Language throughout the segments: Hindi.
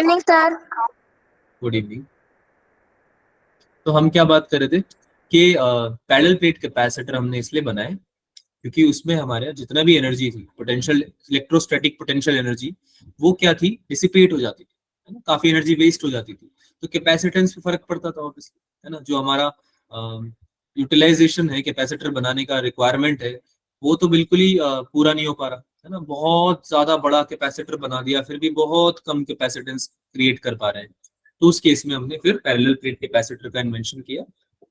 Evening sir. Good evening. तो हम क्या बात कर रहे थे कि पैरेलल प्लेट कैपेसिटर हमने इसलिए बनाए क्योंकि उसमें हमारे जितना भी एनर्जी थी, पोटेंशियल इलेक्ट्रोस्टैटिक पोटेंशियल एनर्जी, वो क्या थी, डिसिपेट हो जाती थी, है ना, काफी एनर्जी वेस्ट हो जाती थी। तो कैपेसिटेंस पे फर्क पड़ता था ऑब्वियसली, है ना। जो हमारा यूटिलाइजेशन है, कैपेसिटर बनाने का रिक्वायरमेंट है, वो तो बिल्कुल ही पूरा नहीं हो पा रहा, है ना। बहुत ज्यादा बड़ा कैपेसिटर बना दिया, फिर भी बहुत कम कैपेसिटेंस क्रिएट कर पा रहे हैं। तो उस केस में हमने फिर पैरेलल प्लेट कैपेसिटर का इन्वेंशन किया।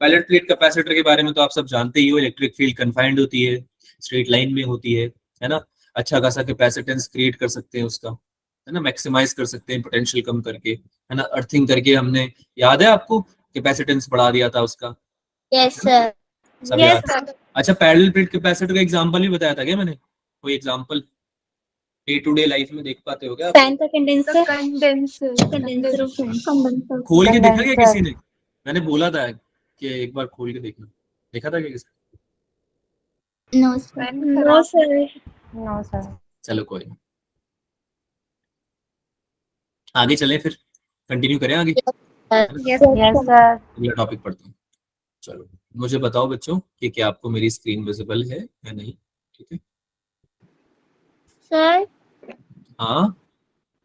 पैरेलल प्लेट कैपेसिटर के बारे में तो आप सब जानते ही हो, इलेक्ट्रिक फील्ड कन्फाइंड होती है, स्ट्रेट लाइन में होती है ना। अच्छा खासा कैपेसिटेंस क्रिएट कर सकते हैं उसका, है ना, मैक्सिमाइज कर सकते हैं पोटेंशियल कम करके, है ना, अर्थिंग करके। हमने, याद है आपको, कैपेसिटेंस बढ़ा दिया था उसका। Yes sir. सब याद? अच्छा, पैरेलल प्लेट कैपेसिटर का एग्जांपल भी बताया था क्या मैंने? कोई example day to day life में देख पाते हो क्या आप? फैन का कंडेंसर। कंडेंसर खोल के देखा क्या किसी ने? मैंने बोला था कि एक बार खोल के देखना, देखा था क्या किसी? No sir. No sir. No sir. चलो कोई नहीं, आगे चलें फिर, कंटिन्यू करें आगे। Yes sir. अगला टॉपिक पढ़ते हैं। चलो मुझे बताओ बच्चों कि क्या आपको मेरी स्क्रीन विजिबल है या नहीं? ठीक है सर। हाँ।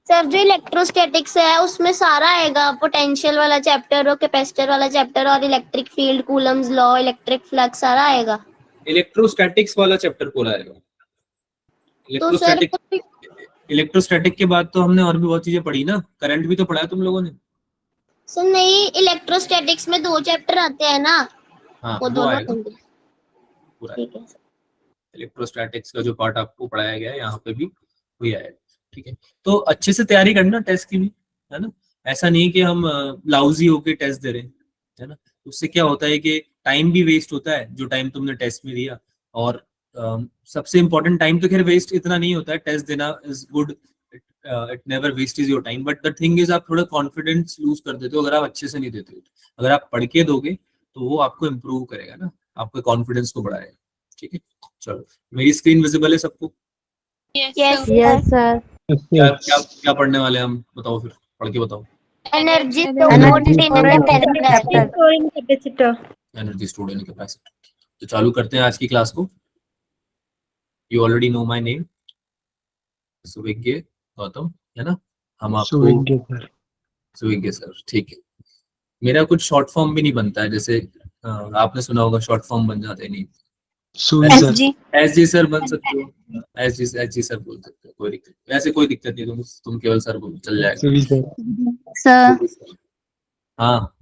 सर जो इलेक्ट्रोस्टैटिक्स है उसमें सारा आएगा, पोटेंशियल वाला चैप्टर और कैपेसिटर वाला चैप्टर और electric field, Coulomb's law, electric flux सारा आएगा। इलेक्ट्रोस्टैटिक्स वाला चैप्टर पूरा आएगा। तो सर इलेक्ट्रोस्टैटिक के बाद तो हमने और भी बहुत चीजें पढ़ी ना, करंट भी तो पढ़ा है तुम लोगों ने। सर नहीं, इलेक्ट्रोस्टैटिक्स में 2 चैप्टर आते हैं ना। हाँ वो वो दोनों आएगा होंगे। पूरा। ठीक है सर। इलेक्ट्रोस्टैटिक्स का जो पार्ट आपको पढ़ाया गया है यहाँ पे भी वही आएगा। ठीक है, तो अच्छे से तैयारी करना टेस्ट की भी, है ना। ऐसा नहीं कि हम लाउजी होके टेस्ट दे रहे हैं, है ना। उससे क्या होता है कि टाइम भी वेस्ट होता है, जो टाइम तुमने टेस्ट में दिया। और सबसे इंपॉर्टेंट, टाइम तो खैर वेस्ट इतना नहीं होता है, टेस्ट देना is good, it never waste is your time, but the thing is आप थोड़ा कॉन्फिडेंस लूज कर देते हो अगर आप अच्छे से नहीं देते हो। अगर आप पढ़ के दोगे तो वो आपको इम्प्रूव करेगा ना, आपके कॉन्फिडेंस को बढ़ाएगा। ठीक है, चलो मेरी स्क्रीन विजिबल है सबको? Yes sir. क्या क्या क्या पढ़ने वाले हैं हम, बताओ फिर, पढ़ के बताओ। Energy capacitor. Energy stored in capacity. तो चालू करते हैं आज की क्लास को। You already know my name, Suvigya Gautam, है ना। हम आपको सुविज्ञ सर, ठीक है। मेरा कुछ शॉर्ट फॉर्म भी नहीं बनता है, जैसे आपने सुना होगा शॉर्ट फॉर्म बन जाते नहीं। एस जी सर बन सकते हो, एस जी सर बोल सकते हो, कोई दिक्कत, वैसे कोई दिक्कत नहीं, तुम केवल सर बोलो चल जाएगा। सर। हाँ,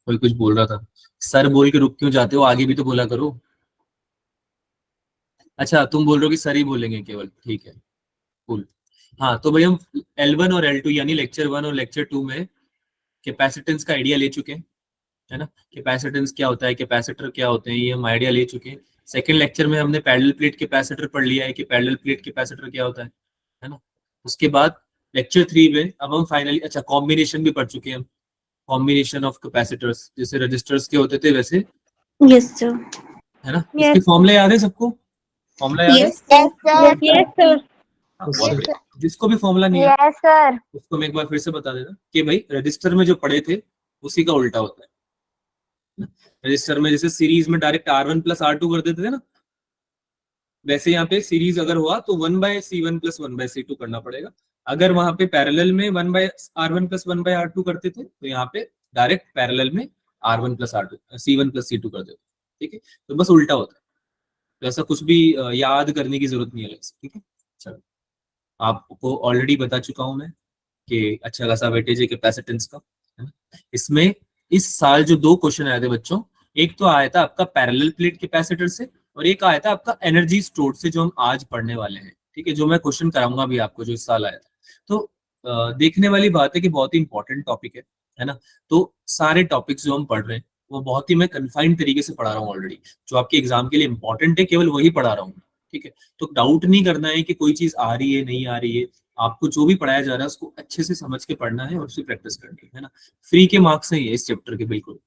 कोई कुछ बोल रहा था, सर बोल के रुक क्यों जाते हो, आगे भी तो बोला करो। अच्छा तुम बोल रहे हो कि सर ही बोलेंगे केवल, ठीक है, कूल। हाँ तो भाई हम L1 और L2 यानी लेक्चर 1 और लेक्चर 2 में कैपेसिटेंस का आइडिया ले चुके हैं, है ना। कैपेसिटेंस क्या होता है, कैपेसिटर क्या होते हैं, ये हम आइडिया ले चुके हैं। सेकंड लेक्चर में हमने पैरेलल प्लेट कैपेसिटर पढ़ लिया है कि पैरेलल प्लेट कैपेसिटर क्या होता है ना। उसके बाद लेक्चर 3 में अब हम फाइनली, अच्छा कॉम्बिनेशन भी पढ़ चुके हैं हम, कॉम्बिनेशन ऑफ कैपेसिटर्स, जैसे रजिस्टर्स के होते थे वैसे, यस सर। है ना। इसके फॉर्मूले याद है सबको? फॉर्मूला याद है? Yes sir. हाँ, बहुत बढ़िया। जिसको भी फॉर्मूला नहीं है यस सर। उसको मैं एक बार फिर से बता देना कि भाई रजिस्टर में जो पढ़े थे उसी का उल्टा होता है। रजिस्टर में जैसे सीरीज में डायरेक्ट R1 प्लस R2 कर देते थे ना, वैसे यहाँ पे सीरीज अगर हुआ तो 1/C1 प्लस 1/C2 करना पड़ेगा। अगर वहां पे पैरेलल में 1/R1 प्लस 1/R2 करते थे तो यहाँ पे डायरेक्ट पैरेलल में R1 plus R2 C1 plus C2 कर देते। ठीक है, तो बस उल्टा होता है, तो ऐसा कुछ भी याद करने की जरूरत नहीं है अलग से। ठीक है, चलो आपको ऑलरेडी बता चुका हूं मैं कि अच्छा खासा वेटेज है कैपेसिटेंस का, है ना? इसमें इस साल जो 2 क्वेश्चन आए थे बच्चों, एक तो आया था आपका पैरेलल प्लेट कैपेसिटर से और एक आया था आपका एनर्जी स्टोर्ड से, जो हम आज पढ़ने वाले हैं। ठीक है, जो मैं क्वेश्चन कराऊंगा भी आपको, जो इस साल आया था। तो देखने वाली बात है कि बहुत ही इंपॉर्टेंट टॉपिक है ना। तो सारे टॉपिक्स जो हम पढ़ रहे हैं वो बहुत ही मैं कन्फाइंड तरीके से पढ़ा रहा हूँ ऑलरेडी, जो आपके एग्जाम के लिए इंपॉर्टेंट है केवल वही पढ़ा रहा हूँ। ठीक है, तो डाउट नहीं करना है कि कोई चीज आ रही है नहीं आ रही है, आपको जो भी पढ़ाया जा रहा है उसको अच्छे से समझ के पढ़ना है और उसकी प्रैक्टिस करनी है ना। फ्री के मार्क्स हैं ये इस चैप्टर के, बिल्कुल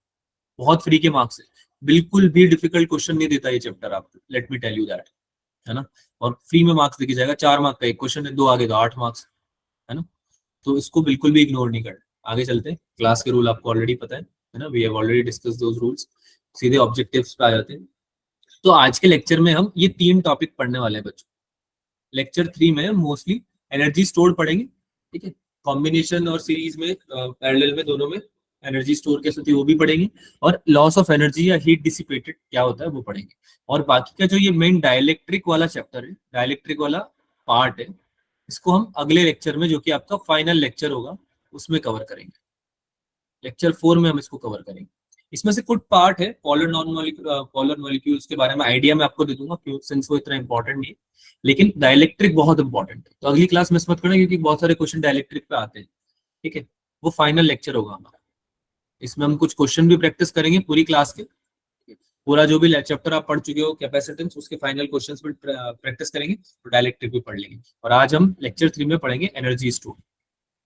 बहुत फ्री के मार्क्स है, बिल्कुल भी डिफिकल्ट क्वेश्चन नहीं देता ये चैप्टर आपको, let me tell you that, है ना। और फ्री में मार्क्स देके जाएगा, 4 मार्क का एक क्वेश्चन है, 2 आगे तो 8 मार्क्स, है ना। तो इसको बिल्कुल भी इग्नोर नहीं करना। आगे चलते हैं, क्लास के रूल आपको ऑलरेडी पता है ना, we have already discuss those rules. सीधे ऑब्जेक्टिव्स पे आ जाते हैं। तो आज के लेक्चर में हम ये 3 टॉपिक पढ़ने वाले हैं बच्चों। लेक्चर 3 में मोस्टली एनर्जी स्टोर पढ़ेंगे, ठीक है, कॉम्बिनेशन और सीरीज में पैरेलल में दोनों में एनर्जी स्टोर कैसे होती है वो भी पढ़ेंगे, और लॉस ऑफ एनर्जी या हीट डिसिपेटेड क्या होता है वो पढ़ेंगे। और बाकी का जो ये मेन डाइलेक्ट्रिक वाला चैप्टर है, डाइलेक्ट्रिक वाला पार्ट है, इसको हम अगले लेक्चर में, जो कि आपका फाइनल लेक्चर होगा, उसमें कवर करेंगे। लेक्चर 4 में हम इसको कवर करेंगे। इसमें से कुछ पार्ट है पोलर पोलर मॉलिक्यूल्स के बारे में आइडिया मैं आपको दे दूंगा, क्यों, सिंस वो इतना इंपॉर्टेंट नहीं है, लेकिन डाइलेक्ट्रिक बहुत इंपॉर्टेंट है, तो अगली क्लास मिस मत करना, क्योंकि बहुत सारे क्वेश्चन डाइलेक्ट्रिक पे आते हैं, ठीक है। वो फाइनल लेक्चर होगा हमारा, इसमें हम कुछ क्वेश्चन भी प्रैक्टिस करेंगे पूरी क्लास के। पूरा जो भी चैप्टर आप पढ़ चुके हो कैपेसिटेंस, उसके फाइनल क्वेश्चंस भी प्रैक्टिस करेंगे, तो डाइलेक्ट्रिक भी पढ़ लेंगे। और आज हम लेक्चर 3 में पढ़ेंगे एनर्जी स्टोर,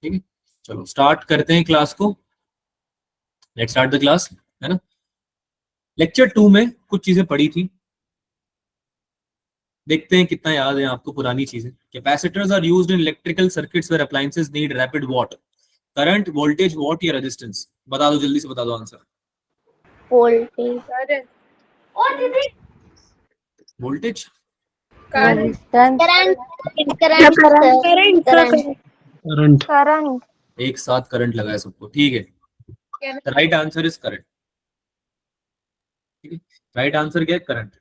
ठीक है। चलो स्टार्ट करते हैं क्लास को, लेट्स स्टार्ट द क्लास, है ना। लेक्चर 2 में कुछ चीजें पढ़ी थी, देखते हैं कितना याद है आपको पुरानी चीजें। Capacitors are used in electrical circuits where appliances need rapid watt, current, voltage, watt या रेजिस्टेंस, बता दो, जल्दी से बता दो answer. Voltage, voltage, Resistance. Current, Current. एक साथ करंट लगाया सबको, ठीक है। राइट आंसर इज करंट, ठीक है। राइट आंसर क्या है, करंट।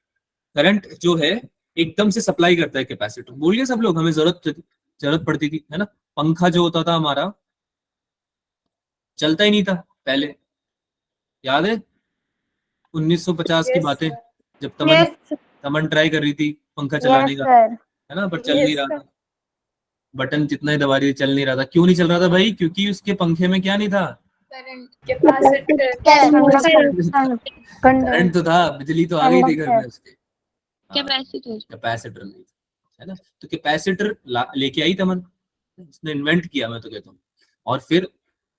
करंट जो है एकदम से सप्लाई करता है कैपेसिटर, बोलिए सब लोग, हमें जरूरत पड़ती थी, है ना। पंखा जो होता था हमारा चलता ही नहीं था पहले, याद है 1950 की बातें, जब तमन ट्राई कर रही थी पंखा चलाने Yes, का, sir. है ना, पर चल नहीं रहा था, बटन जितना ही दबा रही थी चल नहीं रहा था। क्यों नहीं चल रहा था भाई, क्योंकि उसके पंखे में क्या नहीं था, करंट तो था, बिजली तो आ गई थी घर में उसके, कैपेसिटर नहीं, है ना। तो कैपेसिटर लेके आई तमन, उसने इन्वेंट किया, मैं तो कहता हूँ। और फिर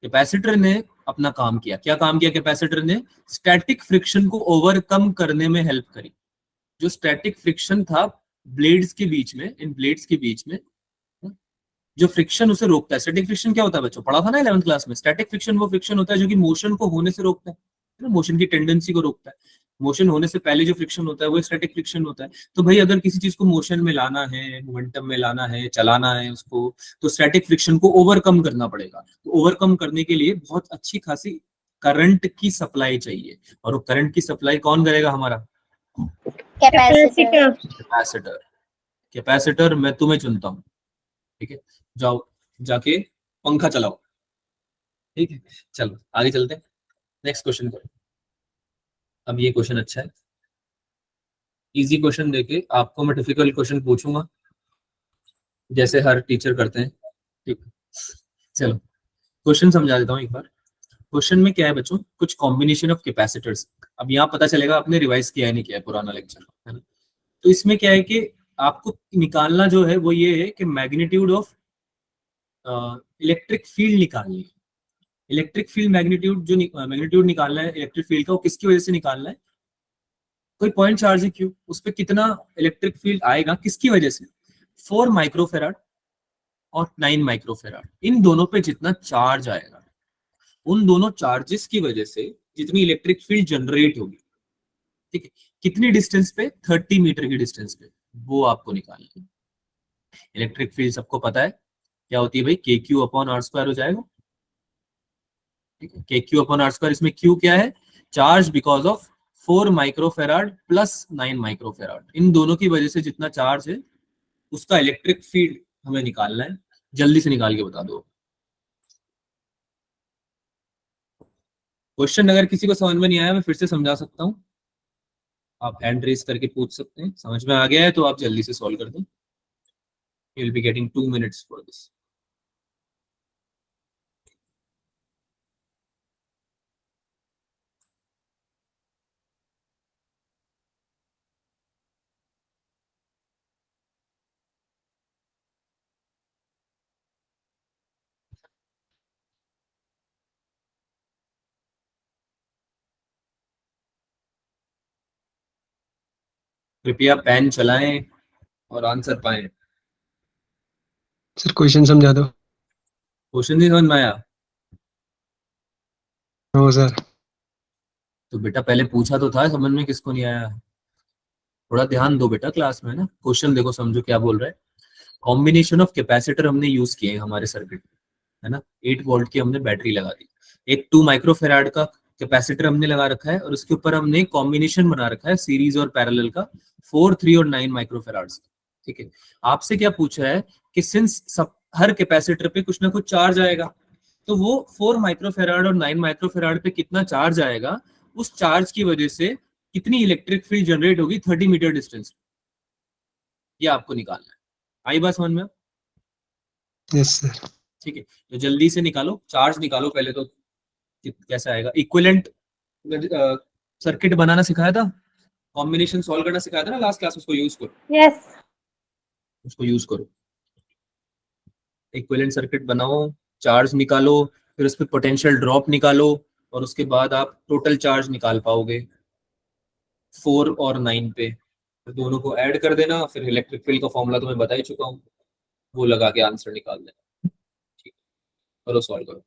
कैपेसिटर ने अपना काम किया, क्या काम किया कैपेसिटर ने, स्टैटिक फ्रिक्शन को ओवरकम करने में हेल्प करी। जो स्टैटिक फ्रिक्शन था ब्लेड्स के बीच में, इन ब्लेड्स के बीच में जो फ्रिक्शन उसे रोकता है। स्टैटिक फ्रिक्शन क्या होता है बच्चों, पढ़ा था ना 11th क्लास में। स्टैटिक फ्रिक्शन वो फ्रिक्शन होता है जो कि मोशन को होने से रोकता है, मोशन की टेंडेंसी को रोकता है। मोशन होने से पहले जो फ्रिक्शन होता है वो स्टैटिक फ्रिक्शन होता है। तो भाई अगर किसी चीज को मोशन में लाना है, मोमेंटम में लाना है, चलाना है उसको, तो स्टैटिक फ्रिक्शन को ओवरकम करना पड़ेगा। तो ओवरकम करने के लिए बहुत अच्छी खासी करंट की सप्लाई चाहिए, और वो करंट की सप्लाई कौन करेगा, हमारा कैपेसिटर। कैपेसिटर। कैपेसिटर मैं तुम्हें चुनता हूँ, ठीक है, जाओ जाके पंखा चलाओ, ठीक है। चलो आगे चलते हैं, नेक्स्ट क्वेश्चन करो। अब ये क्वेश्चन अच्छा है, इजी क्वेश्चन देके आपको मैं डिफिकल्ट क्वेश्चन पूछूंगा, जैसे हर टीचर करते हैं, ठीक है। चलो क्वेश्चन समझा देता हूँ एक बार। क्वेश्चन में क्या है बच्चों, कुछ कॉम्बिनेशन ऑफ कैपेसिटर्स। अब यहाँ पता चलेगा आपने रिवाइज किया है नहीं किया है पुराना लेक्चर, है ना। तो इसमें क्या है कि आपको निकालना जो है वो ये है कि मैग्नीट्यूड ऑफ इलेक्ट्रिक फील्ड निकालनी है। इलेक्ट्रिक फील्ड मैग्नीट्यूड जो मैग्नीट्यूड निकालना है इलेक्ट्रिक फील्ड का, वो किसकी वजह से निकालना है, कोई पॉइंट चार्ज है क्यू, उस पर कितना इलेक्ट्रिक फील्ड आएगा, किसकी वजह से, 4 माइक्रोफेराड और 9 माइक्रोफेराड, इन दोनों पे जितना चार्ज आएगा, उन दोनों चार्जेस की वजह से जितनी इलेक्ट्रिक फील्ड जनरेट होगी, ठीक है, कितनी डिस्टेंस पे, 30 मीटर की डिस्टेंस पे, वो आपको निकालना है। इलेक्ट्रिक फील्ड सबको पता है क्या होती है भाई, के क्यू अपॉन आर स्क्वायर हो जाएगा, ठीक है। K Q upon R square, इसमें क्यू क्या है, charge because of 4 microfarad plus 9 microfarad, इन दोनों की वजह से जितना चार्ज है उसका इलेक्ट्रिक फील्ड हमें निकालना है। जल्दी से निकाल के बता दो। क्वेश्चन अगर किसी को समझ में नहीं आया मैं फिर से समझा सकता हूँ, आप हैंड रेस करके पूछ सकते हैं। समझ में आ गया है तो आप जल्दी से सॉल्व कर दें, you will be getting 2 minutes for this. कृपया पेन चलाएं और आंसर पाएं। सर क्वेश्चन समझा दो। क्वेश्चन नहीं समझ में आया? No sir. तो बेटा पहले पूछा तो था, समझ में किसको नहीं आया? थोड़ा ध्यान दो बेटा क्लास में ना, क्वेश्चन देखो समझो क्या बोल रहा है। कॉम्बिनेशन ऑफ कैपेसिटर हमने यूज किए हैं हमारे सर्किट में, है ना। 8 वोल्ट की हमने बैटरी लगा दी, एक 2 माइक्रोफेराड का कैपेसिटर हमने लगा रखा है, और उसके ऊपर हमने कॉम्बिनेशन बना रखा है सीरीज और पैरेलल का 4, 3 और 9 माइक्रोफेराड। ठीक है, आपसे क्या पूछा है कि सिंस सब हर कैपेसिटर पे कुछ ना कुछ चार्ज आएगा, तो वो 4 माइक्रोफेराड और 9 माइक्रोफेराड पे कितना चार्ज आएगा, उस चार्ज की वजह से कितनी इलेक्ट्रिक फील्ड जनरेट होगी 30 मीटर डिस्टेंस, ये आपको निकालना है। आई बात समझ में? Yes sir. ठीक है, तो जल्दी से निकालो, चार्ज निकालो पहले तो कैसा आएगा। इक्विवेलेंट सर्किट बनाना सिखाया था, कॉम्बिनेशन सॉल्व करना सिखाया था ना लास्ट क्लास, उसको यूज करो, Yes. उसको यूज करो। इक्विवेलेंट सर्किट बनाओ, चार्ज निकालो, फिर उस पर पोटेंशियल ड्रॉप निकालो, और उसके बाद आप टोटल चार्ज निकाल पाओगे 4 और 9 पे। फिर दोनों को ऐड कर देना, फिर इलेक्ट्रिक फील्ड का फॉर्मूला तो मैं बता ही चुका हूँ, वो लगा के आंसर निकाल देना। ठीक, करो सॉल्व करो।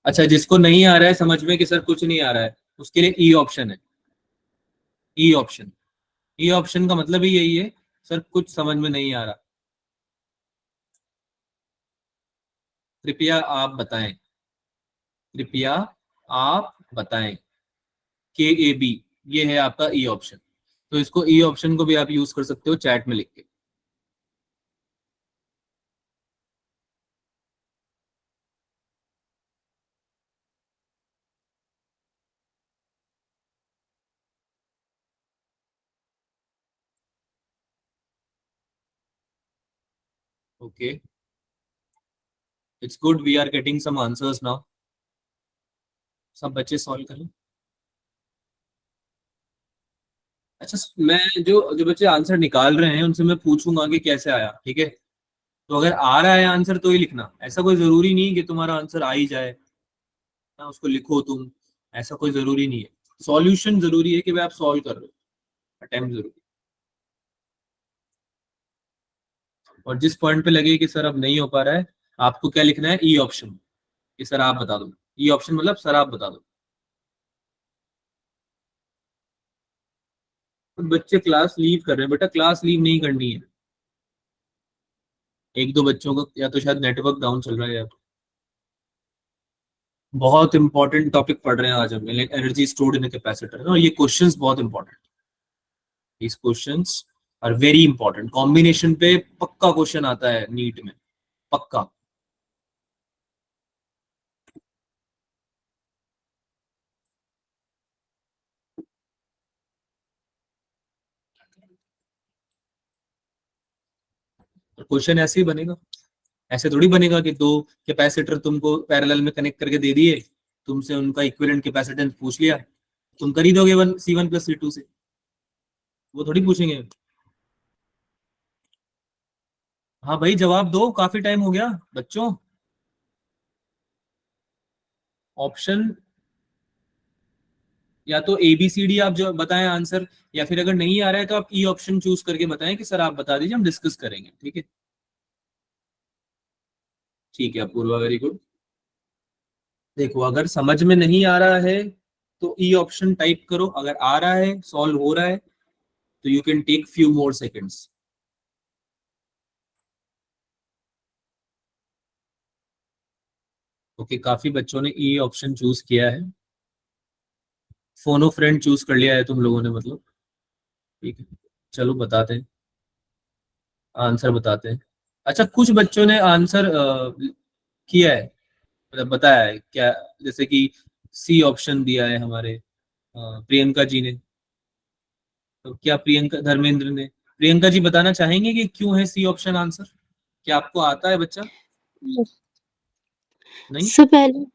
अच्छा, जिसको नहीं आ रहा है समझ में कि सर कुछ नहीं आ रहा है, उसके लिए ई ऑप्शन है। ई ऑप्शन, ई ऑप्शन का मतलब ही यही है, सर कुछ समझ में नहीं आ रहा, कृपया आप बताएं, कृपया आप बताएं, KAB, ये है आपका ई ऑप्शन। तो इसको ई ऑप्शन को भी आप यूज कर सकते हो चैट में लिख के। Okay, it's good, we are getting some answers now. सब बच्चे सॉल्व करें। अच्छा, मैं जो जो बच्चे आंसर निकाल रहे हैं उनसे मैं पूछूंगा कि कैसे आया, ठीक है। तो अगर आ रहा है आंसर तो ही लिखना, ऐसा कोई जरूरी नहीं कि तुम्हारा आंसर आ ही जाए ना, उसको लिखो तुम, ऐसा कोई जरूरी नहीं है। सॉल्यूशन जरूरी है कि भाई आप सॉल्व कर रहे हो, अटेम्प्ट जरूरी। और जिस पॉइंट पे लगे कि सर अब नहीं हो पा रहा है, आपको क्या लिखना है, ई ऑप्शन, कि सर आप बता दो। ई ऑप्शन मतलब सर आप बता दो। तो बच्चे क्लास लीव कर रहे हैं, बेटा क्लास लीव नहीं करनी है। एक दो बच्चों को या तो शायद नेटवर्क डाउन चल रहा है, या तो बहुत इंपॉर्टेंट टॉपिक पढ़ रहे हैं आज हम, एनर्जी स्टोर्ड इन कैपेसिटर, और ये क्वेश्चंस बहुत important, these questions are very important. Combination पे पक्का क्वेश्चन आता है नीट में, पक्का। क्वेश्चन ऐसे ही बनेगा, ऐसे थोड़ी बनेगा कि दो कैपेसिटर तुमको पैरेलल में कनेक्ट करके दे दिए, तुमसे उनका इक्विवेलेंट कैपेसिटेंस पूछ लिया, तुम कर ही दोगे C1 प्लस C2 से, वो थोड़ी पूछेंगे। हाँ भाई जवाब दो, काफी टाइम हो गया बच्चों। ऑप्शन या तो ABCD आप जो बताएं आंसर, या फिर अगर नहीं आ रहा है तो आप ई ऑप्शन चूज करके बताएं कि सर आप बता दीजिए, हम डिस्कस करेंगे, ठीक है। ठीक है अपूर्वा, वेरी गुड। देखो अगर समझ में नहीं आ रहा है तो ई ऑप्शन टाइप करो, अगर आ रहा है, सॉल्व हो रहा है, तो you can take few more seconds. Okay, काफी बच्चों ने ई ऑप्शन चूज किया है, फोनो फ्रेंड चूज कर लिया है तुम लोगों ने, मतलब ठीक है। चलो बताते हैं, आंसर बताते हैं। अच्छा, कुछ बच्चों ने आंसर किया है, मतलब बताया है क्या, जैसे कि सी ऑप्शन दिया है हमारे प्रियंका जी ने। तो क्या प्रियंका, धर्मेंद्र ने, प्रियंका जी बताना चाहेंगे कि क्यों है सी ऑप्शन आंसर? क्या आपको आता है बच्चा? Yes. नहीं? So पहले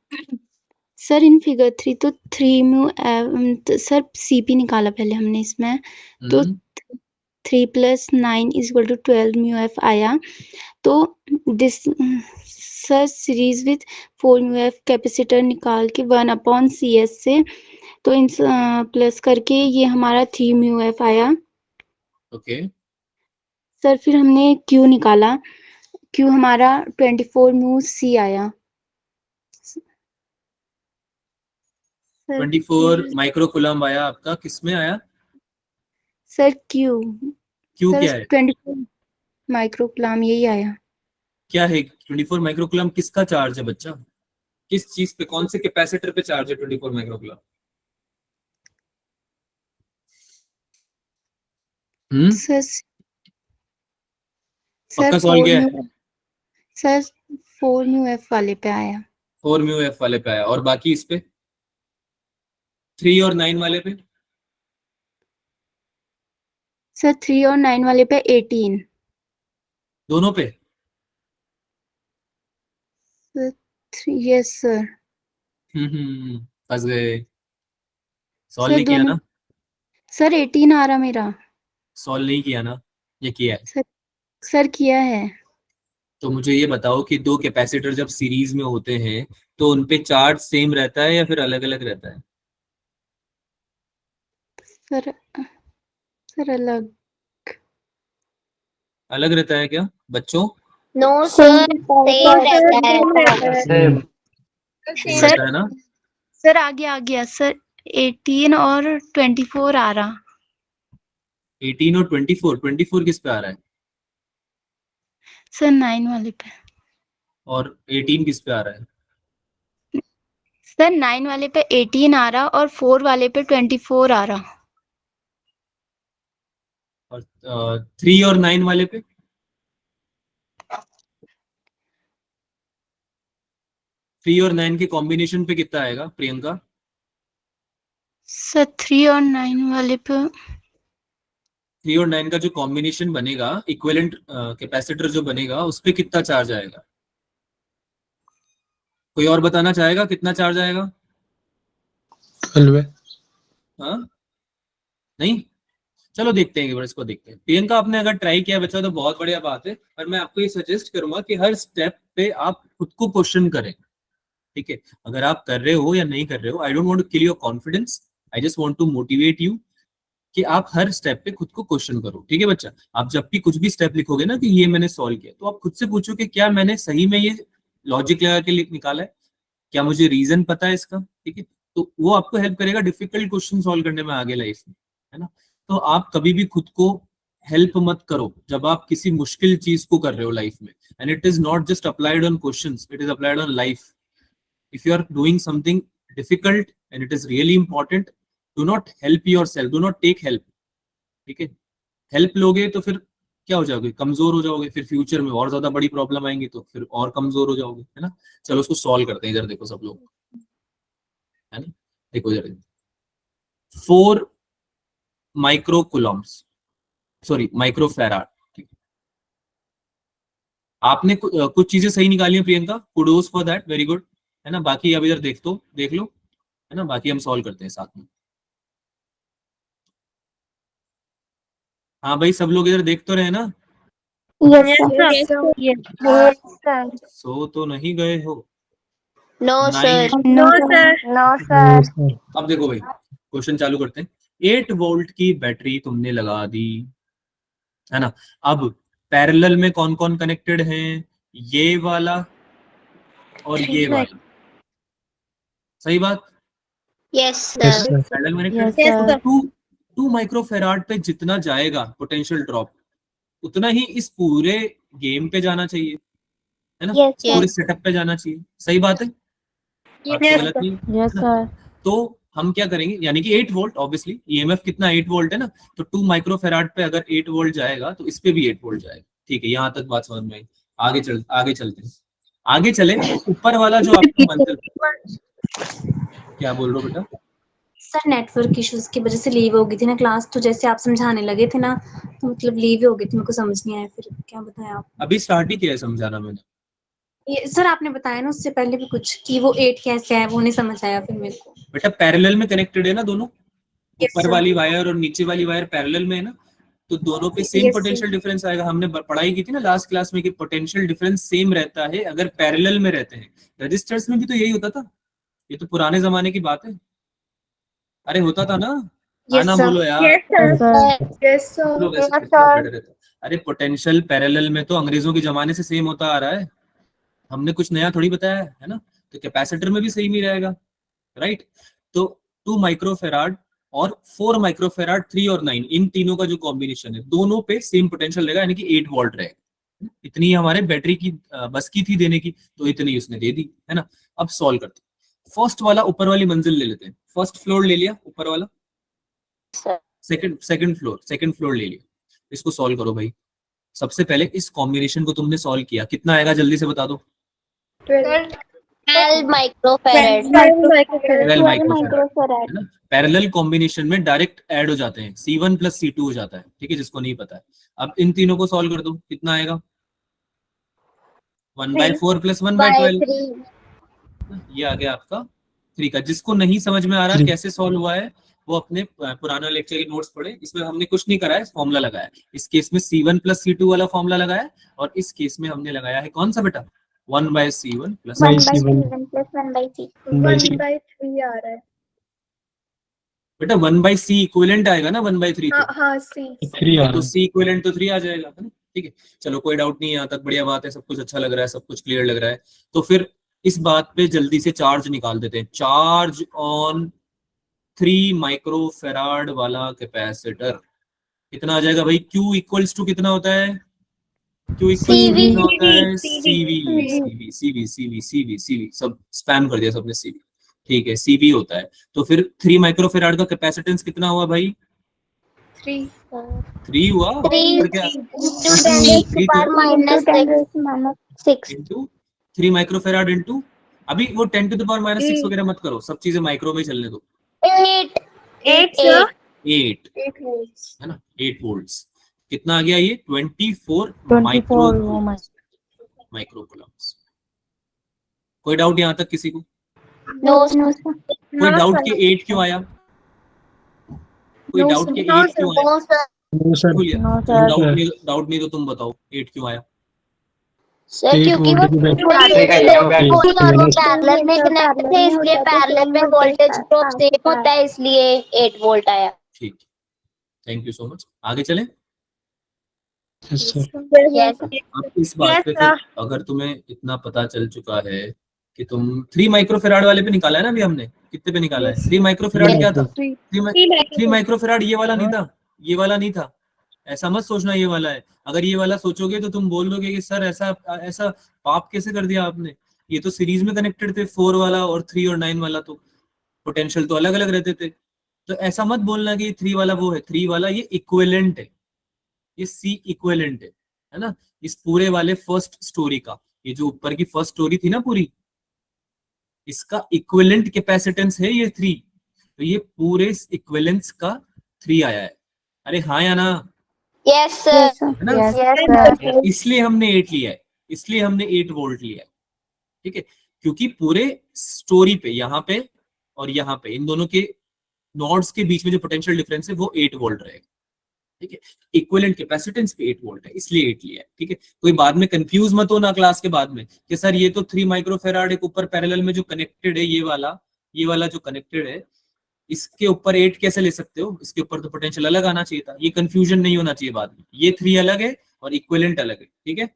सर इन फिगर 3 तो 3 म्यू सर सीपी निकाला पहले हमने इसमें, तो 3 + 9 = 12 म्यू एफ आया। तो this sir series with 4 mu F capacitor निकाल के 1/CS से, तो इन प्लस करके ये हमारा 3 म्यू एफ आया। ओके सर फिर हमने क्यू निकाला, क्यू हमारा 24 म्यू सी आया। सर 24 माइक्रो कूलम आया आपका, किसमें आया? सर क्यू क्यू सर क्या है? 24 माइक्रो कूलम यही आया। क्या है 24 माइक्रो कूलम? किसका चार्ज है बच्चा? किस चीज पे, कौन से कैपेसिटर पे चार्ज है 24 माइक्रो कूलम? सर पक्का सर सॉल्व किया है? सर 4 म्यू एफ वाले पे आया। 4 म्यू एफ वाले पे आया, और बाकी इस पे 3 और 9 वाले पे? सर 3 और 9 वाले पे 18। दोनों पे? Sir 3 yes sir. फंस गए। सॉल्व सर नहीं किया दोनों ना? सर 18 आ रहा मेरा। सॉल्व नहीं किया ना? ये किया है। सर किया है। तो मुझे ये बताओ कि दो कैपेसिटर जब सीरीज में होते हैं तो उनपे चार्ज सेम रहता है या फिर अलग अलग रहता है? सर सर अलग अलग रहता है क्या बच्चों? नो सर, सेम रहता है। सेम सर रहता है ना? सर आ गया सर 18 और 24 आ रहा। 18 और 24 किस पे आ रहा है? सर 9 वाले पे। और 18 किस पे आ रहा है? सर 9 वाले पे 18 आ रहा और 4 वाले पे 24 आ रहा। और 3 और 9 वाले पे? 3 और 9 के कॉम्बिनेशन पे कितना आएगा प्रियंका? सर 3 और 9 वाले पे 3 और 9 का जो कॉम्बिनेशन बनेगा, इक्विवेलेंट कैपेसिटर जो बनेगा, उस पे कितना चार्ज आएगा? कोई और बताना चाहेगा कितना चार्ज आएगा? 12 है। हाँ नहीं, चलो देखते हैं, एक बार इसको देखते हैं। प्रियंका आपने अगर ट्राई किया बच्चा तो बहुत बढ़िया बात है, पर मैं आपको ये सजेस्ट करूंगा कि हर स्टेप पे आप खुद को क्वेश्चन करें। ठीक है, अगर आप कर रहे हो या नहीं कर रहे हो, I don't want to kill your confidence, I just want to motivate you कि आप हर स्टेप पे खुद को क्वेश्चन करो। ठीक है बच्चा, आप जब भी कुछ भी स्टेप लिखोगे ना कि ये मैंने सॉल्व किया, तो आप खुद से पूछो कि क्या मैंने सही में ये लॉजिक लगा के निकाला है, क्या मुझे रीजन पता है इसका? ठीक है, तो वो आपको हेल्प करेगा डिफिकल्ट क्वेश्चन सॉल्व करने में आगे लाइफ में, है ना? तो आप कभी भी खुद को हेल्प मत करो जब आप किसी मुश्किल चीज को कर रहे हो लाइफ में, and it is not just applied on questions, it is applied on life. if you are doing something difficult and it is really important, do not help yourself, do not take help। ठीक है, हेल्प लोगे तो फिर क्या हो जाओगे? कमजोर हो जाओगे, फिर फ्यूचर में और ज्यादा बड़ी प्रॉब्लम आएंगी तो फिर और कमजोर हो जाओगे, है ना? चलो उसको सॉल्व करते हैं, इधर देखो सब लोग, है ना? देखो इधर 4 micro coulombs, sorry micro farad. आपने कुछ चीजें सही निकाली हैं Priyanka, kudos for that, very good, है ना? बाकी अब इधर देख लो, है ना? बाकी हम सॉल्व करते हैं साथ में। हाँ भाई, सब लोग इधर देख तो रहे ना? Yes sir. सो तो नहीं गए हो? No nine. Sir. No sir. No sir. अब देखो भाई, क्वेश्चन चालू करते हैं। 8 वोल्ट की बैटरी तुमने लगा दी, है ना? अब पैरेलल में कौन कौन कनेक्टेड हैं? ये वाला और ये वाला, सही बात? Yes yes sir. Sir. Parallel में यस कनेक्टेड। सर। 2 माइक्रोफेराड पे जितना जाएगा पोटेंशियल ड्रॉप, उतना ही इस पूरे गेम पे जाना चाहिए, है ना? Yes, पूरे yes. सेटअप पे जाना चाहिए, सही बात है? बात तो गलत नहीं है, यस है ना? सर। तो हम क्या करेंगे, यानी कि 8 वोल्ट, ऑब्वियसली ईएमएफ कितना 8 वोल्ट है ना, तो 2 माइक्रोफेराड पे अगर 8 वोल्ट जाएगा तो इस पे भी 8 वोल्ट जाएगा। ठीक है, यहाँ तक बात समझ में आई। आगे चलते हैं, आगे चले तो ऊपर वाला जो आपको मंजिल, क्या बोल रहे हो बेटा? सर नेटवर्क इश्यूज की वजह से लीव हो गई थी ना क्लास, तो जैसे आप समझाने लगे थे ना तो मतलब लीव हो गई थी, मेरे को समझ नहीं आया, फिर क्या बताया आप? अभी स्टार्ट ही किया है समझाना मैंने। ये सर आपने बताया ना उससे पहले भी कुछ कि वो 8 कैसे है, वो नहीं समझ आया फिर मेरे को। बेटा पैरेलल में कनेक्टेड है ना दोनों, Yes, ऊपर sir. वाली वायर और नीचे वाली वायर पैरेलल में है ना, तो दोनों पे same Yes, potential sir. Difference आएगा। हमने पढ़ाई की थी ना लास्ट क्लास में कि पोटेंशियल डिफरेंस सेम रहता है अगर पैरेलल में रहते हैं। रजिस्टर्स में भी तो यही होता था, ये तो पुराने जमाने की बात है। अरे होता था ना, हाँ Yes, ना sir. बोलो यार, Yes, sir. लोग ऐसे Yes, करते हैं, sir. बैठे रहते हैं। अरे पोटेंशियल पैरेलल में तो अंग्रेजों के जमाने से सेम होता आ रहा है, हमने कुछ नया थोड़ी बताया है ना। तो कैपेसिटर में भी सेम ही रहेगा, राइट। तो 2 माइक्रोफेराड और 4 माइक्रोफेराड 3 और 9 इन तीनों का जो कॉम्बिनेशन है दोनों पे सेम पोटेंशियल रहेगा, यानी कि 8 वोल्ट रहेगा। इतनी हमारे बैटरी की बस की थी देने की, तो इतनी उसने दे दी है ना। अब सॉल्व करते हैं। फर्स्ट वाला ऊपर वाली मंजिल ले लेते हैं, फर्स्ट फ्लोर ले लिया ऊपर वाला, Sir. सेकंड फ्लोर ले लिया। इसको सॉल्व करो भाई। सबसे पहले इस कॉम्बिनेशन को तुमने सॉल्व किया, कितना आएगा जल्दी से बता दो। 12 microfarad. 12 microfarad. 12 microfarad microfarad. है ना। पैरेलल कॉम्बिनेशन में डायरेक्ट ऐड हो जाते हैं, C1 प्लस C2 हो जाता है, ठीक है, जिसको नहीं पता है। अब इन तीनों को सॉल्व कर दो, कितना आएगा 1/4 प्लस 1/12, 3. ये आ गया आपका 3 का। जिसको नहीं समझ में आ रहा 3 कैसे सॉल्व हुआ है, वो अपने पुराना लेक्चर के नोट्स पढ़े, इसमें हमने कुछ नहीं करा है, फॉर्मूला लगाया। इस केस में C1 प्लस C2 वाला फॉर्मूला लगाया, और इस केस में हमने लगाया है कौन सा बेटा, 1/C1 plus 1/C1 plus 1/C। 1/3 आ रहा है. बेटा 1/C इक्विवेलेंट आएगा ना 1/3, हाँ तो हाँ, C. 3 आ तो रहा है। C इक्विवेलेंट तो 3 आ जाएगा, है ना। ठीक है, चलो कोई डाउट नहीं है, यहाँ तक बढ़िया बात है, सब कुछ अच्छा लग रहा है, सब कुछ क्लियर लग रहा है। तो फिर इस बात पे जल्दी से चार्ज निकाल देते हैं। चार्ज ऑन 3 माइक्रोफेराड वाला कैपेसिटर कितना आ जाएगा भाई। Q इक्वल्स टू कितना होता है, Q इक्वल्स टू CV. कितना होता है, CV सब स्पैम कर दिया सबने, CV, ठीक है, CV होता है। तो फिर 3 माइक्रोफेराड का कैपेसिटेंस कितना हुआ भाई, 3. 3 हुआ। 3 फिर क्या, into 10 to the power minus 6. Into 3 microfarad into, अभी वो 10 टू द पावर माइनस 6 वगैरह मत करो, सब चीजें माइक्रो में चलने दो। 8. 8, sir. 8 8 volts. है ना, 8 वोल्ट्स। कितना आ गया ये 24 माइक्रोकूलम्स। कोई डाउट यहाँ तक किसी को, No. कोई No, डाउट sir. के 8 क्यों आया, कोई No, डाउट sir. के No, 8 क्यों आया, No, sir. No, sir. Doubt नहीं तो तुम बताओ 8 क्यों आया। Sir, 8 क्योंकि वो वोल्ट की बैटरी और वो पैरेलल में कनेक्ट थे, इसलिए पैरेलल में वोल्टेज ड्रॉप सेम होता है, इसलिए 8 वोल्ट आया. ठीक, थैंक यू सो मच। आगे चलें। Yes, sir. Yes. अब इस बात पे फिर अगर तुम्हें इतना पता चल चुका है कि तुम 3 माइक्रोफेराड वाले पे निकाला है ना, अभी हमने कितने पे निकाला है, 3 माइक्रोफेराड क्या था, 3 माइक्रोफेराड ये वाला नहीं था, ये वाला नहीं था, ऐसा मत सोचना ये वाला है। अगर ये वाला सोचोगे तो तुम बोल दोगे कि सर ऐसा ऐसा पाप कैसे कर दिया आपने, ये तो सीरीज में कनेक्टेड थे 4 वाला और 3 और 9 वाला, तो पोटेंशियल तो अलग अलग रहते थे। तो ऐसा मत बोलना कि 3 वाला वो है, 3 वाला ये इक्विवेलेंट है, ये C इक्विवेलेंट है ना। इस पूरे वाले फर्स्ट स्टोरी का, ये जो ऊपर की फर्स्ट स्टोरी थी ना पूरी, इसका इक्विवेलेंट कैपेसिटेंस है ये 3, तो ये पूरे इक्विवेलेंस का 3 आया है। अरे हाँ या ना, Yes, sir. है ना। Yes, sir. इसलिए हमने 8 लिया है, इसलिए हमने 8 वोल्ट लिया है, ठीक है, क्योंकि पूरे स्टोरी पे यहाँ पे और यहाँ पे इन दोनों के नोड्स के बीच में जो पोटेंशियल डिफरेंस है वो 8 वोल्ट रहेगा, ठीक है। इक्विवेलेंट कैपेसिटेंस पे 8 वोल्ट है, इसलिए 8 लिया है, ठीक है। कोई बाद में कंफ्यूज मत हो ना क्लास के बाद में कि सर ये तो 3 माइक्रोफेराड एक ऊपर पैरेलल में जो कनेक्टेड है, ये वाला जो कनेक्टेड है, इसके ऊपर 8 कैसे ले सकते हो, इसके ऊपर तो पोटेंशियल अलग आना चाहिए था। ये कंफ्यूजन नहीं होना चाहिए बाद में, ये 3 अलग है और इक्विवेलेंट अलग है, ठीक है,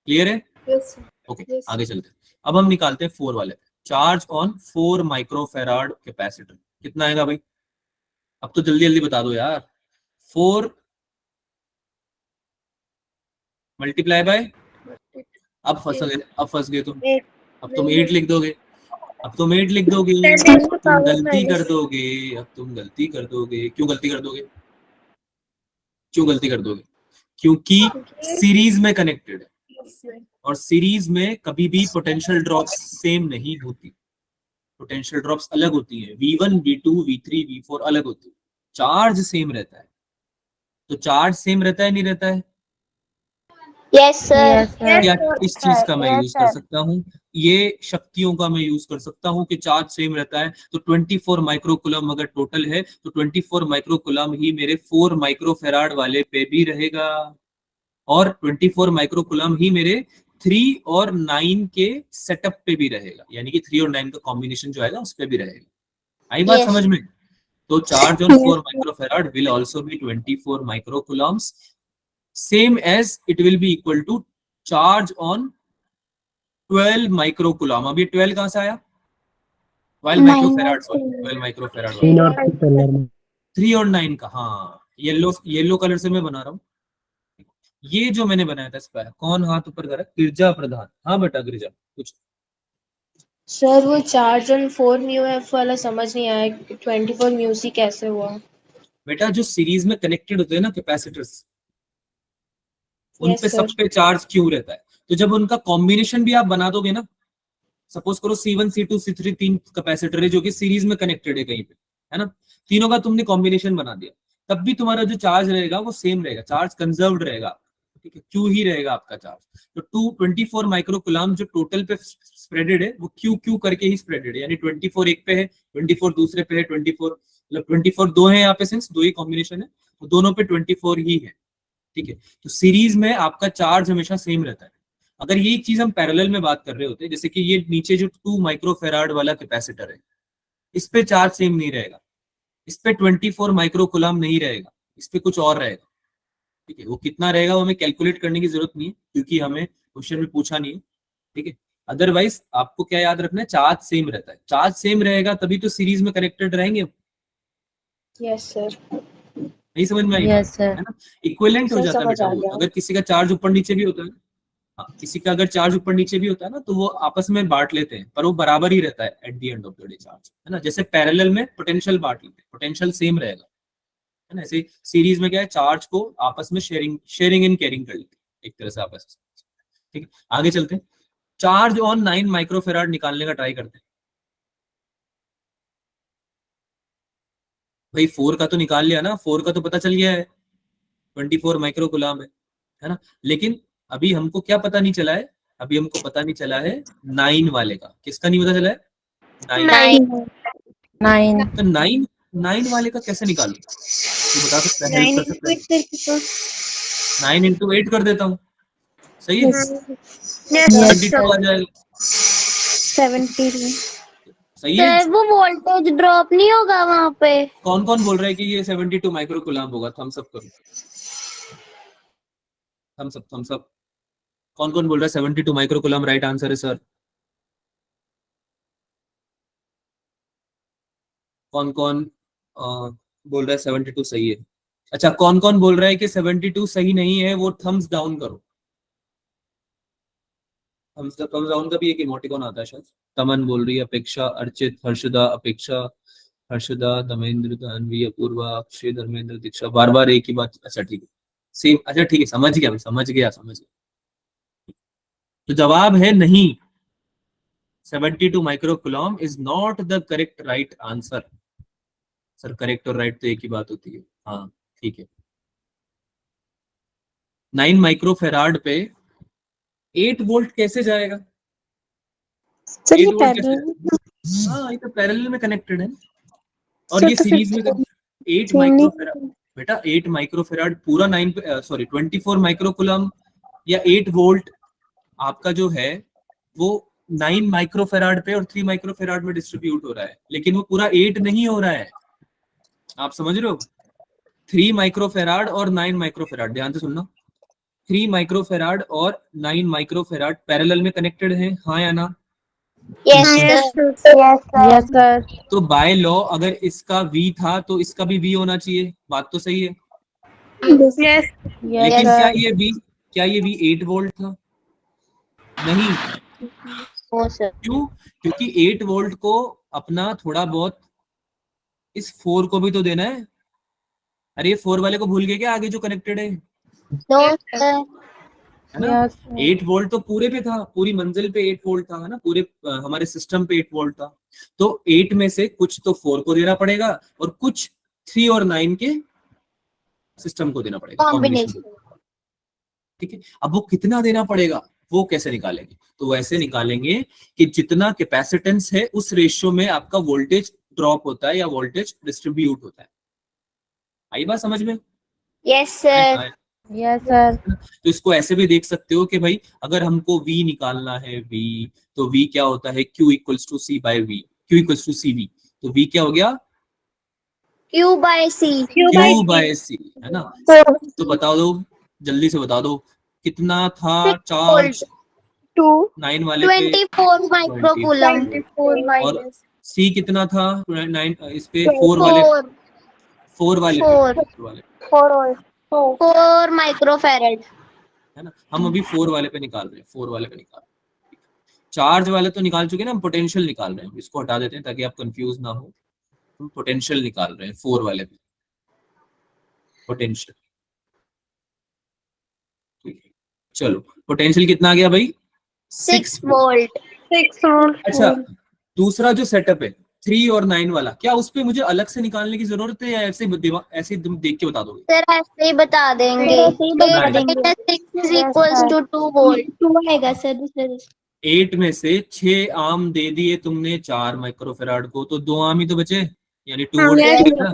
क्लियर है। Yes, sir. Okay Yes. आगे चलते हैं। अब हम निकालते हैं 4 वाले, चार्ज ऑन 4 माइक्रोफेराड कैपेसिटर कितना आएगा भाई, अब तो जल्दी जल्दी बता दो यार। 4 मल्टीप्लाई बाय, अब फंस गए तुम, अब तुम 8 लिख दोगे, अब तुम 8 लिख दोगे, तुम गलती कर दोगे, अब तुम गलती कर दोगे। क्यों गलती कर दोगे, क्यों गलती कर दोगे, क्योंकि सीरीज में कनेक्टेड है, और सीरीज में कभी भी पोटेंशियल ड्रॉप्स सेम नहीं होती, पोटेंशियल ड्रॉप्स अलग होती हैं, V1 V2 V3 V4 अलग होती है, चार्ज सेम रहता है। तो चार्ज सेम रहता है नहीं रहता है, यस सर। या इस चीज का मैं यूज कर सकता हूँ, ये शक्तियों का मैं यूज कर सकता हूँ कि चार्ज सेम रहता है। तो 24 माइक्रोकुलम अगर टोटल है तो 24 माइक्रोकुलम ही मेरे 4 माइक्रोफेराड वाले पे भी रहेगा, और 24 माइक्रोकुलम ही मेरे 3 और 9 के सेटअप पे भी रहेगा, यानी कि 3 और 9 का कॉम्बिनेशन जो आएगा उस पे भी रहेगा। आई बात Yes. समझ में? तो charge on 4 microfarad will also be 24 microcoulombs, same as it will be equal to charge on 12 microcoulomb. अब ये 12 कहां से आया? 12 माइक्रोफेराड, 12 माइक्रोफेराड वाला 3 और 3 कलर में 3 और 9 का। हाँ, येलो कलर से मैं बना रहा हूँ। ये जो मैंने बनाया था स्क्वायर, कौन हाथ ऊपर कर रहा है? गिरजा प्रधान। हाँ बेटा गिरजा, कुछ सर वो चार्ज ऑन 4 म्यू एफ वाला समझ नहीं आया, 24 म्यू सी कैसे हुआ? बेटा जो सीरीज में कनेक्टेड होते हैं ना कैपेसिटर्स, उन यस पे सब सर। पे चार्ज क्यों रहता है? तो जब उनका कॉम्बिनेशन भी आप बना दोगे ना, सपोज करो C1 C2 C3 3 कैपेसिटर है जो कि सीरीज में कनेक्टेड है कहीं पे, है ना, तीनों का तुमने कॉम्बिनेशन बना दिया, तब भी तुम्हारा जो चार्ज रहेगा वो सेम रहेगा, चार्ज कंजर्व्ड रहेगा, ठीक है, क्यू ही रहेगा आपका चार्ज। तो 224 माइक्रोकुलम जो टोटल पे स्प्रेडेड है वो क्यू क्यू करके ही स्प्रेडेड है, यानी 24 एक पे है, 24 दूसरे पे है, 24 मतलब 24 दो है यहाँ पे, सिंस दो ही कॉम्बिनेशन है तो दोनों पे 24 ही है, ठीक है। तो सीरीज में आपका चार्ज हमेशा सेम रहता है। अगर ये चीज हम पैरेलल में बात कर रहे होते, जैसे कि ये नीचे जो 2 माइक्रोफेराड वाला कैपेसिटर है, इस पे चार्ज सेम नहीं रहेगा, इस पे 24 माइक्रोकुलम नहीं रहेगा, इस पे कुछ और रहेगा, ठीक है। वो कितना रहेगा वो हमें कैलकुलेट करने की जरूरत नहीं है, क्योंकि हमें क्वेश्चन में पूछा नहीं है, ठीक है। अदरवाइज आपको क्या याद रखना है, चार्ज सेम रहता है, चार्ज सेम रहेगा तभी तो सीरीज में कनेक्टेड रहेंगे। Yes sir. नहीं समझ में आई बात, है ना? इक्विवेलेंट हो सर जाता है समझ बेटा आ वो। गया। अगर किसी का चार्ज ऊपर नीचे भी होता है, हाँ, किसी का अगर चार्ज ऊपर नीचे भी होता है ना, तो वो आपस में बांट लेते हैं, पर वो बराबर ही रहता है at the end of the day charge, है ना। जैसे पैरेलल में पोटेंशियल बांट लेते हैं, पोटेंशियल सेम रहेगा, है ना। ऐसे सीरीज में क्या है, चार्ज को आपस में शेयरिंग एंड कैरिंग कर लेते हैं एक तरह से आपस में, ठीक है। आगे चलते हैं, चार्ज ऑन 9 माइक्रोफेराड निकालने का ट्राई करते हैं। भाई 4 का तो निकाल लिया ना, 4 का तो पता चल गया है 24 माइक्रोकुलम है ना। लेकिन अभी हमको क्या पता नहीं चला है, अभी हमको पता नहीं चला है 9 वाले का। किसका नहीं पता चला है? 9। तो 9 वाले का कैसे निकालूं? तो बता सकता है, हेल्प कर सकता है? 9 into 8 कर देता हूँ, सही है, 72 आ जाएगा, 72। सही है। सर वो वोल्टेज ड्रॉप नहीं होगा वहां पे? कौन कौन बोल रहा है कि ये 72 माइक्रोकुलम होगा? थम्स अप करो, थम्स अप। कौन कौन बोल रहा है 72 माइक्रोकुलम राइट आंसर है सर? कौन कौन बोल रहा है 72 सही है? अच्छा, कौन कौन बोल रहा है कि 72 सही नहीं है, वो थम्स डाउन करो। थम्स डाउन का भी एक इमोटिकॉन आता है शायद। तमन बोल रही है, अपेक्षा, अर्चित, हर्षदा, अपेक्षा, हर्षदा, दमेंद्र, दानवी, अपूर्वा, अक्षय, धर्मेंद्र, दीक्षा, बार बार एक ही बात। अच्छा ठीक है, सेम, अच्छा ठीक है, समझ गया, समझ गया। तो जवाब है नहीं, 72 microcoulomb is not the correct right answer. Sir correct और राइट तो एक ही बात होती है, हाँ ठीक है। 9 माइक्रोफेराड पे 8 वोल्ट कैसे जाएगा? सर ये 8 वोल्ट कैसे? पैरेलल हाँ, ये तो पैरेलल में कनेक्टेड है, और सर ये तो फिर सीरीज में 8 सेम नहीं माइक्रोफेराड। बेटा 8 माइक्रोफेराड पूरा 24 माइक्रोकुलम या 8 वोल्ट आपका जो है वो 9 माइक्रोफेराड पे और 3 माइक्रोफेराड में डिस्ट्रीब्यूट हो रहा है, लेकिन वो पूरा 8 नहीं हो रहा है। आप समझ रहे हो? 3 माइक्रोफेराड और 9 माइक्रोफेराड, ध्यान से सुनना, 3 माइक्रोफेराड और 9 माइक्रोफेराड पैरेलल में कनेक्टेड है, हाँ या ना? यस यस सर तो बाय लॉ अगर इसका V था तो इसका भी V होना चाहिए, बात तो सही है। लेकिन क्या ये V 8 वोल्ट था? नहीं। सर। क्यों? क्योंकि 8 वोल्ट को अपना थोड़ा बहुत इस 4 को भी तो देना है। अरे 4 वाले को भूल गए क्या, आगे जो कनेक्टेड है नो सर। है ना। 8 वोल्ट तो पूरे पे था, पूरी मंजिल पे 8 वोल्ट था, है ना, पूरे हमारे सिस्टम पे 8 वोल्ट था। तो 8 में से कुछ तो 4 को देना पड़ेगा और कुछ 3 और 9 के सिस्टम को देना पड़ेगा, कॉम्बिनेशन। कॉम्बिनेशन। ठीक है, अब वो कितना देना पड़ेगा वो कैसे निकालेंगे? तो वैसे निकालेंगे कि जितना कैपेसिटेंस है उस रेशियो में आपका वोल्टेज ड्रॉप होता है या वोल्टेज डिस्ट्रीब्यूट होता है। आई बात समझ में? Yes sir. Yes sir. तो इसको ऐसे भी देख सकते हो कि भाई अगर हमको V निकालना है, V, तो V क्या होता है, Q equals to C by V, Q equals to CV। तो V क्या हो गया, Q by C। Q by C, है ना? तो बता दो, जल्दी से बता दो कितना था 6 चार्ज वोल्ट 9 वाले पे? 24 माइक्रो कूलम। 24 माइनस C कितना था 9 इस पे 4 वाले 4 वाले Four. पे 4 वाले, 4 माइक्रो फैरेड। है ना? हम अभी 4 वाले पे निकाल रहे हैं, 4 वाले पे निकाल रहे हैं। चार्ज वाले तो निकाल चुके ना, हम पोटेंशियल निकाल रहे हैं। इसको हटा देते हैं ताकि आप कंफ्यूज ना हो। हम पोटेंशियल निकाल रहे हैं 4 वाले पे, पोटेंशियल। ठीक है, चलो पोटेंशियल कितना आ गया भाई, 6 वोल्ट। अच्छा, दूसरा जो सेटअप है 3 और 9 वाला, क्या उस पे मुझे अलग से निकालने की जरूरत है या ऐसे ऐसे तुम देख के बता दोगे? सर ऐसे ही बता देंगे। 6 इज इक्वल्स टू 2 वोल्ट। 2 आएगा सर दूसरे 8 में से 6 आम दे दिए तुमने 4 माइक्रोफेराड को, तो 2 आम ही तो बचे, यानी 2 वोल्ट चलेगा।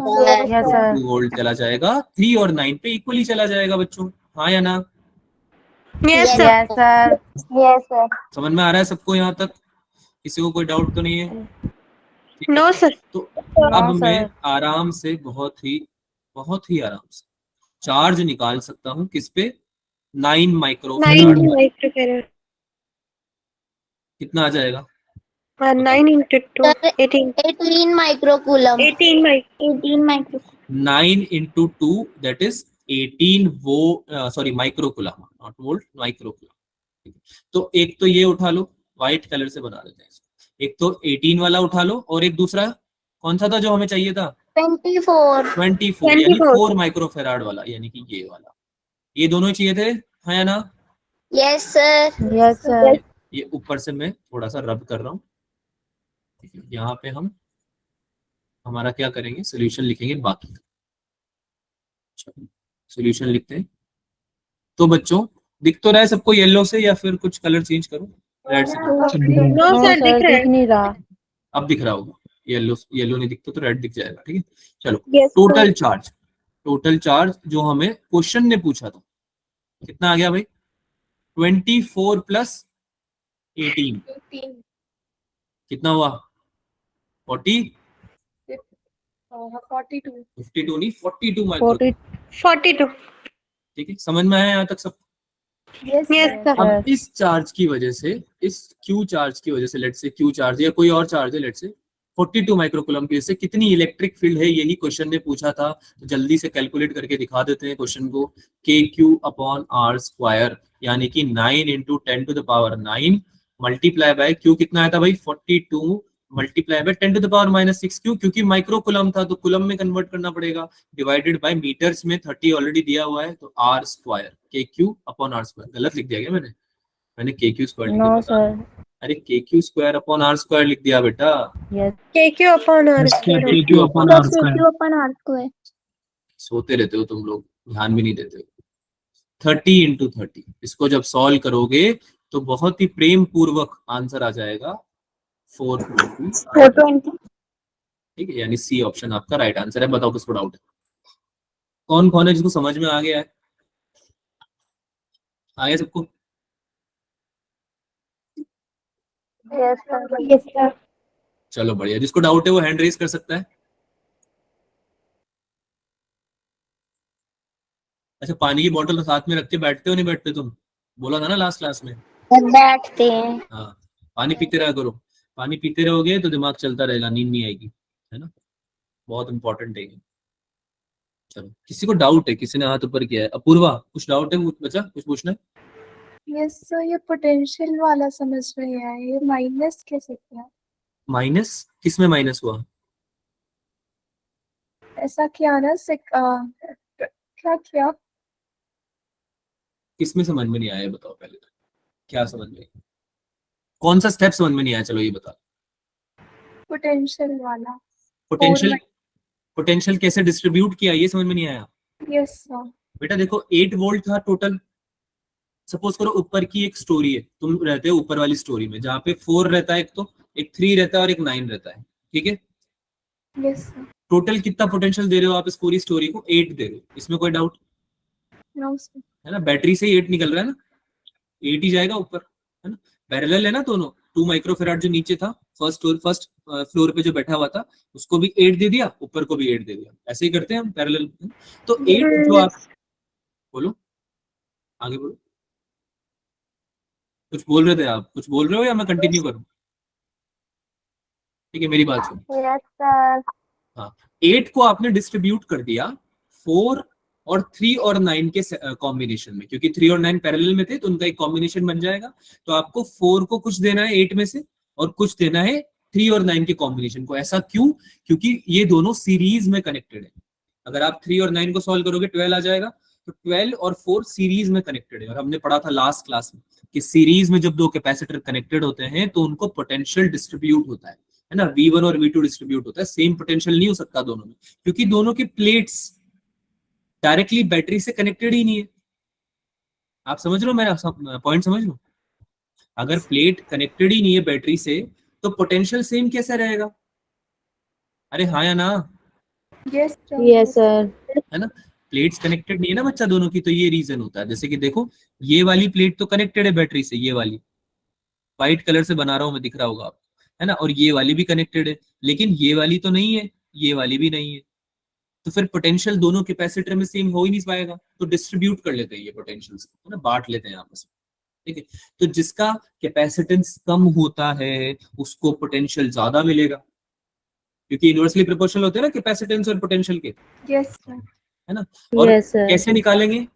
Yes sir. 2 वोल्ट चला जाएगा, 3 और 9 पे इक्वली चला जाएगा बच्चों, हाँ या ना? Yes sir. समझ में आ रहा है सबको यहाँ तक? किसी को कोई डाउट तो नहीं है? No sir. तो अब मैं आराम से बहुत ही आराम से चार्ज निकाल सकता हूँ किस पे, 9 माइक्रोफेराड। कितना आ जाएगा? 9 into 2 18 18 micro coulomb. 18 micro 9 into 2 that is 18 वो sorry microcoulomb, not volt, microcoulomb. तो एक तो ये उठा लो, व्हाइट कलर से बना देते हैं इसको। एक तो 18 वाला उठा लो और एक दूसरा कौन सा था जो हमें चाहिए था? 24 यानी 4 माइक्रोफेराड वाला, यानी कि ये वाला। ये दोनों ही चाहिए थे, हाँ या ना? Yes sir. Yes sir. ये ऊपर से मैं थोड़ा सा रब कर रहा हूँ। यहाँ पे हम हमारा क्या करेंगे, सोल्यूशन लिखेंगे बाकी। सोल्यूशन लिखते हैं। तो बच्चों दिख तो रहा है सबको येलो से, या फिर कुछ कलर चेंज करूं? रेड से? नो सर दिख नहीं रहा। अब दिख रहा होगा, येलो नहीं दिखता तो रेड दिख जाएगा। ठीक है, चलो टोटल चार्ज जो हमें क्वेश्चन ने पूछा था कितना आ गया भाई? 24 प्लस 18 कितना हुआ? 40 42 52 नहीं 42 माइक्रो। 42 ठीक है, समझ में आया यहाँ तक सब? Yes sir. अब इस चार्ज की वजह से, इस क्यू चार्ज की वजह से, लेट से क्यू चार्ज या कोई और चार्ज है, लेट से 42 माइक्रोकूलम की वजह से कितनी इलेक्ट्रिक फील्ड है, यही क्वेश्चन ने पूछा था। तो जल्दी से कैलकुलेट करके दिखा देते हैं क्वेश्चन को। के क्यू अपॉन आर स्क्वायर, यानी कि 9 into 10 to the power 9 multiply by Q कितना आया था भाई? 42 multiply by 10 to the power -6 Q, क्योंकि माइक्रो कुलम था तो कुलम में कन्वर्ट करना पड़ेगा, डिवाइडेड बाय मीटर्स में 30 ऑलरेडी दिया हुआ है, तो आर स्क्वायर के क्यू अपॉन आर स्क्वायर। गलत लिख दिया क्या मैंने के क्यू स्क्वायर नो सर। अरे K Q square upon R square लिख दिया बेटा। Yes KQ upon R KQ upon R square। Upon R square. सोते रहते हो तुम लोग, ध्यान भी नहीं देते हो। 30 इंटू 30, इसको जब सॉल्व करोगे तो बहुत ही प्रेम पूर्वक आंसर आ जाएगा 420। ठीक है, यानी सी ऑप्शन आपका राइट आंसर है। बताओ किसको डाउट है? कौन कौन है जिसको समझ में आ गया है? आ गया सबको? Yes sir. चलो बढ़िया, जिसको डाउट है वो हैंड रेज कर सकता है। अच्छा, पानी की बोतल साथ में रख के बैठते हो नहीं बैठते तुम? बोला था ना लास्ट क्लास में। बैठते हैं। हाँ, पानी पीते रहा करो। पानी पीते रहोगे तो दिमाग चलता रहेगा, नींद नहीं आएगी, है ना? बहुत इंपॉर्टेंट है ये। चलो, किसी को डाउट है? किसी ने हाथ ऊपर किया है। अपूर्वा, कुछ डाउट है? बच्चा कुछ पूछना है? यस सर, ये पोटेंशियल वाला समझ में नहीं आया, ये माइनस कैसे किया? माइनस किस में माइनस हुआ? ऐसा किया ना क्या किया? किस में समझ में नहीं आया बताओ पहले तो। क्या समझ में, कौन सा स्टेप समझ में नहीं आया? चलो ये बता। पोटेंशियल वाला। पोटेंशियल कैसे डिस्ट्रीब्यूट किया ये समझ में नहीं आया? Yes sir. बेटा देखो 8 वोल्ट था टोटल, सपोज करो ऊपर की एक स्टोरी है, तुम रहते हो ऊपर वाली स्टोरी में जहाँ पे 4 रहता है, एक 3 रहता है और एक 9 रहता है, ठीक है। Yes sir. टोटल कितना पोटेंशियल दे रहे हो आप इस पूरी स्टोरी को? 8 दे रहे हो, इसमें कोई डाउट नो सर। है ना? बैटरी से ही 8 निकल रहा है ना, 8 ही जाएगा ऊपर, है ना? पैरेलल है ना दोनों। 2 माइक्रोफेराड जो नीचे था फर्स्ट फ्लोर पे जो बैठा हुआ था उसको भी 8 दे दिया, ऊपर को भी 8 दे दिया, ऐसे ही करते हैं हम पैरेलल। तो 8 जो आप बोलो, आगे बोलो, कुछ बोल रहे थे आप, कुछ बोल रहे हो या मैं कंटिन्यू करूं? ठीक है, मेरी बात सुनो। Yes sir. हाँ, 8 को आपने डिस्ट्रीब्यूट कर दिया 4 और 3 और 9 के कॉम्बिनेशन में, क्योंकि 3 और 9 पैरेलल में थे तो उनका एक कॉम्बिनेशन बन जाएगा। तो आपको 4 को कुछ देना है 8 में से और कुछ देना है 3 और 9 के कॉम्बिनेशन को। ऐसा क्यों? क्योंकि ये दोनों सीरीज में कनेक्टेड है। अगर आप 3 और 9 को सॉल्व करोगे 12 आ जाएगा। तो 12 और 4 सीरीज में कनेक्टेड है, और हमने पढ़ा था लास्ट क्लास में कि सीरीज में जब दो कैपेसिटर कनेक्टेड होते हैं तो उनको पोटेंशियल डिस्ट्रीब्यूट होता है ना, V1 और V2 डिस्ट्रीब्यूट होता है। सेम पोटेंशियल नहीं हो सकता दोनों में, क्योंकि दोनों की प्लेट्स डायरेक्टली बैटरी से कनेक्टेड ही नहीं है। आप समझ रहे हो मेरा पॉइंट? समझ लो, अगर प्लेट कनेक्टेड ही नहीं है बैटरी से तो पोटेंशियल सेम कैसे रहेगा? अरे हाँ या ना? Yes yes sir. है ना, प्लेट्स कनेक्टेड नहीं है ना बच्चा दोनों की, तो ये रीजन होता है। जैसे कि देखो, ये वाली प्लेट तो कनेक्टेड है बैटरी से, ये वाली व्हाइट कलर से बना रहा हूं मैं, दिख रहा होगा आपको, है ना, और ये वाली भी कनेक्टेड है, लेकिन ये वाली तो नहीं है, ये वाली भी नहीं है। तो फिर पोटेंशियल दोनों कैपेसिटर में सेम हो ही नहीं पाएगा, तो डिस्ट्रीब्यूट कर लेते हैं ये पोटेंशियल्स, है ना, बांट लेते हैं आपस में, ठीक है। तो जिसका कैपेसिटेंस कम होता है उसको पोटेंशियल ज्यादा मिलेगा, क्योंकि इनवर्सली प्रोपोर्शनल होते हैं ना कैपेसिटेंस और पोटेंशियल के, यस सर। है ना। और यस सर। कैसे निकालेंगे?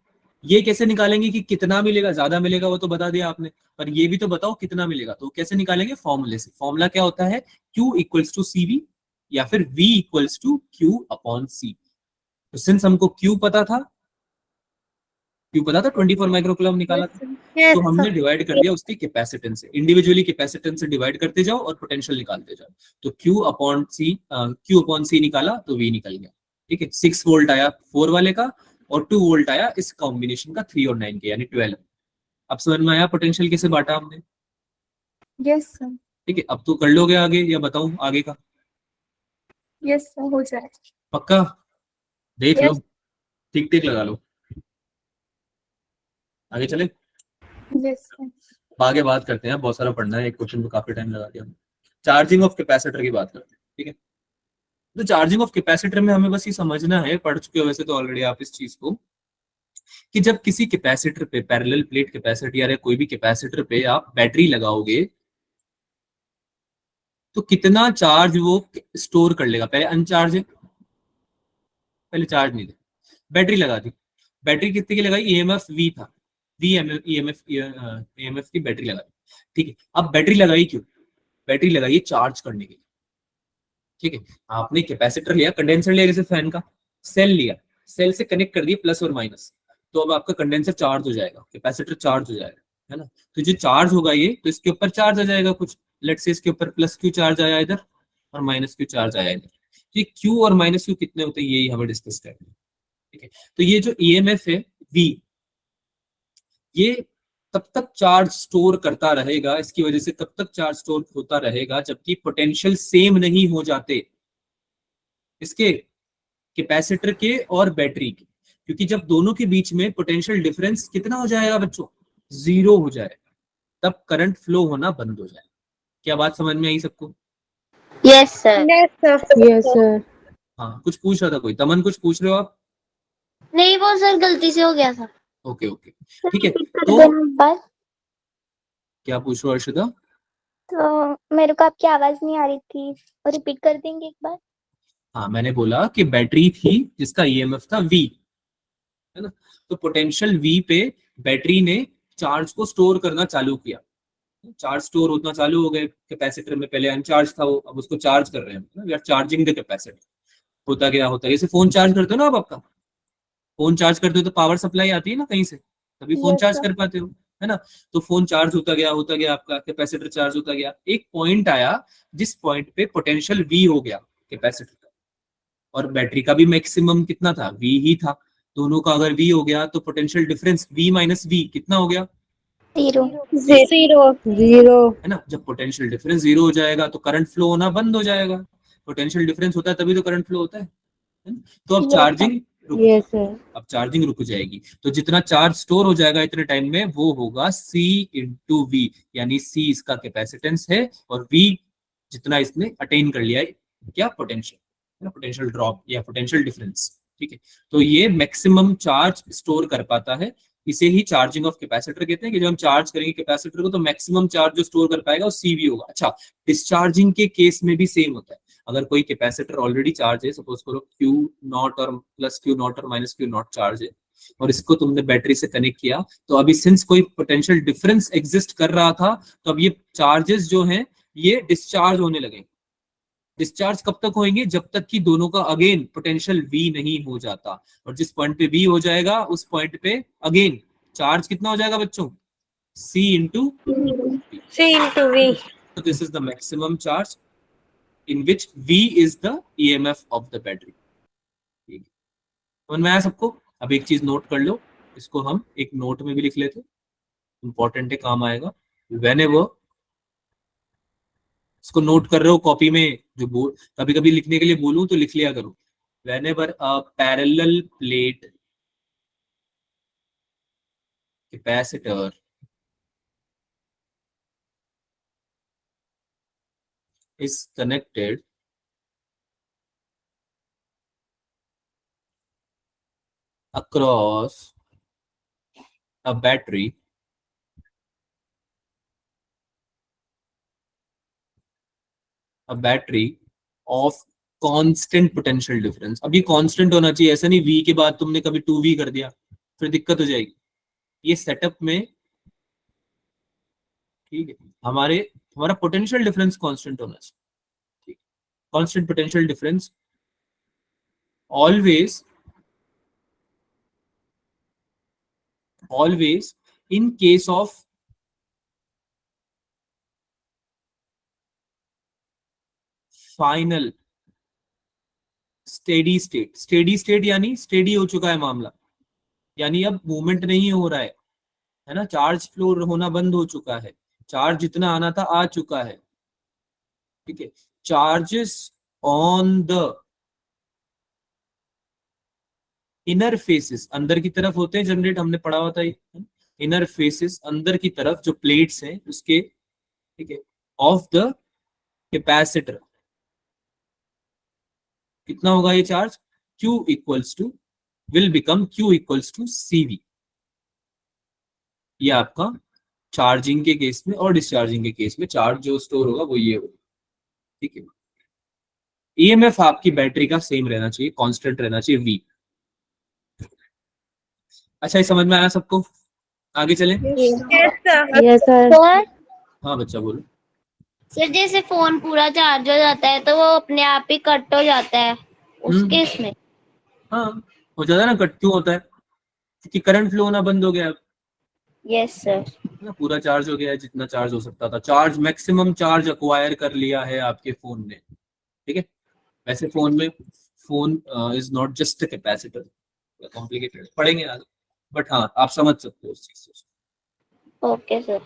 ये कैसे निकालेंगे कि कितना मिलेगा? ज्यादा मिलेगा वो तो बता दिया आपने, पर ये भी तो बताओ कितना मिलेगा। तो कैसे निकालेंगे? फॉर्मूले से। फॉर्मूला क्या होता है? Q इक्वल्स टू CV या फिर V equals to Q upon C। तो सिंस हमको Q पता था 24 माइक्रोकूलम निकाला था, तो हमने डिवाइड कर दिया उसकी कैपेसिटेंस से। इंडिविजुअली कैपेसिटेंस से डिवाइड करते जाओ और पोटेंशियल निकालते जाओ। तो Q अपॉन C निकाला तो V निकल गया, ठीक है। 6 वोल्ट आया 4 वाले का और 2 वोल्ट आया इस कॉम्बिनेशन का 3 और 9 के, यानी 12। अब समझ में आया पोटेंशियल कैसे बांटा हमने? Yes sir. ठीक है, अब तो कर लोगे आगे या बताऊं आगे का? यस सर, हो जाए। पक्का? देख लो, Yes. ठीक ठीक लगा लो। आगे चले, यस सर। आगे बात करते हैं, बहुत सारा पढ़ना है, एक क्वेश्चन को काफी टाइम लगा दिया। चार्जिंग ऑफ कैपेसिटर की बात करते हैं, ठीक है। तो चार्जिंग ऑफ कैपेसिटर में हमें बस ये समझना है, पढ़ चुके हो वैसे तो ऑलरेडी आप इस चीज को, कि जब किसी कैपेसिटर पे, पैरेलल प्लेट कैपेसिटर या कोई भी कैपेसिटर पे आप बैटरी लगाओगे तो कितना चार्ज वो स्टोर कर लेगा। पहले अनचार्ज है, पहले चार्ज नहीं था, बैटरी लगा दी। बैटरी कितने की लगाई? EMF V था, EMF की बैटरी लगाई, ठीक है। अब बैटरी लगाई क्यों? बैटरी लगाई चार्ज करने के लिए, ठीक है। आपने कैपेसिटर लिया, कंडेंसर लिया, जैसे फैन का सेल लिया, सेल से कनेक्ट कर दिया प्लस और माइनस, तो अब आपका कंडेंसर चार्ज हो जाएगा, कैपेसिटर चार्ज हो जाएगा, है ना। तो जो चार्ज होगा ये, तो इसके ऊपर चार्ज आ जाएगा कुछ, लेट्स से इसके ऊपर प्लस Q चार्ज आया इधर और माइनस Q चार्ज आया इधर। तो Q और माइनस Q कितने होते हैं यही हमें डिस्कस करना है, ठीक है। तो ये जो EMF है V, ये तब तक चार्ज स्टोर करता रहेगा, इसकी वजह से तब तक चार्ज स्टोर होता रहेगा जबकि पोटेंशियल सेम नहीं हो जाते इसके, कैपेसिटर के और बैटरी के। क्योंकि जब दोनों के बीच में पोटेंशियल डिफरेंस कितना हो जाएगा बच्चों? 0 हो जाएगा, तब करंट फ्लो होना बंद हो जाएगा। क्या बात समझ में आई सबको? Yes sir. Yes sir. हाँ, कुछ पूछ रहा था कोई? तमन कुछ पूछ रहे हो आप? नहीं, वो सर गलती से हो गया था। ओके ओके, ठीक है। कर तो देना एक बार। क्या पूछ रहे हो अर्षिता? तो मेरे को आपकी आवाज नहीं आ रही थी, और रिपीट कर देंगे एक बार? हाँ, मैंने बोला कि बैटरी थी जिसका EMF था V, है ना। तो पोटेंशियल V पे बैटरी ने चार्ज को स्टोर करना चालू किया, चार्ज स्टोर होना चालू हो गए कैपेसिटर में। पहले अनचार्ज था वो, अब उसको चार्ज कर रहे हैं, we are charging the capacitor. होता क्या होता है, जैसे फोन चार्ज करते हो ना, अब आपका फोन चार्ज करते हो तो पावर सप्लाई आती है ना कहीं से, तभी फोन Yes, चार्ज sir. कर पाते हो, है ना। तो फोन चार्ज होता गया आपका कैपेसिटर चार्ज होता गया। एक पॉइंट आया जिस पॉइंट पे पोटेंशियल V हो गया कैपेसिटर का, और बैटरी का भी मैक्सिमम कितना था? V ही था। दोनों का अगर V हो गया तो potential difference V minus V कितना हो गया? जीरो। है ना। जब पोटेंशियल डिफरेंस जीरो हो जाएगा तो करंट फ्लो होना बंद हो जाएगा। पोटेंशियल डिफरेंस होता है तभी तो करंट फ्लो होता है ना? तो अब Yes, चार्जिंग अब चार्जिंग रुक जाएगी, तो जितना चार्ज स्टोर हो जाएगा इतने टाइम में वो होगा C इंटू वी, यानी C इसका कैपेसिटेंस है और V जितना इसने अटेन कर लिया है क्या, पोटेंशियल, पोटेंशियल ड्रॉप या पोटेंशियल डिफरेंस। ठीक है, तो ये मैक्सिमम चार्ज स्टोर कर पाता है, इसे ही चार्जिंग ऑफ कैपेसिटर कहते हैं कि जब हम चार्ज करेंगे कैपेसिटर को तो मैक्सिमम चार्ज जो स्टोर कर पाएगा वो सीवी होगा। अच्छा, डिस्चार्जिंग के केस में भी सेम होता है। अगर कोई कैपेसिटर ऑलरेडी चार्ज है, सपोज करो क्यू नॉट और प्लस क्यू नॉट और माइनस क्यू नॉट चार्ज है, और इसको तुमने बैटरी से कनेक्ट किया, तो अभी सिंस कोई पोटेंशियल डिफरेंस एग्जिस्ट कर रहा था तो अब ये चार्जेस जो हैं ये डिस्चार्ज होने लगे। डिस्चार्ज कब तक होंगे, जब तक कि दोनों का अगेन पोटेंशियल V नहीं हो जाता, और जिस पॉइंट पे V हो जाएगा उस पॉइंट पे अगेन चार्ज कितना हो जाएगा बच्चों, C into V। So this is the maximum charge in which V is the EMF of the battery। समझ में आया सबको? अब एक चीज नोट कर लो, इसको हम एक नोट में भी लिख लेते, इंपॉर्टेंट है, काम आएगा। Whenever इसको नोट कर रहे हो कॉपी में, जो बोल कभी कभी लिखने के लिए बोलूं तो लिख लिया करो। Whenever a parallel plate capacitor is connected across a battery, of constant potential difference। अब ये constant होना चाहिए, ऐसा नहीं V के बाद तुमने कभी 2V कर दिया फिर दिक्कत हो जाएगी। ये सेटअप में, ठीक है, हमारा पोटेंशियल डिफरेंस कांस्टेंट होना चाहिए। Constant potential difference always in case of final steady state यानी स्टेडी हो चुका है मामला, यानी अब मूवमेंट नहीं हो रहा है ना, चार्ज फ्लो होना बंद हो चुका है, चार्ज जितना आना था आ चुका है। ठीक है, charges on the inner faces, अंदर की तरफ होते हैं जनरेट, हमने पढ़ा हुआ था इनर फेसेस, अंदर की तरफ जो प्लेट्स हैं उसके, ठीक है, ऑफ द कैपेसिटर कितना होगा ये charge, Q equals to will become Q equals to CV। ये आपका चार्जिंग के केस में और डिस्चार्जिंग के केस में चार्ज जो स्टोर होगा वो ये होगा। ठीक है, EMF आपकी बैटरी का सेम रहना चाहिए, कांस्टेंट रहना चाहिए V। अच्छा, ये समझ में आया सबको? आगे चलें? सर हाँ बच्चा बोलो। सर जैसे फोन पूरा चार्ज हो जाता है तो वो अपने आप ही कट हो जाता है उस केस में? हाँ हो जाता है ना, कट क्यों होता है, क्योंकि करंट फ्लो होना बंद हो गया। Yes sir. पूरा चार्ज हो गया है जितना चार्ज हो सकता था, चार्ज मैक्सिमम चार्ज अक्वायर कर लिया है आपके फोन ने। ठीक है, वैसे phone is not just a capacitor, complicated पढ़ेंगे आज, बट हाँ आप समझ सकते हो उस चीज से। Okay sir.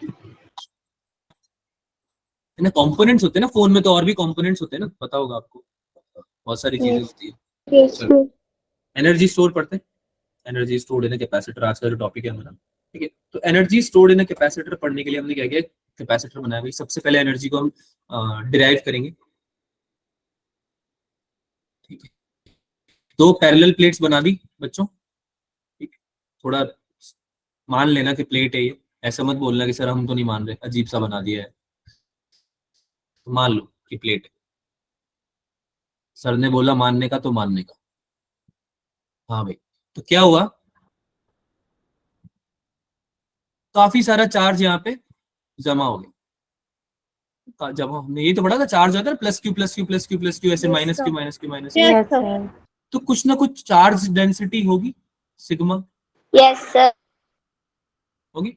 ना कंपोनेंट्स होते हैं ना फोन में, तो और भी कंपोनेंट्स होते हैं ना, पता होगा आपको, बहुत सारी चीजें होती है। एनर्जी स्टोर पढ़ते हैं, energy stored in a capacitor आज का जो टॉपिक है हमारा। ठीक है, तो energy stored in a capacitor पढ़ने के लिए हमने क्या किया, कैपेसिटर बनाया। भाई सबसे पहले एनर्जी को हम डिराइव करेंगे। ठीक है, दो पैरेलल प्लेट्स बना दी बच्चों। ठीक, थोड़ा मान लेना कि प्लेट है ये, ऐसा मत बोलना कि सर हम तो नहीं मान रहे, अजीब सा बना दिया है। तो मान लो कि प्लेट, सर ने बोला मानने का तो मानने का। हाँ भाई, तो क्या हुआ, काफी सारा चार्ज यहाँ पे जमा हो गया। जब हमने ये तो पढ़ा था चार्ज होता है plus Q plus Q plus Q plus Q, ऐसे minus Q minus Q minus Q, तो कुछ ना कुछ चार्ज डेंसिटी होगी, सिग्मा। Yes sir. होगी,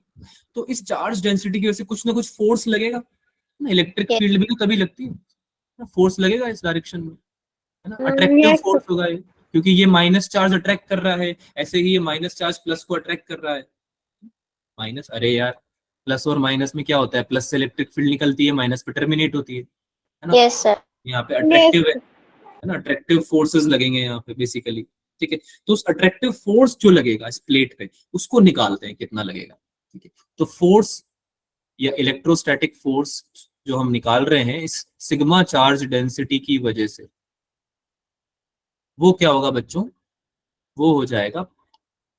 तो इस चार्ज डेंसिटी की वजह से कुछ ना कुछ फोर्स लगेगा ना, इलेक्ट्रिक Yes. फील्ड भी तो तभी लगती है ना, फोर्स लगेगा इस डायरेक्शन में, है ना, अट्रैक्टिव फोर्स होगा ये, क्योंकि ये माइनस चार्ज अट्रैक्ट कर रहा है, ऐसे ही ये माइनस चार्ज प्लस को अट्रैक्ट कर रहा है। माइनस, अरे यार प्लस और माइनस में क्या होता है, प्लस से इलेक्ट्रिक फील्ड निकलती है, माइनस पे टर्मिनेट होती है ना। Yes sir. यहाँ पे अट्रैक्टिव है ना, अट्रैक्टिव फोर्सेस लगेंगे यहाँ पे बेसिकली, ठीक है। तो उस अट्रैक्टिव फोर्स जो लगेगा इस प्लेट पे, उसको निकालते हैं कितना लगेगा, ठीक है। तो फोर्स या इलेक्ट्रोस्टैटिक फोर्स जो हम निकाल रहे हैं इस सिग्मा चार्ज डेंसिटी की वजह से, वो क्या होगा बच्चों, वो हो जाएगा,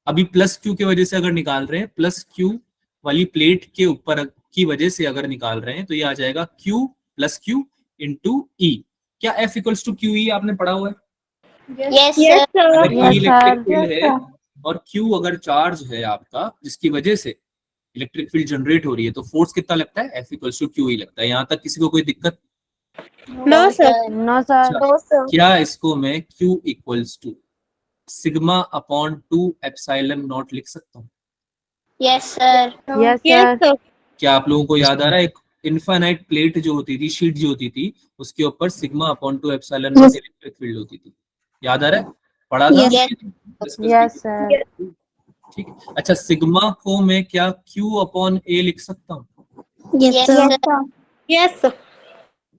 अभी प्लस क्यू की वजह से अगर निकाल रहे हैं, प्लस क्यू वाली प्लेट के ऊपर की वजह से अगर निकाल रहे हैं, तो ये आ जाएगा Q plus Q into E. क्या F equals to Q E आपने पढ़ा हुआ है? Yes sir. अगर ई इलेक्ट्रिक फील्ड है और क्यू अगर चार्ज है आपका, जिसकी वजह से इलेक्ट्रिक फील्ड जनरेट हो रही है, तो फोर्स कितना लगता है, F equals to Q E लगता है। यहाँ तक किसी को कोई दिक्कत? No sir. No sir. क्या इसको मैं Q equals to sigma upon 2 epsilon naught लिख सकता हूँ? Yes sir. Yes sir. क्या आप लोगों को याद आ रहा है, एक इनफाइनाइट प्लेट जो होती थी, शीट जो होती थी, उसके ऊपर sigma upon 2 epsilon not electric field होती थी, याद आ रहा है, पढ़ा था? Yes sir. ठीक है। अच्छा, सिग्मा को मैं क्या क्यू अपॉन ए लिख सकता हूँ? Yes sir. यस है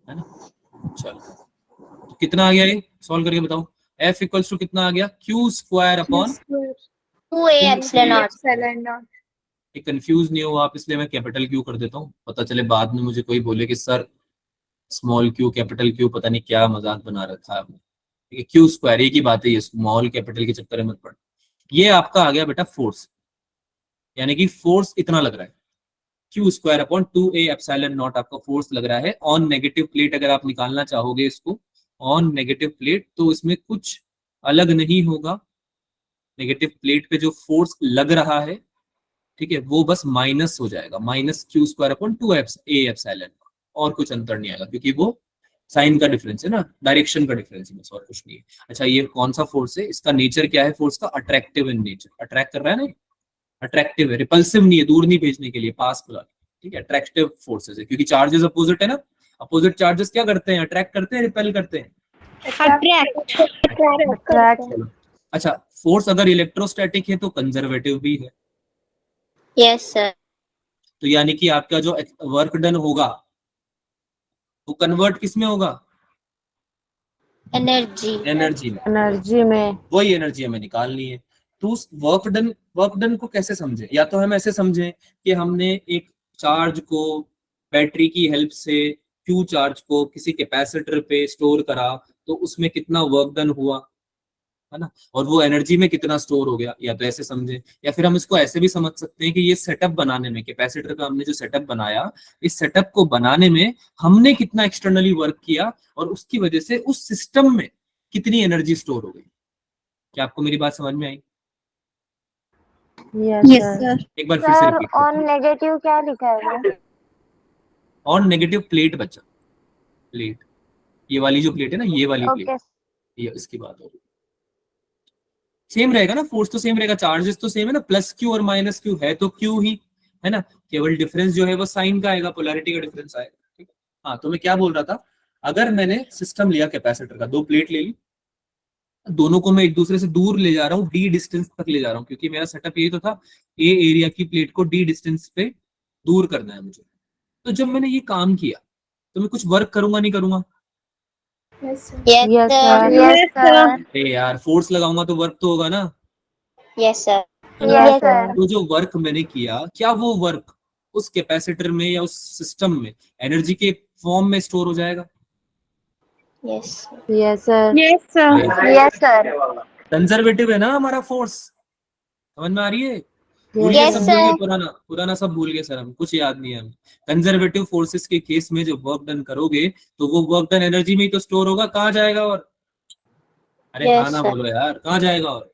ना। चलो, तो कितना आ गया ये, सॉल्व करके बताओ। एफ इक्वल्स टू कितना आ गया, Q square upon 2a epsilon not. ये कंफ्यूज नहीं हो आप, इसलिए मैं कैपिटल क्यू कर देता हूँ, पता चले बाद में मुझे कोई बोले कि sir small Q capital Q, पता नहीं क्या मजाक बना रखा है आपने, ठीक है। क्यू स्क्वायर एक ही बात है, ये स्मॉल कैपिटल के चक्कर में मत पड़। ये आपका आ गया बेटा फोर्स, यानी कि फोर्स इतना लग रहा है, Q square upon 2a epsilon not आपका फोर्स लग रहा है ऑन नेगेटिव प्लेट। अगर आप निकालना चाहोगे इसको ऑन नेगेटिव प्लेट, तो इसमें कुछ अलग नहीं होगा, नेगेटिव प्लेट पे जो फोर्स लग रहा है, ठीक है, वो बस माइनस हो जाएगा, minus Q square upon 2a epsilon, और कुछ अंतर नहीं आएगा, क्योंकि वो साइन का डिफरेंस है ना, डायरेक्शन का डिफरेंस है, बस और कुछ नहीं है। अच्छा, ये कौन सा फोर्स है, इसका नेचर क्या है फोर्स का, अट्रैक्टिव इन नेचर, अट्रैक्ट कर रहा है ना, अट्रैक्टिव है, रिपल्सिव नहीं है, दूर नहीं भेजने के लिए, पास बुला, ठीक है। अट्रैक्टिव फोर्सेस है, क्योंकि चार्जेस अपोजिट है ना, अपोजिट चार्जेस क्या करते हैं, अट्रैक्ट करते हैं, रिपेल करते हैं, अट्रैक्ट। अच्छा, फोर्स अगर इलेक्ट्रोस्टैटिक है तो कंजर्वेटिव भी है, यस सर। तो यानी कि आपका जो वर्क डन होगा वो कन्वर्ट किस में होगा, एनर्जी। एनर्जी में, एनर्जी में। वही एनर्जी हमें निकालनी है। तो उस वर्क डन को कैसे समझे, या तो हम ऐसे समझें कि हमने एक चार्ज को बैटरी की हेल्प से, क्यू चार्ज को किसी कैपेसिटर पे स्टोर करा, तो उसमें कितना वर्क डन हुआ, है ना, और वो एनर्जी में कितना स्टोर हो गया, या तो ऐसे समझे। या फिर हम इसको ऐसे भी समझ सकते हैं कि ये सेटअप बनाने में, कैपेसिटर का हमने जो सेटअप बनाया, इस सेटअप को बनाने में हमने कितना एक्सटर्नली वर्क किया, और उसकी वजह से उस सिस्टम में कितनी एनर्जी स्टोर हो गई। क्या आपको मेरी बात समझ में आई? Yes sir. एक बार फिर से सर रिपीट ऑन नेगेटिव क्या लिखा है? ऑन नेगेटिव प्लेट बच्चा, प्लेट, ये वाली जो प्लेट है ना, ये वाली ओके। प्लेट, ये इसकी बात हो रही है। सेम रहेगा ना, फोर्स तो सेम रहेगा, चार्जेस तो सेम है ना, प्लस क्यू और माइनस क्यू है तो क्यू ही है ना, केवल डिफरेंस जो है वो साइन का आएगा, पोलैरिटी का डिफरेंस आएगा, ठीक है। हाँ, तो मैं क्या बोल रहा था, अगर मैंने सिस्टम लिया कैपेसिटर का, दो प्लेट ले ली, दोनों को मैं एक दूसरे से दूर ले जा रहा हूँ, डी डिस्टेंस तक ले जा रहा हूँ, क्योंकि मेरा सेटअप यही तो था, ए एरिया की प्लेट को डी डिस्टेंस पे दूर करना है मुझे। तो जब मैंने ये काम किया, तो मैं कुछ वर्क करूंगा नहीं करूंगा? Yes yes sir. Sir. Yes sir. अरे यार, फोर्स लगाऊंगा तो वर्क तो होगा ना, यस सर। है ना? Yes sir. तो जो वर्क मैंने किया, क्या वो वर्क उस कैपेसिटर में या उस सिस्टम में एनर्जी के फॉर्म में स्टोर हो जाएगा? Yes yes sir. Yes sir. Yes sir. Conservative है ना हमारा फोर्स, समझ में आ रही है? भूल गए Yes, सब, sir. भूल गए, पुराना सब भूल गए सर, हम कुछ याद नहीं है हमें। कंजर्वेटिव फोर्सेस के केस में जो वर्क डन करोगे, तो वो वर्क डन एनर्जी में ही तो स्टोर होगा, कहाँ जाएगा और? अरे Yes, हाँ ना sir. बोलो यार, कहाँ जाएगा और?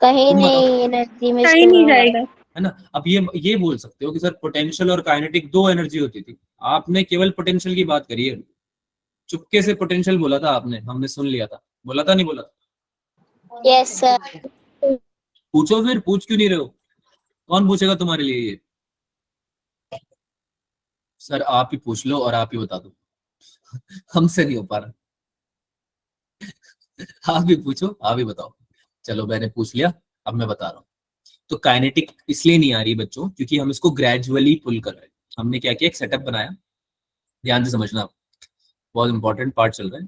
कहीं तुम बताओ। नहीं, एनर्जी में कहीं नहीं जाएगा। है ना। अब ये बोल सकते हो कि सर पोटेंशियल और काइनेटिक दो एनर्जी होती थी, आपने केवल पोटेंशियल की बात करी है, चुपके से पोटेंशियल बोला था आपने, हमने सुन लिया था, बोला था नहीं बोला? Yes sir. पूछो, फिर पूछ क्यों नहीं रहे हो? कौन पूछेगा तुम्हारे लिए ये? सर आप ही पूछ लो और आप ही बता दो, हमसे नहीं हो पा रहा। आप ही पूछो, आप ही बताओ। चलो मैंने पूछ लिया, अब मैं बता रहा हूँ। तो काइनेटिक इसलिए नहीं आ रही बच्चों क्योंकि हम इसको ग्रेजुअली पुल कर रहे हैं। हमने क्या किया, एक सेटअप बनाया, ध्यान से समझना, बहुत इंपॉर्टेंट पार्ट चल रहा है।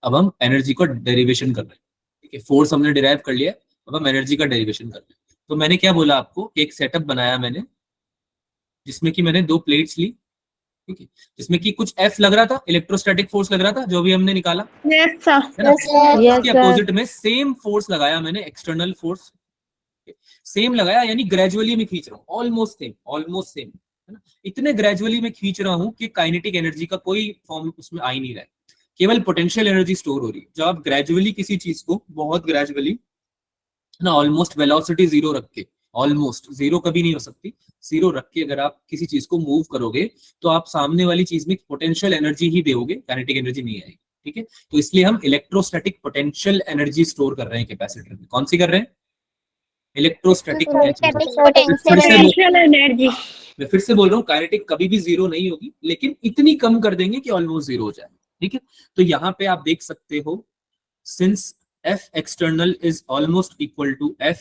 अब हम एनर्जी का डेरिवेशन कर रहे हैं, ठीक है, फोर्स हमने डिराइव कर लिया, अब हम एनर्जी का डेरिवेशन कर रहे हैं। तो मैंने क्या बोला आपको, एक सेटअप बनाया मैंने जिसमें कि मैंने 2 प्लेट्स ली, ठीक है, जिसमें कि कुछ F लग रहा था, इलेक्ट्रोस्टैटिक फोर्स लग रहा था जो भी हमने निकाला, Yes, sir. है ना। Yes, इसके sir. अपोजिट में सेम फोर्स लगाया मैंने, एक्सटर्नल फोर्स सेम लगाया, यानी ग्रेजुअली में खींच रहा हूँ, ऑलमोस्ट सेम, है ना। इतने ग्रेजुअली में खींच रहा हूँ कि काइनेटिक एनर्जी का कोई फॉर्म उसमें आ ही नहीं रहा है, केवल पोटेंशियल एनर्जी स्टोर हो रही है। जब आप ग्रेजुअली किसी चीज को बहुत ग्रेजुअली ना, ऑलमोस्ट वेलोसिटी 0 रख के, ऑलमोस्ट 0 कभी नहीं हो सकती, 0 रख के अगर आप किसी चीज को मूव करोगे तो आप सामने वाली चीज में पोटेंशियल एनर्जी ही दोगे, काइनेटिक एनर्जी नहीं आएगी, ठीक है। तो इसलिए हम इलेक्ट्रोस्टैटिक पोटेंशियल एनर्जी स्टोर कर रहे हैं कैपेसिटर में। कौन सी कर रहे हैं, इलेक्ट्रोस्टैटिक पोटेंशियल एनर्जी. मैं फिर से बोल रहा हूँ, काइनेटिक कभी भी 0 नहीं होगी, लेकिन इतनी कम कर देंगे कि ऑलमोस्ट 0 हो जाए, ठीक है। तो यहाँ पे आप देख सकते हो, since F external is almost equal to F,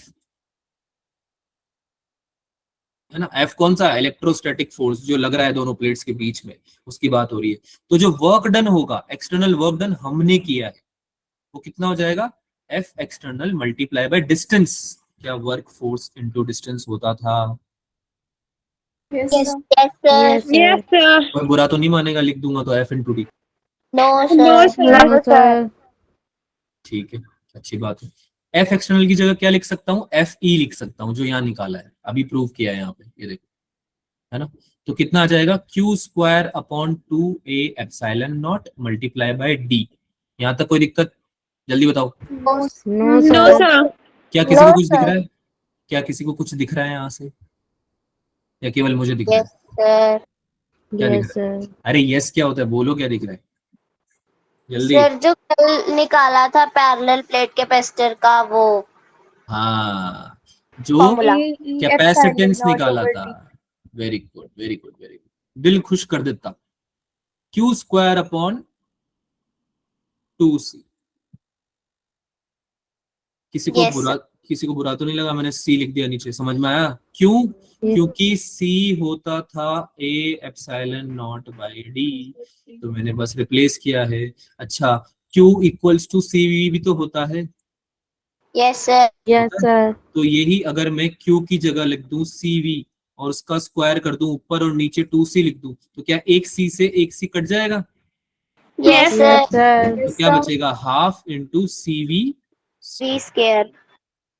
है ना। F कौन सा, इलेक्ट्रोस्टैटिक फोर्स जो लग रहा है दोनों प्लेट्स के बीच में, उसकी बात हो रही है। तो जो वर्क डन होगा, एक्सटर्नल वर्क डन हमने किया है, वो कितना हो जाएगा, F external multiply by distance. क्या वर्क फोर्स इनटू डिस्टेंस होता था? Yes, Yes, sir. yes, sir. Yes, sir. कोई बुरा तो नहीं मानेगा, लिख दूंगा तो F into D, No, No, sir. sir. No, sir. ठीक है, अच्छी बात है। F एक्सटर्नल की जगह क्या लिख सकता हूँ, FE लिख सकता हूँ, जो यहाँ निकाला है, अभी प्रूव किया है यहाँ पे, ये देखो, है ना। तो कितना आ जाएगा, Q² upon 2A epsilon not multiply by D. यहाँ तक कोई दिक्कत, जल्दी बताओ। No, No, No, sir. sir. क्या किसी को No, कुछ दिख sir. रहा है, क्या किसी को कुछ दिख रहा है यहाँ से, या केवल मुझे दिख रहा है? yes, sir. क्या दिख Yes, रहा है? sir. अरे यस क्या होता है, बोलो क्या दिख रहा है जल्दी। सर जो कल निकाला था पैरेलल प्लेट कैपेसिटर का, वो हाँ, जो फॉर्मूला। कैपेसिटेंस निकाला था, very good very good very good, दिल खुश कर देता। Q² upon 2C। किसी को Yes, बुरा तो नहीं लगा मैंने C लिख दिया नीचे, समझ में आया क्यों? क्योंकि C होता था A epsilon naught by D, तो मैंने बस रिप्लेस किया है। अच्छा, Q इक्वल्स टू CV भी तो होता है, yes, sir. Yes, sir. तो यही अगर मैं Q की जगह लिख दूं CV और उसका स्क्वायर कर दूं ऊपर और नीचे 2C लिख दूं, तो क्या एक C से एक C कट जाएगा? Yes, sir. Yes, sir. तो क्या बचेगा, half into CV। C square.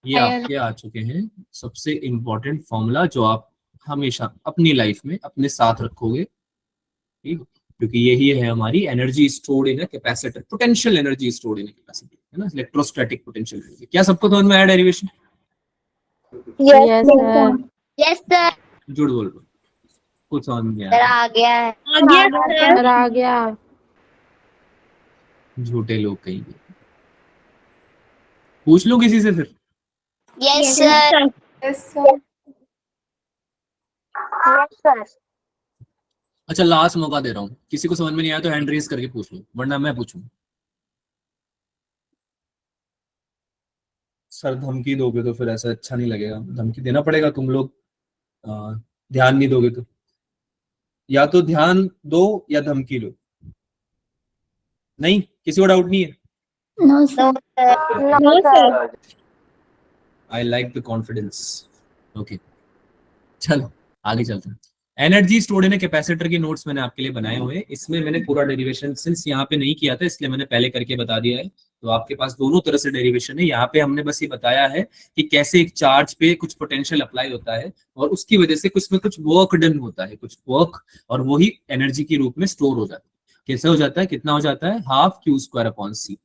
ये आपके आ चुके हैं सबसे इंपॉर्टेंट फॉर्मूला, जो आप हमेशा अपनी लाइफ में अपने साथ रखोगे, ठीक, क्योंकि यही है हमारी energy stored in a capacitor, potential energy stored in a capacitor, है ना, इलेक्ट्रोस्टैटिक पोटेंशियल एनर्जी। क्या सबको समझ में आया derivation? Yes, sir. Yes, sir. झूठ बोल रहा हूं, कुछ समझ नहीं सर आया, आ गया है। Sir, आ गया. झूठे लोग कहीं के। पूछ लो किसी से फिर। Yes, sir. Yes, sir. Yes, sir. अच्छा, लास्ट मौका दे रहा हूँ, किसी को समझ में नहीं आया तो हैंड रेज करके पूछ लो, वरना मैं पूछूं। सर धमकी दोगे तो फिर ऐसा अच्छा नहीं लगेगा, धमकी देना पड़ेगा, तुम लोग ध्यान नहीं दोगे तो, या तो ध्यान दो या धमकी लो। नहीं, किसी को डाउट नहीं है? No, sir. No, sir. I like the confidence. Okay, चलो आगे चलते हैं। एनर्जी स्टोर्ड इन कैपेसिटर के नोट्स मैंने आपके लिए बनाए हुए हैं, इसमें मैंने पूरा डेरिवेशन सिंस यहाँ पे नहीं किया था इसलिए मैंने पहले करके बता दिया है, तो आपके पास दोनों तरह से डेरिवेशन है। यहाँ पे हमने बस ये बताया है कि कैसे एक चार्ज पे कुछ पोटेंशियल अप्लाई होता है और उसकी वजह से कुछ में कुछ वर्क डन होता है, कुछ वर्क, और वही एनर्जी के रूप में स्टोर हो जाता है। कैसे हो जाता है, कितना हो जाता है, हाफ Q² अपॉन C।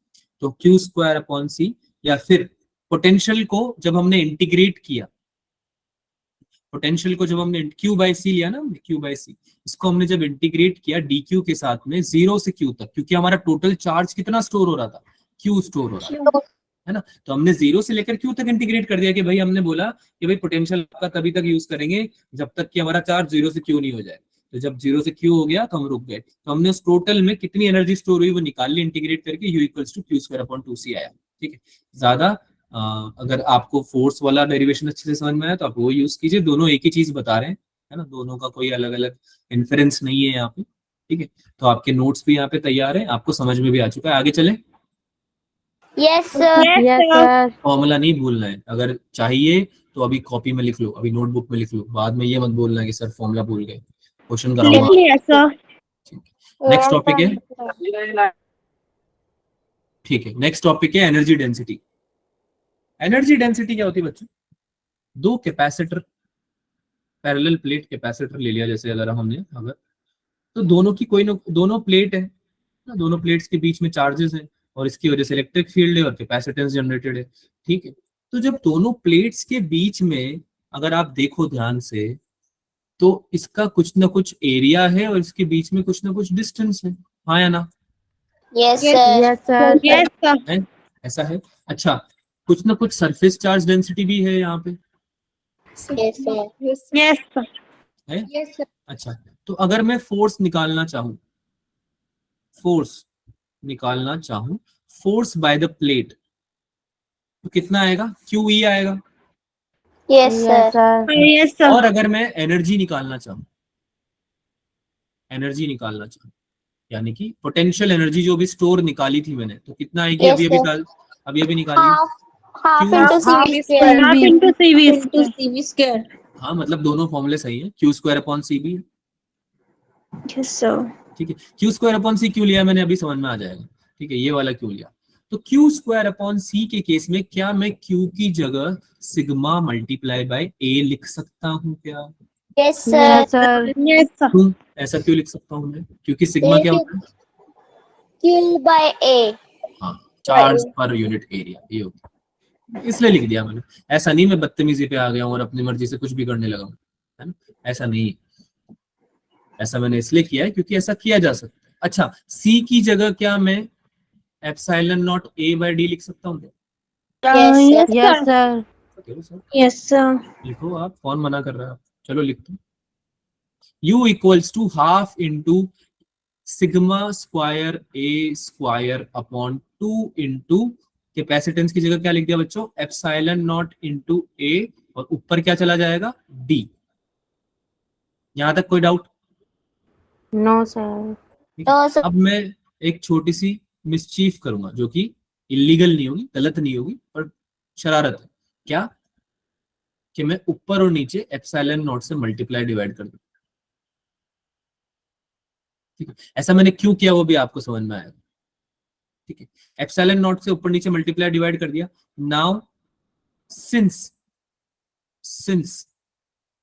तो Q² अपॉन C, या फिर पोटेंशियल को जब हमने इंटीग्रेट किया, पोटेंशियल को जब हमने Q बाई C लिया ना, Q बाई C, इसको हमने जब इंटीग्रेट किया DQ के साथ में 0 से Q तक, क्योंकि हमारा टोटल चार्ज कितना स्टोर हो रहा था, Q स्टोर हो रहा था, है ना। तो हमने 0 से लेकर Q तक इंटीग्रेट कर दिया कि भाई, हमने बोला कि भाई पोटेंशियल का तभी तक यूज करेंगे जब तक कि हमारा चार्ज 0 से Q नहीं हो जाए। तो जब 0 से Q हो गया तो हम रुक गए, तो हमने उस टोटल में कितनी एनर्जी स्टोर हुई वो निकाल ली इंटीग्रेट करके, U equals to Q² upon 2C आया, ठीक है। ज्यादा अगर आपको फोर्स वाला डेरिवेशन अच्छे से समझ में आया तो आप वो यूज कीजिए, दोनों एक ही चीज बता रहे हैं, है ना, दोनों का कोई अलग अलग इन्फरेंस नहीं है यहाँ पे, ठीक है। तो आपके नोट्स भी यहाँ पे तैयार है, आपको समझ में भी आ चुका है। आगे चले। Yes sir. Yes sir. Formula नहीं भूलना है, अगर चाहिए तो अभी कॉपी में लिख लो, अभी नोटबुक में लिख लो, बाद में ये मत बोलना कि सर फॉर्मूला भूल गए, क्वेश्चन कराऊंगा। नेक्स्ट टॉपिक है, ठीक है, नेक्स्ट टॉपिक है एनर्जी डेंसिटी। एनर्जी डेंसिटी क्या होती है बच्चों? दो कैपेसिटर, पैरेलल प्लेट कैपेसिटर ले लिया जैसे, अगर हमने अगर तो दोनों की कोई न दोनों प्लेट है ना, दोनों प्लेट्स के बीच में चार्जेस हैं और इसकी वजह से इलेक्ट्रिक फील्ड है और कैपेसिटेंस जनरेटेड है, ठीक है। तो जब दोनों प्लेट्स के बीच में अगर आप देखो ध्यान से तो इसका कुछ ना कुछ एरिया है और इसके बीच में कुछ ना कुछ डिस्टेंस है, हाँ या ना? Yes sir. Yes sir. है? ऐसा है। अच्छा, कुछ ना कुछ सरफेस चार्ज डेंसिटी भी है यहाँ पे, यस सर। यस है? Yes sir. अच्छा, तो अगर मैं फोर्स निकालना चाहूं, फोर्स निकालना चाहूं, फोर्स बाय द प्लेट, तो कितना आएगा? QE आएगा। Yes sir. Yes sir. और अगर मैं एनर्जी निकालना चाहूं, एनर्जी निकालना चाहूं यानी कि पोटेंशियल एनर्जी जो भी स्टोर निकाली थी मैंने, तो कितना आएगी? Yes, अभी sir. अभी निकालिए। Half Q- into CV square. Half into CV into CV square. हाँ, मतलब दोनों फॉर्मूले सही है, Q²/CB, यस सर। ठीक है। Q²/C क्यों लिया मैंने, अभी समझ में आ जाएगा, ठीक है, ये वाला क्यों लिया। तो Q²/C के केस में क्या मैं Q की जगह सिग्मा मल्टीप्लाई बाय A लिख सकता हूँ क्या? Yes sir. Sir. Yes sir. क्यों ऐसा क्यों लिख सकता हूँ मैं? क्योंकि सिग्मा क्या होता है? Q by A। हाँ, चार्ज पर यूनिट एरिया, ये होता है, इसलिए लिख दिया मैंने। ऐसा नहीं मैं बदतमीजी पे आ गया हूँ और अपनी मर्जी से कुछ भी करने लगा हूँ, है ना, ऐसा नहीं, ऐसा मैंने इसलिए किया है क्योंकि ऐसा किया जा सकता है। अच्छा, C की जगह क्या मैं एप्सिलॉन नॉट A/D लिख सकता हूँ क्या? Yes sir. Yes, sir. लिखो, आप कौन मना कर रहा है? चलो लिख दो। U equals to half into sigma square A square upon 2 into capacitance की जगह क्या लिख दिया बच्चों? एप्सिलॉन नॉट इंटू A, और ऊपर क्या चला जाएगा? D। यहां तक कोई डाउट? No sir. ठीक है। अब मैं एक छोटी सी मिसचीफ करूंगा जो कि इलीगल नहीं होगी, गलत नहीं होगी, पर शरारत है। क्या? कि मैं ऊपर और नीचे एप्सिलॉन नॉट से मल्टीप्लाई डिवाइड कर दूं, ठीक है। ऐसा मैंने क्यों किया वो भी आपको समझ में आएगा, ठीक है। एप्सिलॉन नॉट से ऊपर नीचे मल्टीप्लाई डिवाइड कर दिया। नाउ सिंस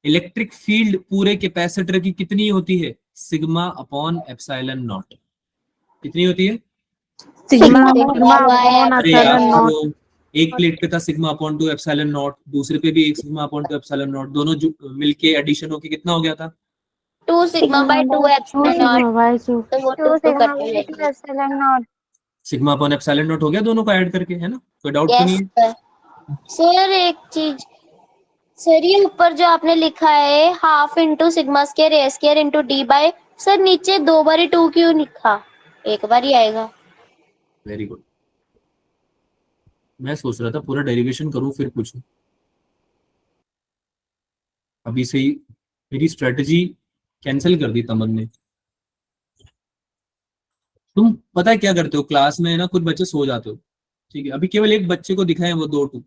इलेक्ट्रिक फील्ड पूरे कैपेसिटर की कितनी होती है? Sigma upon epsilon not. कितनी होती है? अरे यार, वो एक प्लेट पे था सिग्मा अपॉन 2 एप्सिलॉन नॉट, दूसरे पे भी एक सिग्मा अपॉन 2 एप्सिलॉन नॉट, दोनों जो मिलके एडिशन होके कितना हो गया था? 2 सिग्मा by 2 एप्सिलॉन नॉट। तो वो 2 करके लेंगे। सिग्मा अपॉन एप्सिलॉन नॉट हो गया दोनों को ऐड करके, है ना? कोई डाउट तो यस नहीं है? सर। एक चीज सर, ये ऊपर जो आपने लिखा है half into sigma square A square into D by, sir नीचे 2 बारी 2 क्यों लिखा? एक बार ही आएगा। Very good. मैं सोच रहा था पूरा डेरिवेशन करूं फिर पूछूं, अभी से ही मेरी स्ट्रेटजी कैंसिल कर दी तमन ने। तुम पता है क्या करते हो क्लास में ना, कुछ बच्चे सो जाते हो, ठीक है, अभी केवल एक बच्चे को दिखाए वो 2-2,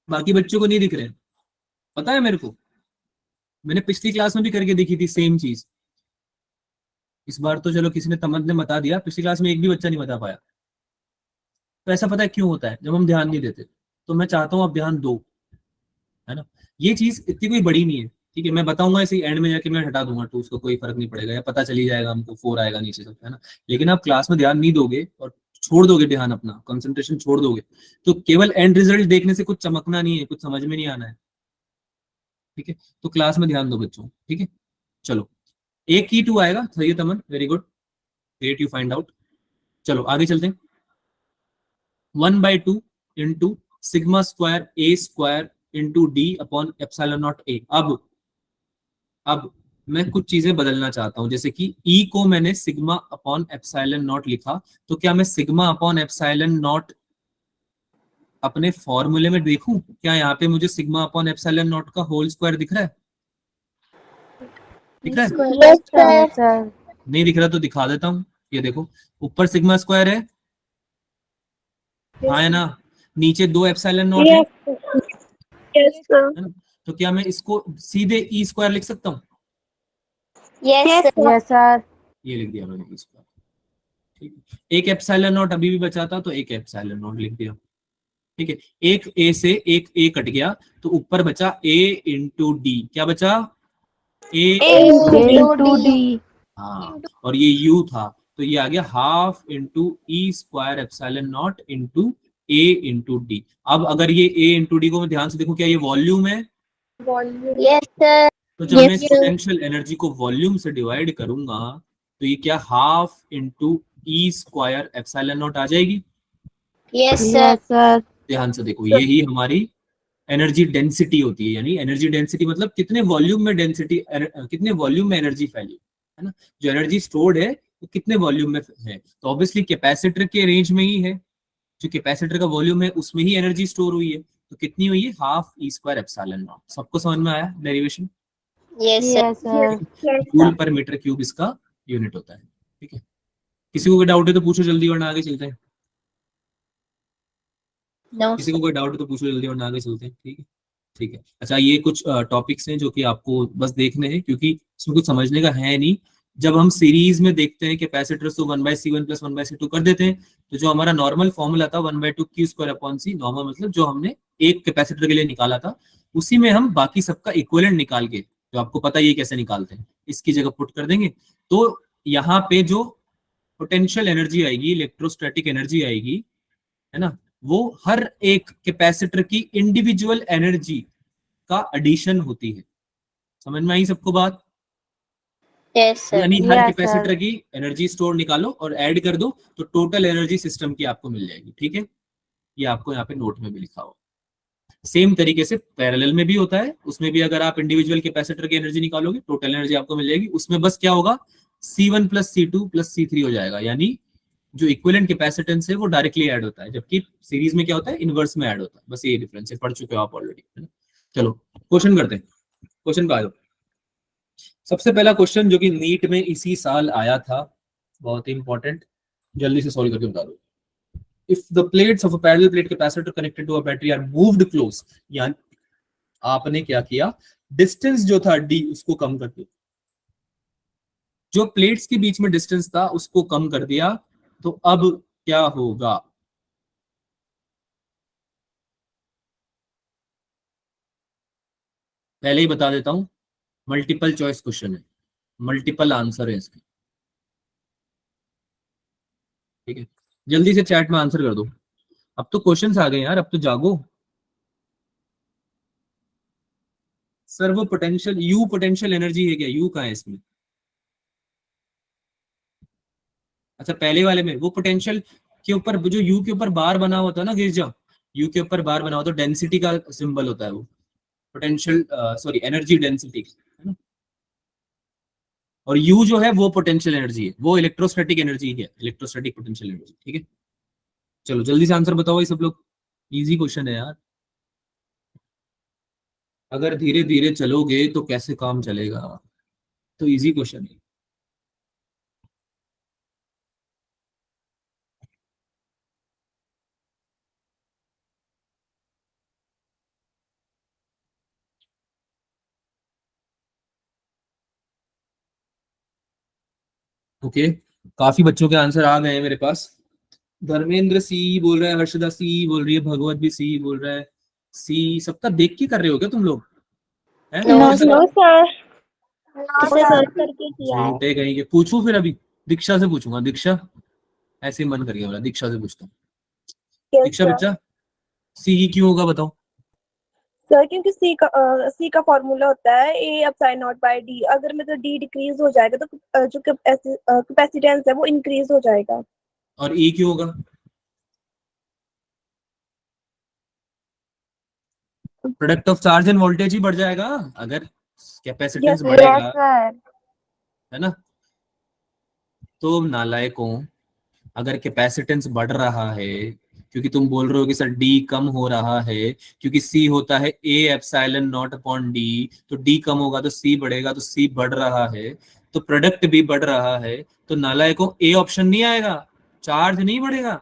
बाकी बच्चों को नहीं दिख रहे हैं। पता है मेरे को, मैंने पिछली क्लास में भी करके देखी थी सेम चीज। इस बार तो चलो किसी ने तमन ने बता दिया, पिछली क्लास में एक भी बच्चा नहीं बता पाया। तो ऐसा पता है क्यों होता है? जब हम ध्यान नहीं देते। तो मैं चाहता हूं आप ध्यान दो, है ना। ये चीज इतनी कोई बड़ी नहीं है, ठीक है, मैं बताऊंगा इसे एंड में जाके मैं हटा दूंगा तो उसको कोई फर्क नहीं पड़ेगा, या पता चली जाएगा हमको 4 आएगा नीचे से, है ना। लेकिन आप क्लास में ध्यान नहीं दोगे और छोड़ दोगे ध्यान, अपना कंसंट्रेशन छोड़ दोगे, तो केवल एंड रिजल्ट देखने से कुछ चमकना नहीं है, कुछ समझ में नहीं आना है, ठीक है। तो क्लास में ध्यान दो बच्चों, ठीक है। चलो, एक ही 2 आएगा, सही है तमन, very good, great, you find out. चलो आगे चलते हैं। 1/2 into sigma square A square into D upon epsilon not A। अब मैं कुछ चीजें बदलना चाहता हूं, जैसे कि E को मैंने सिग्मा अपॉन एप्सिलॉन नॉट लिखा, तो क्या मैं सिग्मा अपॉन एप्सिलॉन नॉट अपने फॉर्मूले में देखूं क्या यहाँ पे मुझे सिग्मा अपॉन एप्सिलॉन नॉट का होल स्क्वायर दिख रहा है? दिख रहा है? Yes sir. नहीं दिख रहा तो दिखा देता हूँ। ये देखो, ऊपर सिग्मा स्क्वायर है, हाँ है ना, नीचे 2 एप्सिलॉन नॉट है, यस सर। है ना? तो क्या मैं इसको सीधे ई स्क्वायर लिख सकता हूँ? Yes sir. ये लिख दिया मैंने ई स्क्वायर, ठीक है। एक एप्सिलॉन नॉट अभी भी बचा था तो एक एप्सिलॉन नॉट लिख दिया, ठीक है। एक ए से एक ए कट गया तो ऊपर बचा ए इंटू डी, क्या बचा? ए इंटू डी। हाँ, और ये यू था तो ये आ गया half into E square epsilon not into A into D. अब अगर ये ए इंटू डी को मैं ध्यान से देखूं, क्या ये वॉल्यूम है? Yes sir. तो जब मैं इस पोटेंशियल एनर्जी को वॉल्यूम से डिवाइड करूंगा तो ये क्या half into E square epsilon not आ जाएगी? Yes sir. ध्यान से देखो, यही हमारी एनर्जी डेंसिटी होती है, यानी एनर्जी डेंसिटी मतलब कितने वॉल्यूम में डेंसिटी, कितने वॉल्यूम में एनर्जी फैली है ना, जो एनर्जी स्टोर्ड है वो कितने वॉल्यूम में है। तो ऑब्वियसली कैपेसिटर के रेंज में ही है, जो कैपेसिटर का वॉल्यूम है उसमें ही एनर्जी स्टोर हुई है, तो कितनी हुई है? Half E square epsilon naught. सबको समझ में आया डेरिवेशन? Yes sir. जूल पर मीटर क्यूब इसका यूनिट होता है, ठीक है। किसी को कोई डाउट है तो पूछो जल्दी वरना आगे चलते हैं। नो किसी को कोई डाउट है तो पूछो जल्दी वरना आगे चलते हैं, ठीक है। ठीक है, अच्छा ये कुछ टॉपिक्स हैं जो कि आपको बस देखने हैं क्योंकि इसमें कुछ समझने का है नहीं। जब हम सीरीज में देखते हैं कैपेसिटर्स तो 1/C1 + 1/C2 कर देते हैं, तो जो हमारा नॉर्मल फॉर्मूला था 1/2 Q² C, नॉर्मल मतलब जो हमने एक कैपेसिटर के लिए निकाला था, उसी में हम बाकी सबका इक्विवेलेंट निकाल के, जो आपको पता ही है कैसे निकालते हैं, इसकी जगह पुट कर देंगे। तो यहाँ पे जो पोटेंशियल एनर्जी आएगी, इलेक्ट्रोस्टैटिक एनर्जी आएगी, है ना, वो हर एक कैपेसिटर की इंडिविजुअल एनर्जी का एडिशन होती है। समझ में आई सबको बात? Yes sir. यानी हर कैपेसिटर की एनर्जी स्टोर निकालो और ऐड कर दो तो टोटल एनर्जी सिस्टम की आपको मिल जाएगी, ठीक है। ये आपको यहाँ पे नोट में भी लिखा हो। सेम तरीके से पैरेलल में भी होता है, उसमें भी अगर आप इंडिविजुअल कैपेसिटर की एनर्जी निकालोगे टोटल एनर्जी आपको मिल जाएगी। उसमें बस क्या होगा, C1 + C2 + C3 हो जाएगा, यानी जो इक्विवेलेंट कैपेसिटेंस है वो डायरेक्टली ऐड होता है, जबकि सीरीज में क्या होता है, इनवर्स में ऐड होता है। बस ये डिफरेंस है, पढ़ चुके हो आप ऑलरेडी, है ना। चलो क्वेश्चन करते हैं, क्वेश्चन पे आ जाओ। सबसे पहला क्वेश्चन जो कि नीट में इसी साल आया था, बहुत ही इंपॉर्टेंट, जल्दी से सॉल्व करके बता दो। If the plates of a parallel plate capacitor connected to a battery are moved close, यानी आपने क्या किया, डिस्टेंस जो था d उसको कम कर दिया, जो प्लेट्स के बीच में डिस्टेंस था उसको कम कर दिया, तो अब क्या होगा? पहले ही बता देता हूं, मल्टीपल चॉइस क्वेश्चन है, मल्टीपल आंसर है इसके, ठीक है। जल्दी से चैट में आंसर कर दो, अब तो क्वेश्चंस आ गए यार, अब तो जागो। सर वो पोटेंशियल यू पोटेंशियल एनर्जी है क्या? यू कहाँ है इसमें? अच्छा पहले वाले में वो पोटेंशियल के ऊपर जो यू के ऊपर बार बना होता है ना गिरजा, यू के ऊपर बार बना होता है, डेंसिटी का सिंबल होता है वो, पोटेंशियल सॉरी एनर्जी डेंसिटी, है ना। और यू जो है वो पोटेंशियल एनर्जी है, वो इलेक्ट्रोस्टैटिक एनर्जी है, इलेक्ट्रोस्टैटिक पोटेंशियल एनर्जी, ठीक है। चलो जल्दी से आंसर बताओ ये सब लोग, इजी क्वेश्चन है यार। अगर धीरे धीरे चलोगे तो कैसे काम चलेगा, तो इजी क्वेश्चन है। ओके, काफी बच्चों के आंसर आ गए हैं मेरे पास। धर्मेंद्र सी बोल रहा है, हर्षदा सी बोल रही है, भगवत भी सी बोल रहा है। सी सबका देख के कर रहे हो क्या तुम लोग? हैं? नो सर, किसे सर्च करके किया है। झूठे कहीं के। पूछूं फिर अभी दीक्षा से पूछूंगा, दीक्षा ऐसे ही मन कर गया मेरा, दीक्षा से पूछता हूँ। दीक्षा बच्चा सी क्यों होगा बताओ? सर क्योंकि सी का फॉर्मूला होता है A/0/d। अगर मतलब d डिक्रीज हो जाएगा तो जो कैपेसिटेंस है वो इंक्रीज हो जाएगा। और ई क्यों होगा? Product of charge and voltage ही बढ़ जाएगा अगर कैपेसिटेंस बढ़ेगा, है ना। तो नालायकों, अगर कैपेसिटेंस बढ़ रहा है क्योंकि तुम बोल रहे हो कि सर डी कम हो रहा है, क्योंकि सी होता है A epsilon not upon D, तो डी कम होगा तो सी बढ़ेगा, तो सी बढ़ रहा है, तो प्रोडक्ट भी बढ़ रहा है, तो नालायकों ए ऑप्शन नहीं आएगा, चार्ज नहीं बढ़ेगा।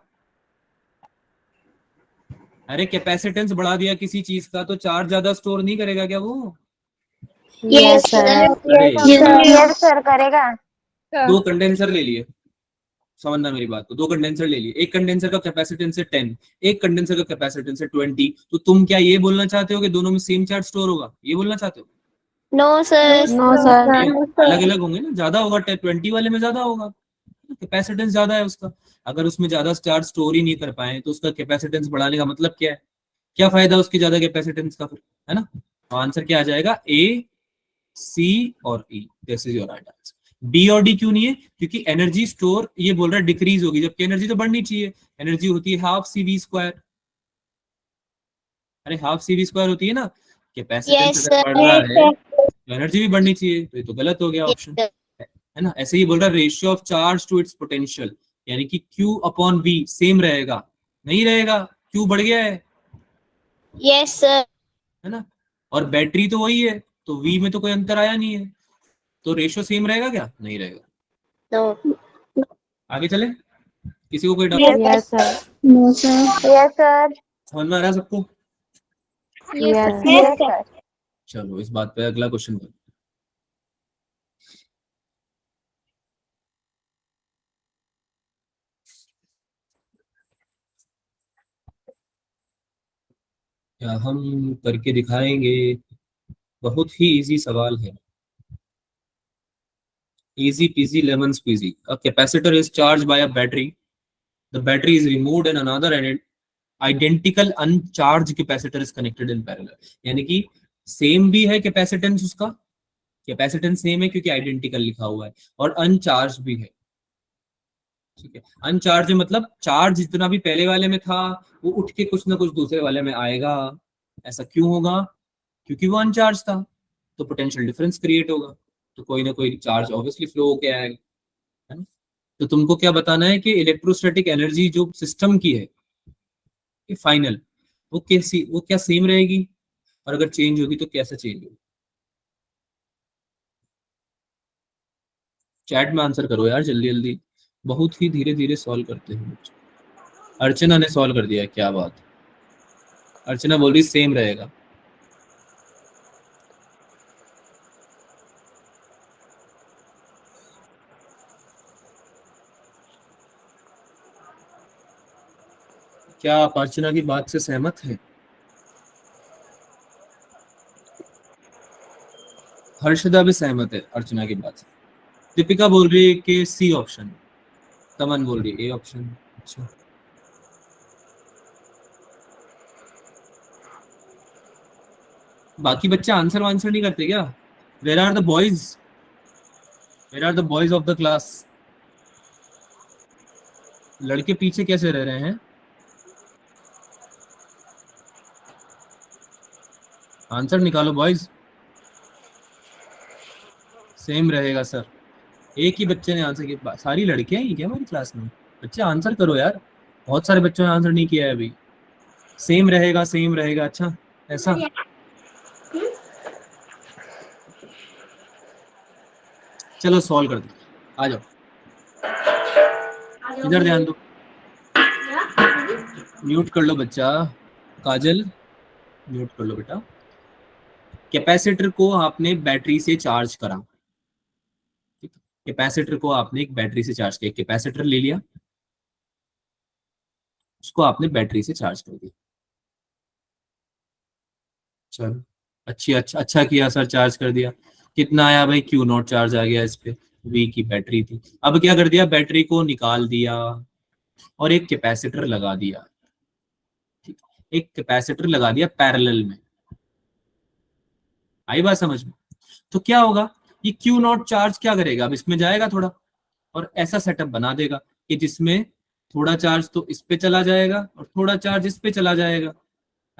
अरे कैपेसिटेंस बढ़ा दिया किसी चीज का तो चार्ज ज्यादा स्टोर नहीं करेगा क्या वो? Yes sir. अरे यस सर करेगा। दो कंडेंसर ले लिए, समझना मेरी बात को, दो कंडेंसर ले लिए, एक कंडेंसर का कैपेसिटेंस है 10, एक कंडेंसर का कैपेसिटेंस है 20, तो तुम क्या ये बोलना चाहते हो कि दोनों में सेम चार्ज स्टोर होगा, ये बोलना चाहते हो? No sir. No sir. अलग अलग होंगे ना, ज्यादा होगा 20 वाले में ज्यादा होगा, कैपेसिटेंस ज्यादा है उसका। अगर उसमें ज्यादा चार्ज स्टोर ही नहीं कर पाए तो उसका कैपेसिटेंस बढ़ाने का मतलब क्या है? क्या फायदा उसकी ज्यादा कैपेसिटेंस का फिर, है ना? तो आंसर क्या आ जाएगा? ए, सी और E, this is your right answer. B और डी क्यों नहीं है? क्योंकि एनर्जी स्टोर ये बोल रहा है डिक्रीज होगी, जबकि एनर्जी तो बढ़नी चाहिए, एनर्जी होती है हाफ सी वी स्क्वायर। अरे हाफ सी वी स्क्वायर होती है ना, कैपेसिटेंस यस अगर सर। बढ़ रहा है तो एनर्जी भी बढ़नी चाहिए, तो ये तो गलत हो गया ऑप्शन, है ना? ऐसे ही बोल रहा है ratio of charge to its potential, यानी कि Q अपॉन V सेम रहेगा, नहीं रहेगा, Q बढ़ गया है यस सर। ना? और बैटरी तो वही है, तो V में तो कोई अंतर आया नहीं है, तो रेशियो सेम रहेगा क्या? नहीं रहेगा। नो। आगे चले, किसी को कोई doubt? Yes sir. No sir. Yes sir. समझ में आ रहा है सबको? Yes sir. चलो इस बात पे अगला क्वेश्चन करो। क्या हम करके दिखाएंगे, बहुत ही इजी सवाल है, easy peasy lemon squeezy. A capacitor is charged by a battery. The battery is removed and another identical uncharged capacitor is connected in parallel. यानी कि सेम भी है कैपेसिटेंस, उसका कैपेसिटेंस सेम है क्योंकि आइडेंटिकल लिखा हुआ है, और अनचार्ज भी है। ठीक है, अनचार्ज मतलब चार्ज जितना भी पहले वाले में था वो उठ के कुछ ना कुछ दूसरे वाले में आएगा। ऐसा क्यों होगा? क्योंकि वो अनचार्ज था, तो पोटेंशियल डिफरेंस क्रिएट होगा, तो कोई ना कोई चार्ज ऑब्वियसली फ्लो होके आएगा, है ना? तो तुमको क्या बताना है कि इलेक्ट्रोस्टैटिक एनर्जी जो सिस्टम की है फाइनल, वो कैसी, वो क्या सेम रहेगी, और अगर चेंज होगी तो कैसे चेंज होगी? चैट में आंसर करो यार जल्दी जल्दी, बहुत ही धीरे धीरे सॉल्व करते हैं। अर्चना ने सॉल्व कर दिया, क्या बात, अर्चना बोल रही सेम रहेगा। क्या आप अर्चना की बात से सहमत हैं? हर्षदा भी सहमत है अर्चना की बात से। दीपिका बोल रही है कि सी ऑप्शन, तमन बोल रही है ए ऑप्शन। अच्छा, बाकी बच्चे आंसर वांसर नहीं करते क्या? Where are the boys, where are the boys of the class? लड़के पीछे कैसे रह रहे हैं? आंसर निकालो बॉयज। सेम रहेगा सर, एक ही बच्चे ने आंसर किया, सारी लड़कियां ही क्या हमारी क्लास में? बच्चे आंसर करो यार, बहुत सारे बच्चों ने आंसर नहीं किया है अभी। सेम रहेगा, सेम रहेगा, अच्छा ऐसा। चलो सॉल्व कर दो, आ जाओ, इधर ध्यान दो, म्यूट कर लो बच्चा, काजल म्यूट कर लो बेटा। कैपेसिटर को आपने बैटरी से चार्ज करा, कैपेसिटर को आपने एक बैटरी से चार्ज किया, कैपेसिटर ले लिया, उसको आपने बैटरी से चार्ज कर दिया। चलो अच्छा किया सर, चार्ज कर दिया। कितना आया भाई? क्यू नॉट चार्ज आ गया इस पे, वी की बैटरी थी। अब क्या कर दिया? बैटरी को निकाल दिया और एक कैपेसिटर लगा दिया, ठीक, एक कैपेसिटर लगा दिया पैरेलल में। आई बात समझ में? तो क्या होगा, ये क्यू नॉट चार्ज क्या करेगा, अब इसमें जाएगा थोड़ा और ऐसा सेटअप बना देगा कि जिसमें थोड़ा चार्ज तो इस पे चला जाएगा और थोड़ा चार्ज इस पे चला जाएगा।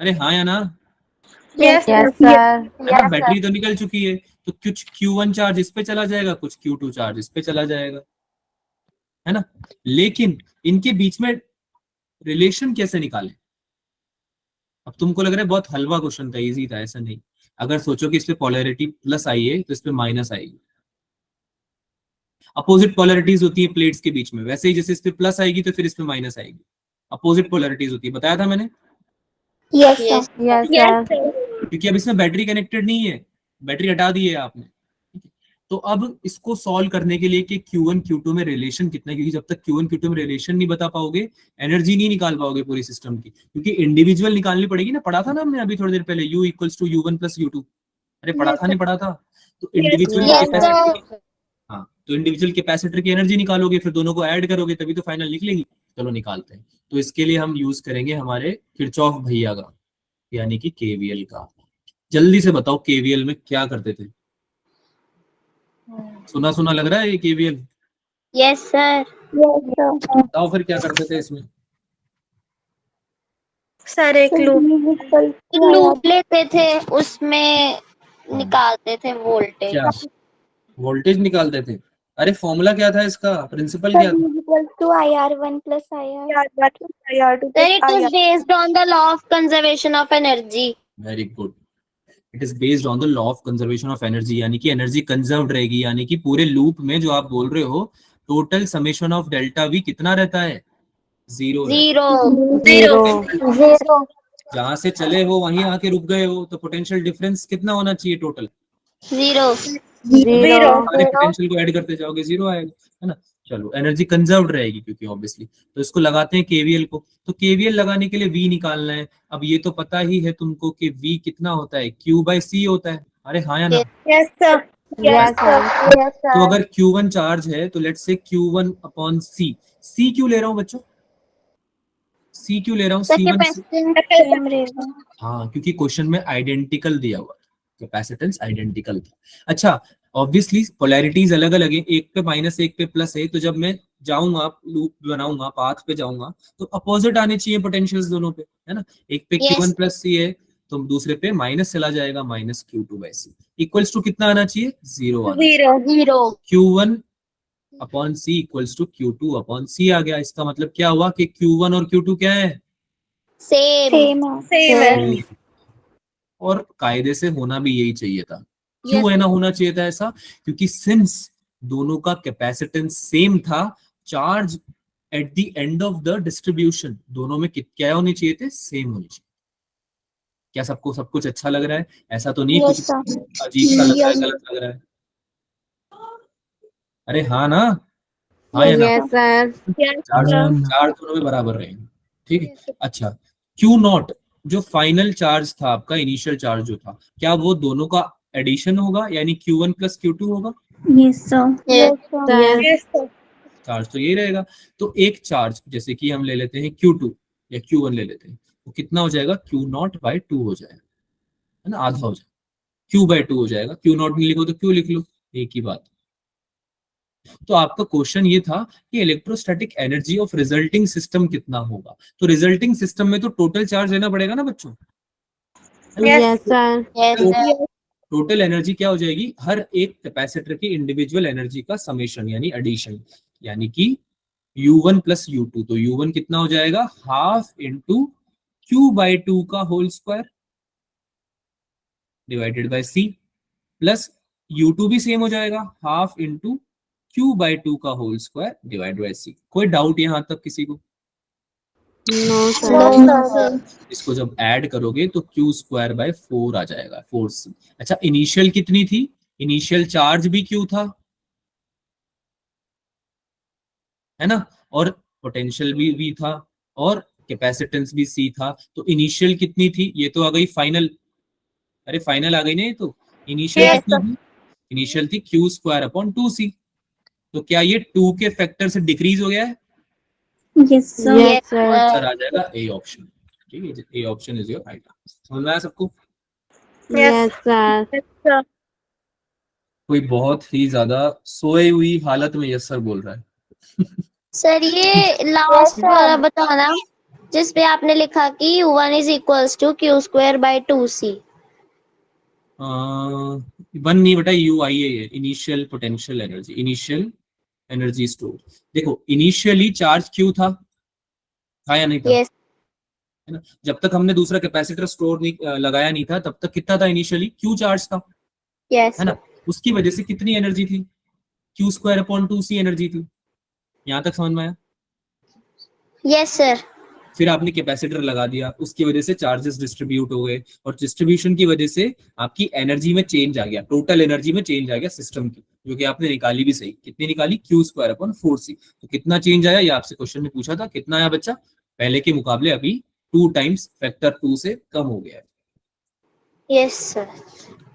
अरे हाँ या ना? Yes sir. है ना? बैटरी तो निकल चुकी है, तो कुछ Q1 चार्ज इस पे चला जाएगा, कुछ Q2 चार्ज इस पे चला जाएगा, है ना? लेकिन इनके बीच में रिलेशन कैसे निकालें? अब तुमको लग रहा है बहुत हलवा क्वेश्चन था, इजी था, ऐसा नहीं। अगर सोचो कि इस पे पोलैरिटी प्लस आई है तो इस पे माइनस आएगी। अपोजिट पोलैरिटीज होती है प्लेट्स के बीच में, वैसे ही जैसे इस पे प्लस आएगी तो फिर इस पे माइनस आएगी। अपोजिट पोलैरिटीज होती है, बताया था मैंने। Yes Yes. Sir. Yes sir. क्योंकि अब इसमें बैटरी कनेक्टेड नहीं है, बैटरी हटा दी है आपने। तो अब इसको सॉल्व करने के लिए कि Q1 Q2 में रिलेशन कितना है, क्योंकि जब तक Q1 Q2 में रिलेशन नहीं बता पाओगे एनर्जी नहीं निकाल पाओगे पूरी सिस्टम की, क्योंकि इंडिविजुअल निकालनी पड़ेगी ना। पढ़ा था ना हमने अभी थोड़ी देर पहले, U equals to U1 plus U2। अरे पढ़ा Yes, था, नहीं पढ़ा था? तो Yes, individual Yes, capacitor, sir. हाँ, तो इंडिविजुअल कैपेसिटर की एनर्जी निकालोगे, फिर दोनों को ऐड करोगे तभी तो फाइनल निकलेगी। चलो निकालते हैं। तो इसके लिए हम यूज करेंगे हमारे किरचॉफ भैया का, यानी कि केवीएल का। जल्दी से बताओ केवीएल में क्या करते थे? सुना सुना लग रहा है ये केवीएल। Yes, sir. बताओ फिर क्या करते थे इसमें? सर एक लूप। लूप लेते थे, उसमें निकालते थे वोल्टेज। क्या वोल्टेज निकालते थे? अरे फॉर्मूला क्या था इसका, प्रिंसिपल क्या था? Two IR1 plus IR। Sir, it is based on the law of conservation of energy. Very good, it is based on the law of conservation of energy, यानी कि एनर्जी कंजर्व्ड रहेगी। यानी कि पूरे लूप में जो आप बोल रहे हो, total summation of delta we कितना रहता है? जीरो। Zero. जहां से चले हो वहीं आके रुक गए हो, तो पोटेंशियल डिफरेंस कितना होना चाहिए टोटल? Zero. सारे पोटेंशियल को ऐड करते जाओगे, जीरो आएगा, है ना। चलो एनर्जी कंजर्व्ड रहेगी क्योंकि ऑब्वियसली। तो इसको लगाते हैं केवीएल को। तो केवीएल लगाने के लिए वी निकालना है। अब ये तो पता ही है तुमको कि वी कितना होता है, Q बाय C होता है। अरे हाँ या ना? Yes sir. तो अगर Q1 चार्ज है तो let's say Q1 upon C। C क्यों ले रहा हूँ बच्चों? C क्यों ले रहा हूँ? Sir, C1 capacitance same रहेगा। हाँ, क्योंकि क्वेश्चन में आइडेंटिकल दिया हुआ, कैपेसिटेंस आइडेंटिकल था। अच्छा, ऑब्वियसली पोलैरिटीज अलग अलग है, एक पे माइनस एक पे प्लस है, तो जब मैं जाऊंगा लूप बनाऊंगा, पाथ पे जाऊंगा, तो अपोजिट आने चाहिए पोटेंशियल्स दोनों पे, है ना। एक पे Yes. Q1 प्लस C है तो दूसरे पे माइनस चला जाएगा, minus Q2 by C equals to कितना आना चाहिए? जीरो आना चाहिए। Zero. Q1 upon C equals to Q2 upon C आ गया। इसका मतलब क्या हुआ कि Q1 और Q2 क्या है? Same. सेम। और कायदे से होना भी यही चाहिए था। क्यों Yes. है ना होना चाहिए था ऐसा? क्योंकि सिंस दोनों का कैपेसिटेंस सेम था, charge at the end of the distribution दोनों में क्या होने चाहिए थे? सेम होने चाहिए। क्या सबको सब कुछ अच्छा लग रहा है? ऐसा तो नहीं कुछ अजीब सा लग रहा है, गलत लग रहा है? अरे हाँ ना, हाँ या ना? चार्ज दोनों में बराबर रहेंगे, ठीक है। अच्छा, Q0 जो फाइनल चार्ज था आपका, इनिशियल चार्ज जो था, क्या वो दोनों का एडिशन होगा, यानी Q1 प्लस Q2 होगा? Yes sir. Yes sir. Charge तो यही रहेगा। तो एक चार्ज जैसे कि हम ले लेते हैं Q2 या Q1 ले लेते हैं, वो कितना हो जाएगा? Q0 बाय 2 हो जाएगा, है ना, आधा हो जाएगा। Q बाय 2 हो जाएगा। Q0 नहीं लिखो तो Q लिख लो, एक ही बात। तो आपका क्वेश्चन ये था कि electrostatic energy of resulting system कितना होगा। तो रिजल्टिंग सिस्टम में तो टोटल चार्ज लेना पड़ेगा ना बच्चों। Yes, sir. टोटल एनर्जी क्या हो जाएगी? हर एक कैपेसिटर की इंडिविजुअल एनर्जी का समेशन यानी एडिशन, यानी कि U1 प्लस U2। तो U1 कितना हो जाएगा? हाफ इंटू Q बाय 2 का whole square divided by C, plus U2 भी सेम हो जाएगा, हाफ इंटू Q बाय 2 का whole square divide by C। कोई डाउट यहाँ तक किसी को? No, sir. इसको जब ऐड करोगे तो Q स्क्वायर बाय 4 आ जाएगा, 4C। अच्छा, इनिशियल कितनी थी? इनिशियल चार्ज भी Q था, है ना, और पोटेंशियल भी था, और कैपेसिटेंस भी C था। तो इनिशियल कितनी थी? ये तो आ गई फाइनल। अरे फाइनल आ गई ना ये तो। इनिशियल कितनी थी? इनिशियल थी Q स्क्वायर अपॉन 2C। तो क्या ये 2 के फैक्टर से डिक्रीज हो गया है? Yes sir. आंसर आ जाएगा ए ऑप्शन, ठीक है। A option is your right answer. समझ में आया सबको? Yes sir. कोई बहुत ही ज्यादा सोए हुई हालत में यस सर बोल रहा है। सर, ये लास्ट वाला बताना जिसपे आपने लिखा कि U1 is equals to Q square by 2C। 1 नहीं बेटा, यू आई है, initial potential energy, initial energy store. देखो इनिशियली चार्ज Q था, था या नहीं था? यस है ना? जब तक हमने दूसरा कैपेसिटर स्टोर नहीं लगाया नहीं था, तब तक कितना था इनिशियली? क्यू चार्ज था, यस है ना? उसकी वजह से कितनी एनर्जी थी? Q square upon 2c energy थी। यहां तक समझ में आया? Yes sir. फिर आपने कैपेसिटर लगा दिया, उसकी वजह से चार्जेस डिस्ट्रीब्यूट हो गए, और डिस्ट्रीब्यूशन की वजह से आपकी एनर्जी में चेंज आ गया, टोटल एनर्जी में चेंज आ गया सिस्टम की, जो कि आपने निकाली भी सही। कितनी निकाली? Q square upon 4c। तो कितना चेंज आया, ये आपसे क्वेश्चन में पूछा था, कितना आया बच्चा? पहले के मुकाबले अभी 2 टाइम्स, फैक्टर 2 से कम हो गया है। Yes sir.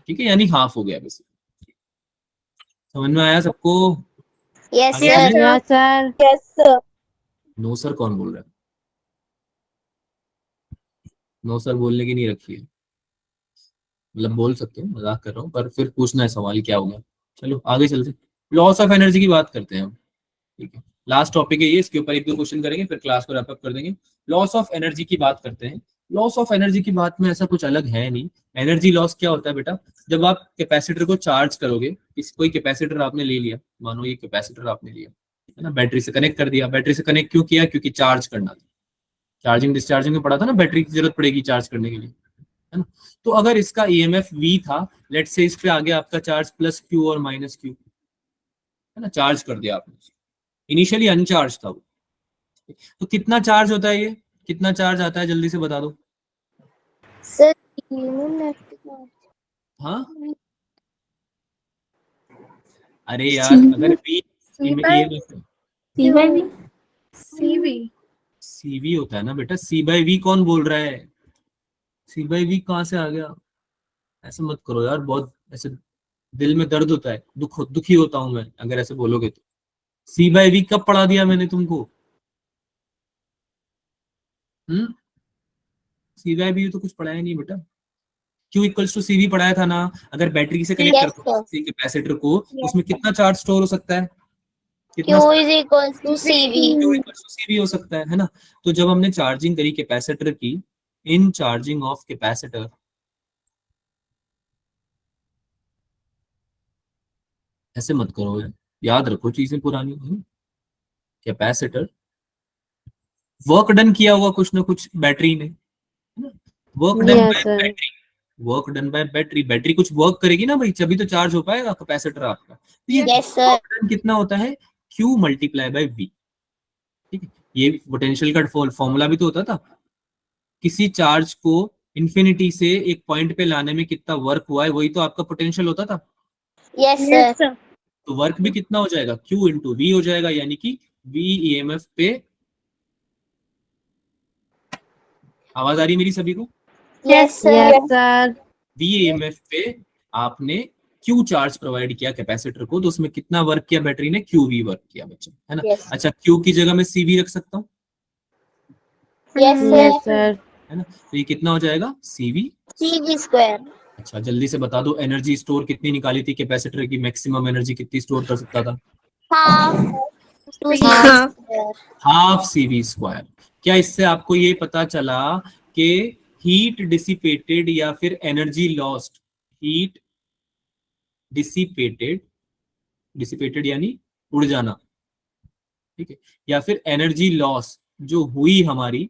ठीक है, यानी हाफ हो गया बेसिकली। समझ में आया सबको? यस आगे सर। चलें? Sir. Yes sir. No sir कौन बोल रहा है? नो सर बोलने की नहीं रखी है, मतलब बोल सकते हो, मजाक कर रहा हूँ, पर फिर पूछना है सवाल क्या होगा। चलो आगे चलते, लॉस ऑफ एनर्जी की बात करते हैं हम। ठीक है, लास्ट टॉपिक है ये, इसके ऊपर 1-2 क्वेश्चन करेंगे, फिर क्लास को रैप अप कर देंगे। लॉस ऑफ एनर्जी की बात करते हैं। लॉस ऑफ एनर्जी की बात में ऐसा कुछ अलग है नहीं। एनर्जी लॉस क्या होता है बेटा? जब आप कैपेसिटर को चार्ज करोगे, कोई कैपेसिटर आपने ले लिया, मानो ये कैपेसिटर आपने लिया, है ना, बैटरी से कनेक्ट कर दिया। बैटरी से कनेक्ट क्यों किया? क्योंकि चार्ज करना था। चार्जिंग डिस्चार्जिंग में पड़ा था ना, बैटरी की जरूरत पड़ेगी चार्ज करने के लिए, है ना? तो अगर इसका ईएमएफ V था, लेट से इस पे आ गया आपका चार्ज प्लस Q और माइनस Q, है ना, चार्ज कर दिया आपने। इनिशियली अनचार्ज था वो, तो कितना चार्ज होता है ये? कितना चार्ज आता है जल्दी से बता दो। सर हाँ अरे यार, अगर V EMF CV होता है ना बेटा, C/V कौन बोल रहा है? C/V कहाँ से आ गया? ऐसे मत करो यार, बहुत ऐसे दिल में दर्द होता है, दुखी होता हूं मैं अगर ऐसे बोलोगे तो। C/V कब पढ़ा दिया मैंने तुमको? C/V तो कुछ पढ़ाया नहीं बेटा। Q इक्वल्स टू CV पढ़ाया था ना। अगर बैटरी से कनेक्ट यस करते हो सर। किसी कैपेसिटर को, उसमें कितना चार्ज स्टोर हो सकता है? कितना? Q is equal to CV। Q equals to CV हो सकता है ना? तो जब हमने चार्जिंग करी कैपेसिटर की, इन चार्जिंग ऑफ कैपेसिटर, ऐसे मत करो याद रखो चीजें पुरानी। कैपेसिटर वर्क डन किया हुआ कुछ ना कुछ बैटरी ने, है ना? Work done by battery, work done by battery. Battery कुछ वर्क करेगी ना भाई, तभी तो चार्ज हो पाएगा कैपेसिटर आपका। तो ये यस सर। वर्क डन कितना होता है? Q multiply by V। ठीक है, ये पोटेंशियल का फॉर्मूला भी तो होता था। किसी चार्ज को इंफिनिटी से एक पॉइंट पे लाने में कितना वर्क हुआ है, वही तो आपका पोटेंशियल होता था। Yes sir. तो वर्क भी कितना हो जाएगा? Q इंटू V हो जाएगा, यानी कि V EMF पे, आवाज आ रही मेरी सभी को? Yes sir. V EMF पे आपने Q चार्ज प्रोवाइड किया कैपेसिटर को, तो उसमें कितना वर्क किया बैटरी ने? QV वर्क किया बच्चा, है ना? Yes. अच्छा, Q की जगह में CV रख सकता हूँ, यस सर। है ना? तो ये कितना हो जाएगा? CV। CV square. अच्छा जल्दी से बता दो, एनर्जी स्टोर कितनी निकाली थी कैपेसिटर की? मैक्सिमम एनर्जी कितनी स्टोर कर सकता था? Half CV square. क्या इससे आपको ये पता चला कि हीट डिसिपेटेड या फिर energy lost, heat dissipated, dissipated यानी उड़ जाना, ठीक है, या फिर एनर्जी लॉस जो हुई हमारी,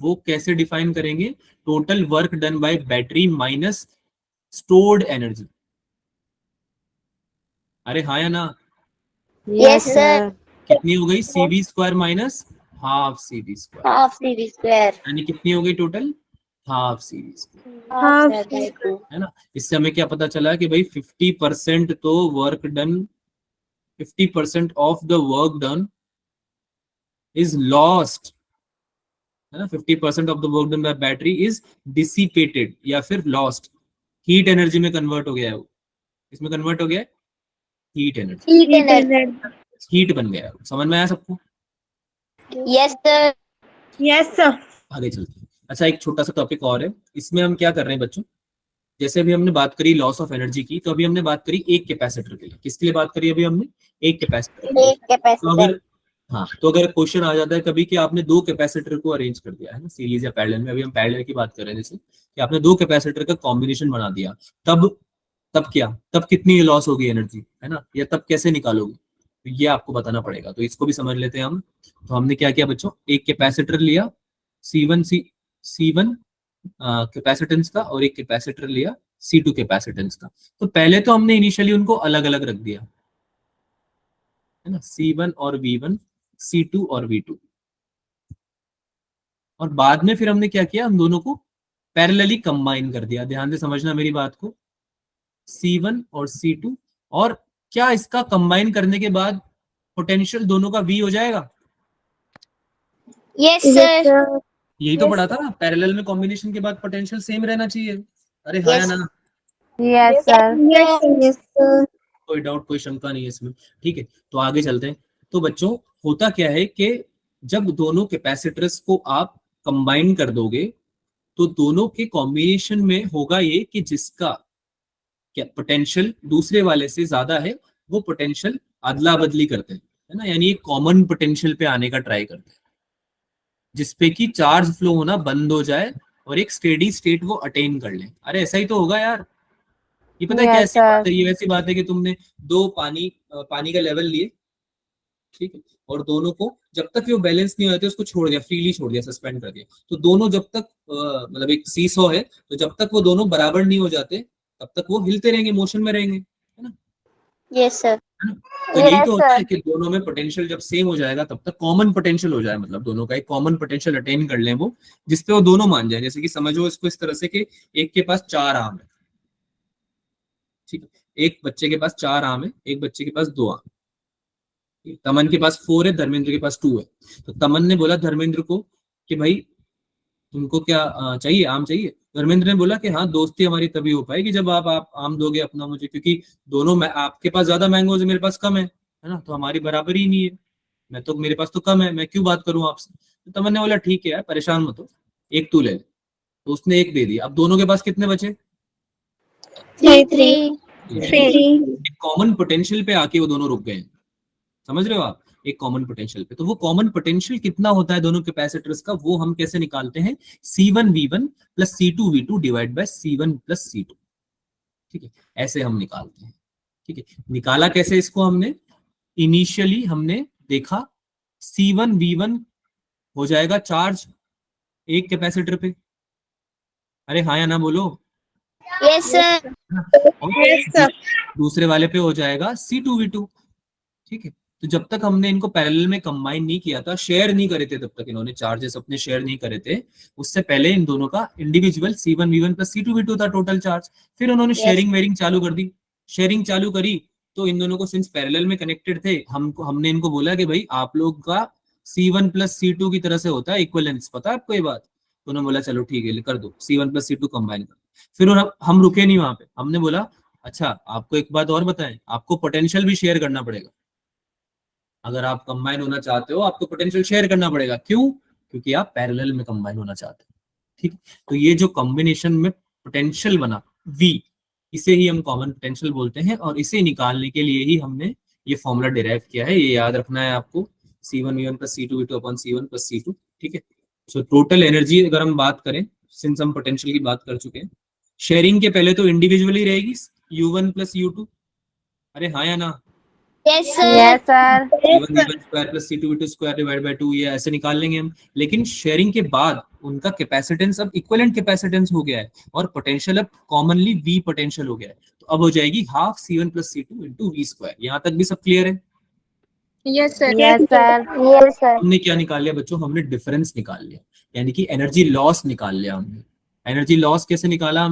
वो कैसे डिफाइन करेंगे? Total work done by battery minus stored energy. अरे हाँ या ना? Yes sir. कितनी हो गई? CV square minus half CV square, half CV square. यानी कितनी हो गई total? Half CV square, half है ना? इससे हमें क्या पता चला कि भाई 50% तो work done, 50% of the work done is lost, है ना? 50% of the work done by battery is dissipated या फिर लॉस्ट, हीट एनर्जी में कन्वर्ट हो गया है वो। इसमें कन्वर्ट हो गया है heat energy, heat energy. Heat बन गया है। समझ में आया सबको? Yes sir. आगे चलते हैं। अच्छा एक छोटा सा टॉपिक और है, इसमें हम क्या कर रहे हैं बच्चों, जैसे अभी हमने बात करी लॉस ऑफ एनर्जी की, तो अभी हमने बात करी एक कैपेसिटर के लिए। किसके लिए बात करी अभी हमने? एक कैपेसिटर के लिए। एक कैपेसिटर। तो अगर क्वेश्चन आ जाता है कभी कि आपने 2 कैपेसिटर को अरेंज कर दिया, है ना, सीरीज या पैरेलल में, अभी हम पैरेलल की बात कर रहे हैं, जैसे कि आपने 2 कैपेसिटर का कॉम्बिनेशन बना दिया, तब क्या, तब कितनी लॉस होगी एनर्जी, है ना, या तब कैसे निकालोगे? तो ये आपको बताना पड़ेगा, तो इसको भी समझ लेते हैं हम। तो हमने क्या किया बच्चों, एक कैपेसिटर लिया C1 कैपेसिटेंस का, और एक कैपेसिटर लिया C2 कैपेसिटेंस का। तो पहले तो हमने इनिशियली उनको अलग अलग रख दिया है ना, C1 और V1, C2 और V2, और बाद में फिर हमने क्या किया, हम दोनों को पैरेलली कंबाइन कर दिया। ध्यान से समझना मेरी बात को, C1 और C2, और क्या इसका कंबाइन करने के बाद पोटेंशियल दोनों का V हो जाएगा? Yes sir. यही तो पढ़ा था ना, पैरेलल में कॉम्बिनेशन के बाद पोटेंशियल सेम रहना चाहिए। अरे हाँ या Yes. ना? Yes sir. Yes sir. कोई डाउट, कोई शंका नहीं है इसमें, ठीक है। तो आगे चलते हैं। तो बच्चों होता क्या है कि जब दोनों कैपेसिटर्स को आप कंबाइन कर दोगे तो दोनों के कॉम्बिनेशन में होगा ये कि जिसका क्या पोटेंशियल दूसरे वाले से ज्यादा है वो पोटेंशियल अदला बदली करते हैं, है ना, यानी एक कॉमन पोटेंशियल पे आने का ट्राई करते हैं जिसपे कि चार्ज फ्लो होना बंद हो जाए और एक स्टेडी स्टेट वो अटेन कर ले। अरे ऐसा ही तो होगा यार, ये पता है Yes, कैसी बात sir. है, ये वैसी बात है कि तुमने दो पानी का लेवल लिए, ठीक है, और दोनों को जब तक वो बैलेंस नहीं होते उसको छोड़ दिया, फ्रीली छोड़ दिया, सस्पेंड कर दिया। तो दोनों जब तक मतलब एक सीसॉ है, तो जब तक वो दोनों बराबर नहीं हो जाते तब तक वो हिलते रहेंगे, मोशन में रहेंगे, है ना। Yes sir. तो यही Yes, तो होता है sir. कि दोनों में पोटेंशियल जब सेम हो जाएगा तब तक कॉमन पोटेंशियल हो जाए, मतलब दोनों का एक कॉमन पोटेंशियल अटेन कर लें वो, जिसपे वो दोनों मान जाए। जैसे कि समझो इसको इस तरह से कि एक के पास 4 आम है, ठीक है, एक बच्चे के पास 4 आम है, एक बच्चे के पास 2 आम। तमन के पास 4 है, धर्मेंद्र के पास 2 है। तो तमन ने बोला धर्मेंद्र को कि भाई तुमको क्या चाहिए, आम चाहिए? धर्मेंद्र ने बोला कि हाँ, दोस्ती हमारी तभी हो पाएगी जब आप आम दोगे अपना मुझे, क्योंकि दोनों में आपके पास ज्यादा मैंगोज है, मेरे पास कम है ना, तो हमारी बराबरी ही नहीं है, मेरे पास तो कम है, मैं क्यों बात करूं आपसे। तो तमन ने बोला ठीक है यार, परेशान मत हो, एक तू ले ले। तो उसने एक दे दिया। अब दोनों के पास कितने बचे? 3 कॉमन पोटेंशियल पे आके वो दोनों रुक गए, समझ रहे हो आप, एक कॉमन पोटेंशियल पे। तो वो कॉमन पोटेंशियल कितना होता है दोनों कैपेसिटर्स का, वो हम कैसे निकालते हैं, C1V1 plus C2V2 divide by C1 plus C2, ठीक है, ऐसे हम निकालते हैं, ठीक है। निकाला कैसे इसको हमने, इनिशियली हमने देखा C1V1 हो जाएगा चार्ज एक कैपेसिटर पे, अरे हाँ या ना बोलो, यस सर। और दूसरे वाले पे हो जाएगा C2V2, ठीक है। तो जब तक हमने इनको पैरेलल में कंबाइन नहीं किया था, शेयर नहीं करे थे, तब तक इन्होंने चार्जेस अपने शेयर नहीं करे थे, उससे पहले इन दोनों का इंडिविजुअल C1V1 प्लस C2V2 था टोटल चार्ज। फिर उन्होंने शेयरिंग वेयरिंग चालू कर दी, शेयरिंग चालू करी तो इन दोनों को सिंस पैरेलल में कनेक्टेड थे, हमने इनको बोला कि भाई आप लोग का C1 प्लस C2 की तरह से होता है इक्विवेलेंस, पता है आपको ये बात? तो उन्होंने बोला चलो ठीक है कर दो, C1 प्लस C2 कंबाइन कर। फिर हम रुके नहीं वहां पे, हमने बोला अच्छा आपको एक बात और बताएं, आपको पोटेंशियल भी शेयर करना पड़ेगा। अगर आप कंबाइन होना चाहते हो आपको पोटेंशियल शेयर करना पड़ेगा, क्यों? क्योंकि आप पैरेलल में कंबाइन होना चाहते हो, ठीक। तो ये जो कॉम्बिनेशन में पोटेंशियल बना V, इसे ही हम कॉमन पोटेंशियल बोलते हैं, और इसे निकालने के लिए ही हमने ये फॉर्मूला डिराइव किया है, ये याद रखना है आपको, C1V1 plus C2V2 upon C1 plus C2, ठीक है। सो टोटल एनर्जी अगर हम बात करें, सिंस हम पोटेंशियल की बात कर चुके हैं, शेयरिंग के पहले तो इंडिविजुअली रहेगी U1 प्लस U2, अरे हाँ या ना? Yes sir. Yes, sir. C1V1 square plus C2V2 square divide bye 2, ये ऐसे निकाल लेंगे हम। लेकिन शेयरिंग के बाद उनका कैपेसिटेंस अब इक्विवेलेंट कैपेसिटेंस हो गया है और पोटेंशियल अब कॉमनली V पोटेंशियल हो गया है, तो अब हो जाएगी half C1 plus C2 into V square. यहाँ तक भी सब क्लियर है? Yes, sir. Yes, sir. हमने क्या निकाल लिया बच्चों, हमने डिफरेंस निकाल लिया, यानी कि एनर्जी लॉस निकाल लिया हमने। एनर्जी लॉस कैसे निकाला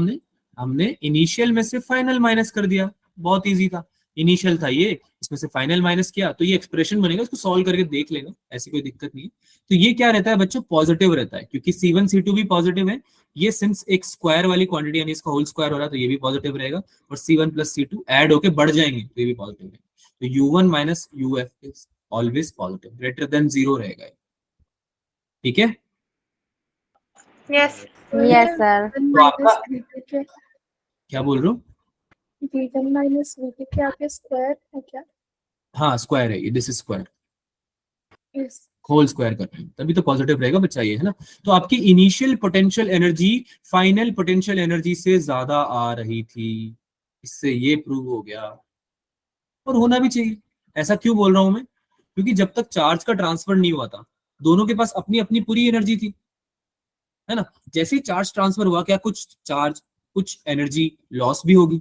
हमने इनिशियल में से फाइनल माइनस कर दिया, बहुत इजी था, इनिशियल था ये, इसमें से फाइनल माइनस किया तो ये एक्सप्रेशन बनेगा, इसको सॉल्व करके देख लेना, ऐसी कोई दिक्कत नहीं है। तो ये क्या रहता है बच्चों, पॉजिटिव रहता है, क्योंकि C1 C2 भी पॉजिटिव है, ये सिंस एक स्क्वायर वाली क्वांटिटी यानी इसका होल स्क्वायर हो रहा है तो ये भी पॉजिटिव रहेगा, और C1 प्लस C2 ऐड होके बढ़ जाएंगे तो ये भी पॉजिटिव है। तो U1 minus UF is always positive, greater than 0 रहेगा, ठीक है। Yes, sir. तो आपका क्या बोल रहे हो? V1 माइनस V2 के आगे स्क्वायर है क्या? हाँ स्क्वायर है ये, this is square, yes. Whole square कर रहे हैं तभी तो पॉजिटिव रहेगा बच्चा, ये है ना। तो आपकी initial potential energy final potential energy से ज्यादा आ रही थी, इससे ये प्रूव हो गया, और होना भी चाहिए, ऐसा क्यों बोल रहा हूं मैं? क्योंकि जब तक चार्ज का ट्रांसफर नहीं हुआ था, दोनों के पास अपनी अपनी पूरी एनर्जी थी, है ना? जैसे ही चार्ज ट्रांसफर हुआ, क्या कुछ एनर्जी लॉस भी होगी?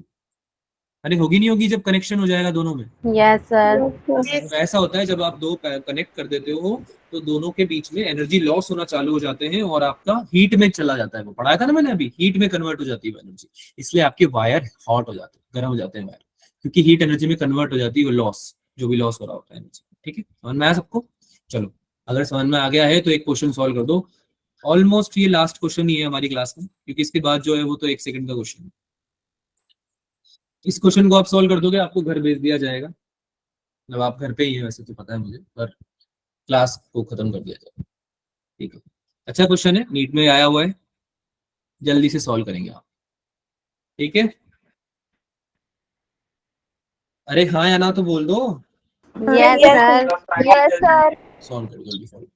अरे होगी नहीं होगी जब कनेक्शन हो जाएगा दोनों में? Yes sir. तो ऐसा होता है जब आप दो कनेक्ट कर देते हो तो दोनों के बीच में एनर्जी लॉस होना चालू हो जाते हैं और आपका हीट में चला जाता है। वो पढ़ाया था ना मैंने अभी, हीट में कन्वर्ट हो जाती है एनर्जी, इसलिए आपके वायर हॉट हो जाते हैं, गर्म हो जाते हैं वायर, क्योंकि हीट एनर्जी में कन्वर्ट हो जाती है, वो लॉस जो भी लॉस हो रहा होता है एनर्जी। ठीक है, समझ में आया सबको? चलो, अगर समझ में आ गया है तो एक क्वेश्चन सॉल्व कर दो। ऑलमोस्ट ये लास्ट क्वेश्चन ही है हमारी क्लास में, क्योंकि इसके बाद जो है वो तो 1 सेकंड का क्वेश्चन है। इस क्वेश्चन को आप सॉल्व कर दोगे, आपको घर भेज दिया जाएगा। जब आप घर पे ही हैं वैसे तो पता है मुझे, पर क्लास को खत्म कर दिया जाएगा। ठीक है, अच्छा क्वेश्चन है, नीट में आया हुआ है, जल्दी से सॉल्व करेंगे आप। ठीक है, अरे हाँ या ना तो बोल दो। Yes sir. Yes sir. Solve करो जल्दी, सॉल्व।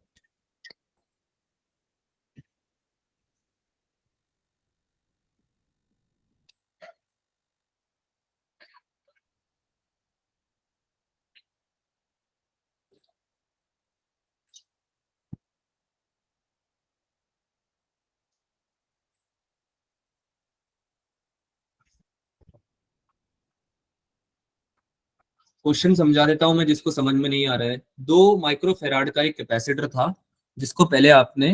क्वेश्चन समझा देता हूं मैं जिसको समझ में नहीं आ रहा है। 2 माइक्रोफेराड का एक कैपेसिटर था, जिसको पहले आपने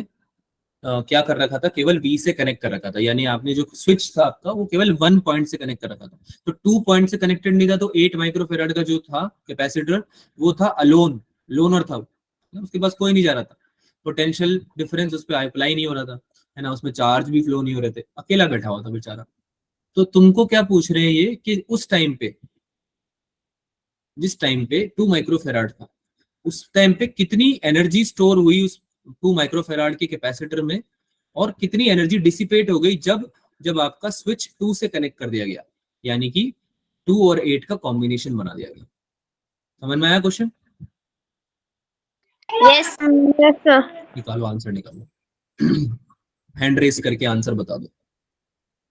क्या कर रखा था, केवल V से कनेक्ट कर रखा था, यानी आपने जो स्विच था आपका वो केवल 1 पॉइंट से कनेक्ट कर रखा था। तो 2 पॉइंट से कनेक्टेड नहीं था, तो 8 माइक्रोफेराड का जो था कैपेसिटर वो था अलोन, लोनर था, उसके पास कोई नहीं जा रहा था, पोटेंशियल डिफरेंस उस पर अप्लाई नहीं हो रहा था, है ना? उसमें चार्ज भी फ्लो नहीं हो रहे थे, अकेला बैठा हुआ था बेचारा। तो तुमको क्या पूछ रहे हैं ये कि उस टाइम पे, जिस टाइम पे 2 माइक्रोफेराड था, उस टाइम पे कितनी एनर्जी स्टोर हुई उस 2 माइक्रोफेराड के कैपेसिटर में, और कितनी एनर्जी डिसिपेट हो गई जब जब आपका स्विच 2 से कनेक्ट कर दिया गया, यानी कि 2 और 8 का कॉम्बिनेशन बना दिया गया। समझ में आया क्वेश्चन? यस। Yes sir. निकालो आंसर, निकालो। हैंड रेस करके आंसर बता दो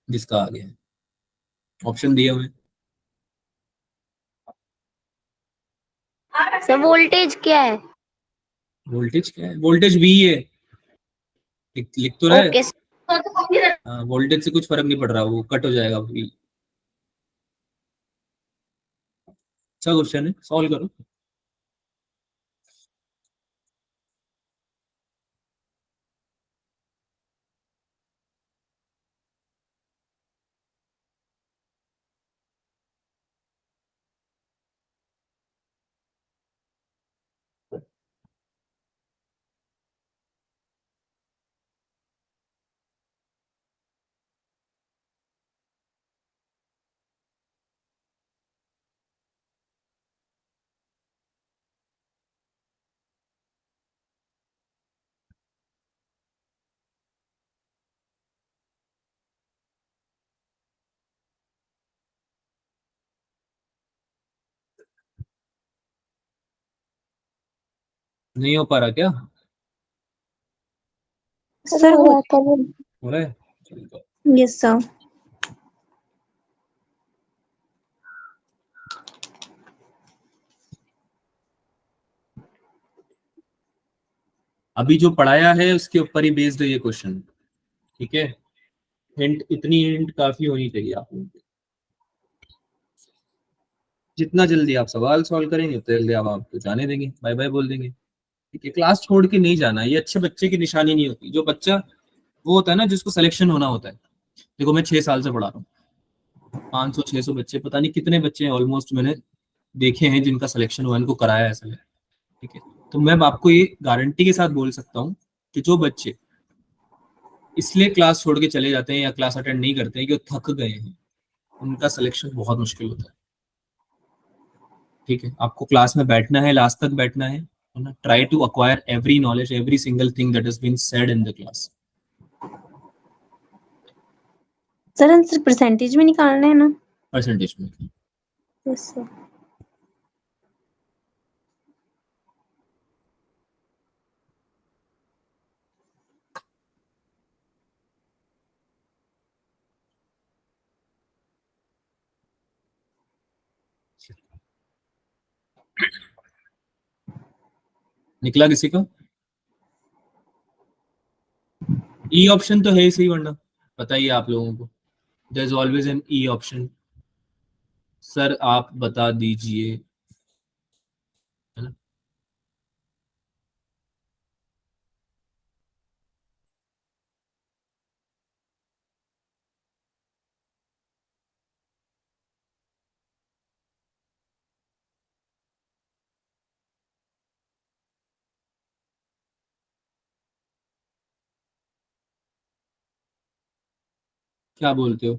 जिसका आ गया है। ऑप्शन दिए हुए। सर वोल्टेज क्या है? वोल्टेज क्या है? वोल्टेज V है, लिख तो रहा है। ओके। हाँ, वोल्टेज से कुछ फर्क नहीं पड़ रहा, वो कट हो जाएगा V। अच्छा क्वेश्चन है, सॉल्व करो। नहीं हो पा रहा क्या? सर हुआ था वो। हो रहा है, चलो। Yes sir. अभी जो पढ़ाया है उसके ऊपर ही बेस्ड है ये क्वेश्चन। ठीक है, हिंट, इतनी हिंट काफी होनी चाहिए आप लोगों को। जितना जल्दी आप सवाल सॉल्व करेंगे उतना जल्दी आप आपको जाने देंगे, बाय बाय बोल देंगे। ठीक है, क्लास छोड़ के नहीं जाना, ये अच्छे बच्चे की निशानी नहीं होती। जो बच्चा वो होता है ना जिसको सिलेक्शन होना होता है, देखो मैं 6 साल से पढ़ा रहा हूँ, 500-600 बच्चे, पता नहीं कितने बच्चे हैं ऑलमोस्ट मैंने देखे हैं जिनका सिलेक्शन हुआ, इनको कराया है select। ठीक है, तो मैं आपको ये गारंटी के साथ बोल सकता हूँ कि जो बच्चे इसलिए क्लास छोड़ के चले जाते हैं या क्लास अटेंड नहीं करते हैं कि वो थक गए हैं, उनका सिलेक्शन बहुत मुश्किल होता है। ठीक है, आपको क्लास में बैठना है, लास्ट तक बैठना है ना? Try to acquire every knowledge, every single thing that has been said in the class. Sir answer percentage में निकालना है ना? परसेंटेज में। Yes sir. निकला किसी का? ई ऑप्शन तो है ही सही, वरना बताइए आप लोगों को। There is always an E option. Sir आप बता दीजिए, है ना? क्या बोलते हो,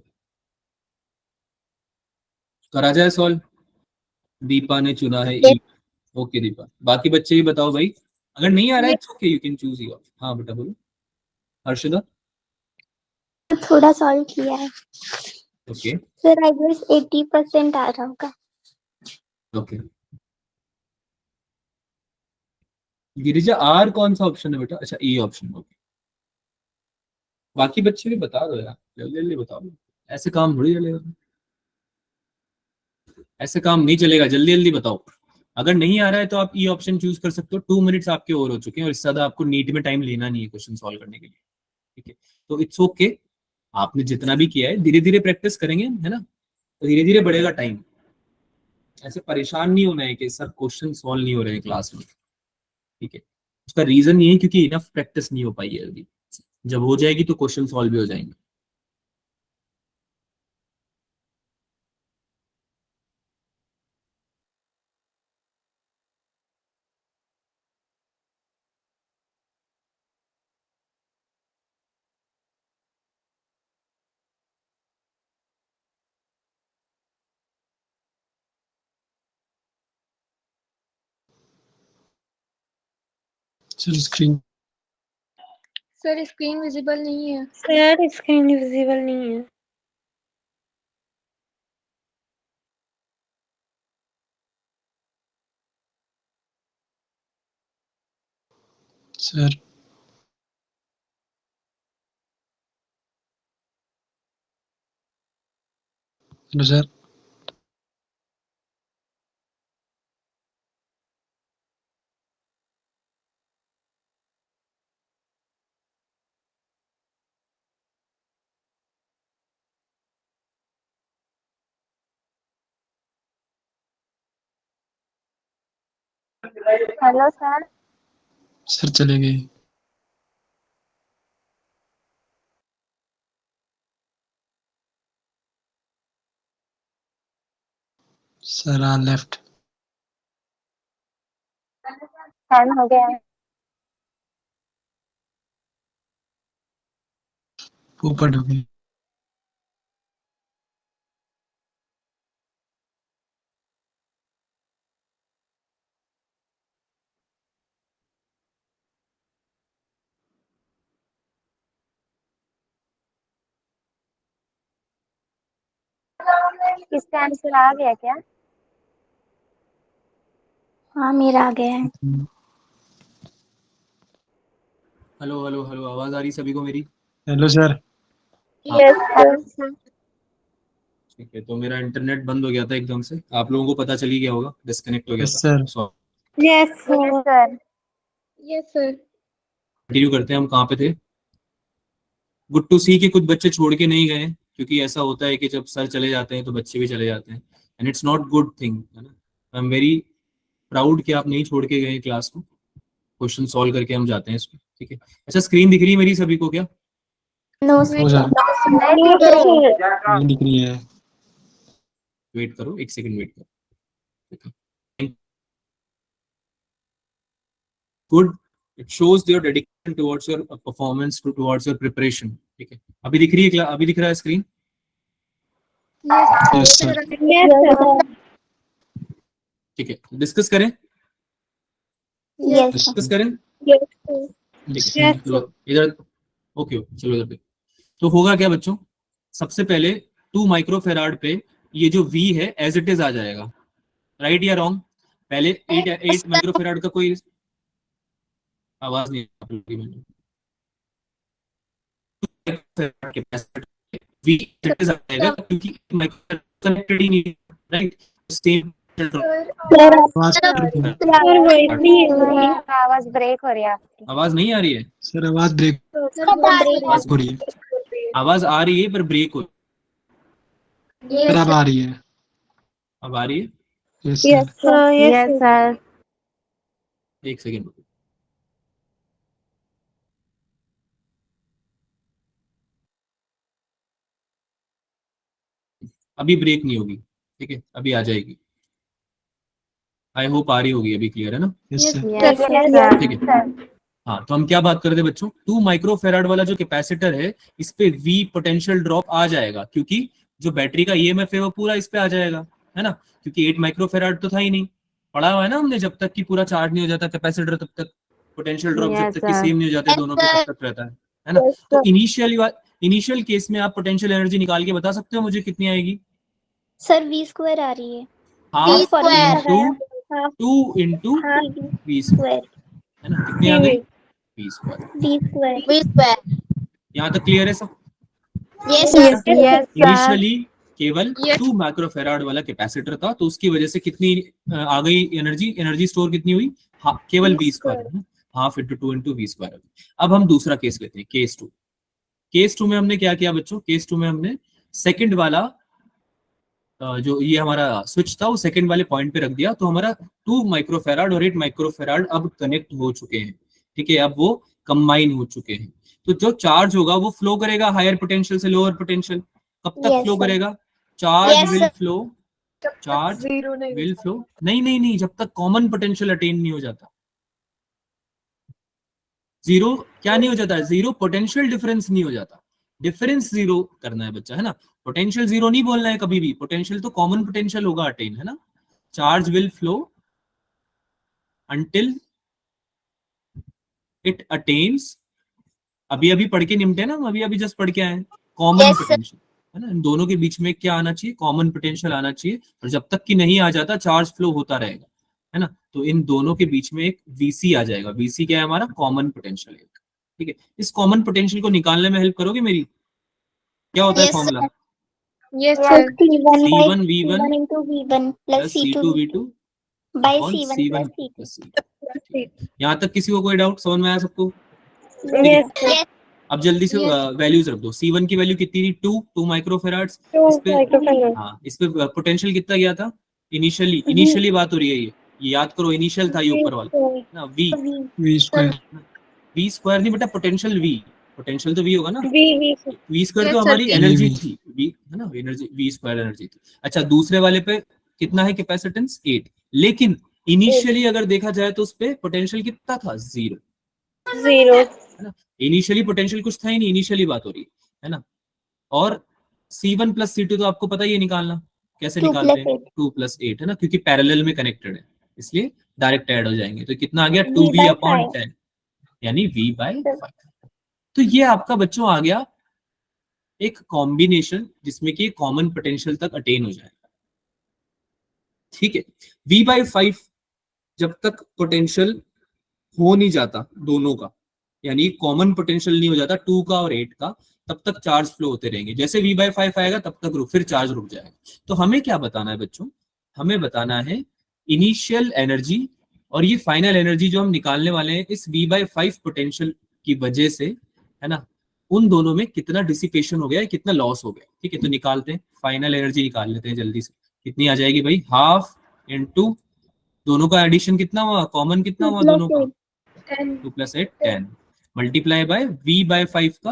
करा जाए सॉल्व? दीपा ने चुना है ई। ओके दीपा, बाकी बच्चे भी बताओ भाई, अगर नहीं आ रहा है ओके यू कैन चूज ई। हाँ बेटा बोलो। हर्षदा? थोड़ा सॉल्व किया है ओके सर, आई गेस 80% आ रहा होगा। ओके। गिरिजा आर कौन सा ऑप्शन है बेटा? अच्छा ई ऑप्शन। ओके, बाकी बच्चे भी बता दो यार, जल्दी जल्दी बताओ, ऐसे काम थोड़ी चलेगा, ऐसे काम नहीं चलेगा, जल्दी जल्दी बताओ। अगर नहीं आ रहा है तो आप ई ऑप्शन चूज कर सकते हो। 2 मिनट्स आपके और हो चुके हैं, और इससे ज्यादा आपको नीट में टाइम लेना नहीं है क्वेश्चन सॉल्व करने के लिए, ठीक है? तो इट्स ओके, आपने जितना भी किया है धीरे धीरे प्रैक्टिस करेंगे, है ना? तो धीरे धीरे बढ़ेगा टाइम। ऐसे परेशान नहीं होना है कि सर क्वेश्चन सॉल्व नहीं हो रहे हैं क्लास में, ठीक है? उसका रीजन ये है क्योंकि इनफ प्रैक्टिस नहीं हो पाई है अभी। जब हो जाएगी तो क्वेश्चन सॉल्व भी हो जाएंगे। Sir screen sir screen visible नहीं है। सर स्क्रीन विजिबल नहीं है। Sir hello sir. Hello sir. Sir चले गए। Sir left. टाइम हो गया है। ऊपर ढूंढिए। इसका आंसर आ गया क्या? हाँ मेरा आ गया है। हेलो हेलो हेलो, आवाज आ रही सभी को मेरी? Hello sir. हाँ यस सर। ठीक है, तो मेरा इंटरनेट बंद हो गया था एकदम से, आप लोगों को पता चल ही गया होगा, डिस्कनेक्ट हो गया यस था। Sir. So yes yes sir. Yes sir. Continue करते हैं, हम कहाँ पे थे? गुड टू सी कि कुछ बच्चे छोड़ के नहीं गए, क्योंकि ऐसा होता है कि जब सर चले जाते हैं तो बच्चे भी चले जाते हैं, and it's not good thing, है ना? आई एम वेरी प्राउड कि आप नहीं छोड़ के गए क्लास को। क्वेश्चन सॉल्व करके हम जाते हैं इसको, ठीक है? अच्छा, स्क्रीन दिख रही है मेरी सभी को क्या? नो ओ सर। सर नहीं दिख रही। नहीं दिख रही है। वेट करो, एक सेकंड वेट करो। Good, it shows your dedication towards your performance, towards your preparation, ठीक है? अभी दिख रही है अभी दिख रहा है screen? Yes sir. Yes sir. ठीक है, डिस्कस करें, यस यस डिस्कस सर। करें, यस ठीक है? यस चलो इधर, ओके चलो इधर पे। तो होगा क्या बच्चों, सबसे पहले 2 माइक्रोफेराड पे ये जो V है एज इट इज आ जाएगा, राइट या रॉन्ग? पहले 8 माइक्रोफेराड का कोई आवाज नहीं आ रही है। V इट इज आ जाएगा क्योंकि माइक्रोफेराड कनेक्टेड ही नहीं, राइट? सेम आवाज आवाज ब्रेक हो रही है आपकी। आवाज नहीं आ रही है? सर आवाज ब्रेक हो रही है। आवाज आ रही है पर ब्रेक हो, सर अब आ रही है। अब आ रही है? Yes yes sir. Yes sir. एक सेकेंड। अभी ब्रेक नहीं होगी, ठीक है, अभी आ जाएगी। आई होप आ रही होगी, अभी क्लियर है ना? Yes sir. Yes sir. ठीक है। हाँ, तो हम क्या बात कर रहे थे बच्चों? 2 माइक्रोफेराड वाला जो कैपेसिटर है, इस पे V पोटेंशियल ड्रॉप आ जाएगा, क्योंकि जो बैटरी का EMF है वो पूरा इस पे आ जाएगा, है ना? क्योंकि 8 माइक्रोफेराड तो था ही नहीं, पढ़ा हुआ है ना हमने, जब तक कि पूरा चार्ज नहीं हो जाता कैपेसिटर तब तक पोटेंशियल ड्रॉप जब तक कि सेम नहीं हो जाते दोनों के तब तक रहता है ना? तो इनिशियल केस में आप पोटेंशियल एनर्जी निकाल के बता सकते हो मुझे कितनी आएगी? सर V स्क्वायर आ रही है। Half square. Two into V square, है ना? कितनी आ गई? V square. V square. V square. यहाँ तक क्लियर है सब? Yes sir. इनिशियली केवल 2 माइक्रोफेराड वाला कैपेसिटर था, तो उसकी वजह से कितनी आ गई एनर्जी स्टोर कितनी हुई? केवल V square, half into 2 into V square. अब हम दूसरा केस लेते हैं, केस 2। केस 2 में हमने क्या किया बच्चों? केस 2 में हमने सेकंड वाला जो ये हमारा स्विच था वो सेकंड वाले पॉइंट पे रख दिया, तो हमारा 2 माइक्रोफेराड और 8 माइक्रोफेराड अब कनेक्ट हो चुके हैं, ठीक है? अब वो कंबाइन हो चुके हैं, तो जो चार्ज होगा वो फ्लो करेगा हायर पोटेंशियल से लोअर पोटेंशियल। कब तक Yes, फ्लो sir. करेगा? Charge Yes, will sir. Flow, charge zero नहीं विल फ्लो, नहीं, जब तक कॉमन पोटेंशियल अटेन नहीं हो जाता। जीरो क्या नहीं हो जाता? जीरो पोटेंशियल डिफरेंस नहीं हो जाता। डिफरेंस जीरो करना है बच्चा, है ना? पोटेंशियल जीरो नहीं बोलना है कभी भी, पोटेंशियल तो कॉमन पोटेंशियल होगा अटेन, है ना? Charge will flow until it attains, अभी पढ़ के निपटे ना, हम अभी जस्ट पढ़ के आए, कॉमन Yes, sir. पोटेंशियल, है ना? इन दोनों के बीच में क्या आना चाहिए? कॉमन पोटेंशियल आना चाहिए, और जब तक कि नहीं आ जाता चार्ज फ्लो होता रहेगा, है ना? तो इन दोनों के बीच में एक VC आ जाएगा। VC क्या है? हमारा कॉमन पोटेंशियल, ठीक है? इस कॉमन पोटेंशियल को निकालने में हेल्प करोगे मेरी? क्या होता है Yes, formula? Yes Yes, sir C1 by C1 V1 C1 into V1 plus plus C2 C2 V2 by upon C1 C1 plus C2. Plus C2। यहाँ तक किसी को कोई डाउट समझ में आया सबको? yes. अब जल्दी से वैल्यूज रख दो। C1 की वैल्यू कितनी थी? 2 माइक्रोफेराड्स। इस पे पोटेंशियल कितना गया था इनिशियली बात हो रही है, ये याद करो, इनिशियल था ये ऊपर वाला ना, V स्क्वायर। V स्क्वायर नहीं बेटा, पोटेंशियल पोटेंशियल तो V होगा ना। V स्क्वायर तो Yes, sir, हमारी V. एनर्जी थी, V है ना, एनर्जी V स्क्वायर एनर्जी थी। अच्छा, दूसरे वाले पे कितना है कैपेसिटेंस? 8, लेकिन इनिशियली अगर देखा जाए तो उस पे पोटेंशियल कितना था? 0, है ना? इनिशियली पोटेंशियल कुछ था ही नहीं, इनिशियली बात हो रही है ना? और C1 प्लस C2 तो आपको पता ही है निकालना, कैसे 2 निकालते plus हैं? 8. 2 प्लस 8, है ना, क्योंकि पैरेलल में कनेक्टेड है, इसलिए डायरेक्ट ऐड हो जाएंगे। तो कितना आ गया? V 2V by upon 5. 10, यानी V बाई 5। तो ये आपका बच्चों आ गया एक कॉम्बिनेशन जिसमें कि कॉमन पोटेंशियल तक अटेन हो जाएगा, ठीक है? V बाई 5 जब तक पोटेंशियल हो नहीं जाता दोनों का, यानी कॉमन पोटेंशियल नहीं हो जाता 2 का और 8 का, तब तक चार्ज फ्लो होते रहेंगे। जैसे V बाई 5 आएगा तब तक फिर चार्ज रुक जाएगा। तो हमें क्या बताना है बच्चों? हमें बताना है इनिशियल एनर्जी और ये फाइनल एनर्जी जो हम निकालने वाले हैं इस V बाई 5 पोटेंशियल की वजह से, है ना, उन दोनों में कितना डिसिपेशन हो गया है, कितना लॉस हो गया, ठीक है? तो निकालते हैं, फाइनल एनर्जी निकाल लेते हैं जल्दी से। कितनी आ जाएगी भाई? हाफ इंटू दोनों का एडिशन कितना हुआ, कॉमन कितना हुआ दोनों का? 2 प्लस 8 10 मल्टीप्लाई बाय V बाय 5 का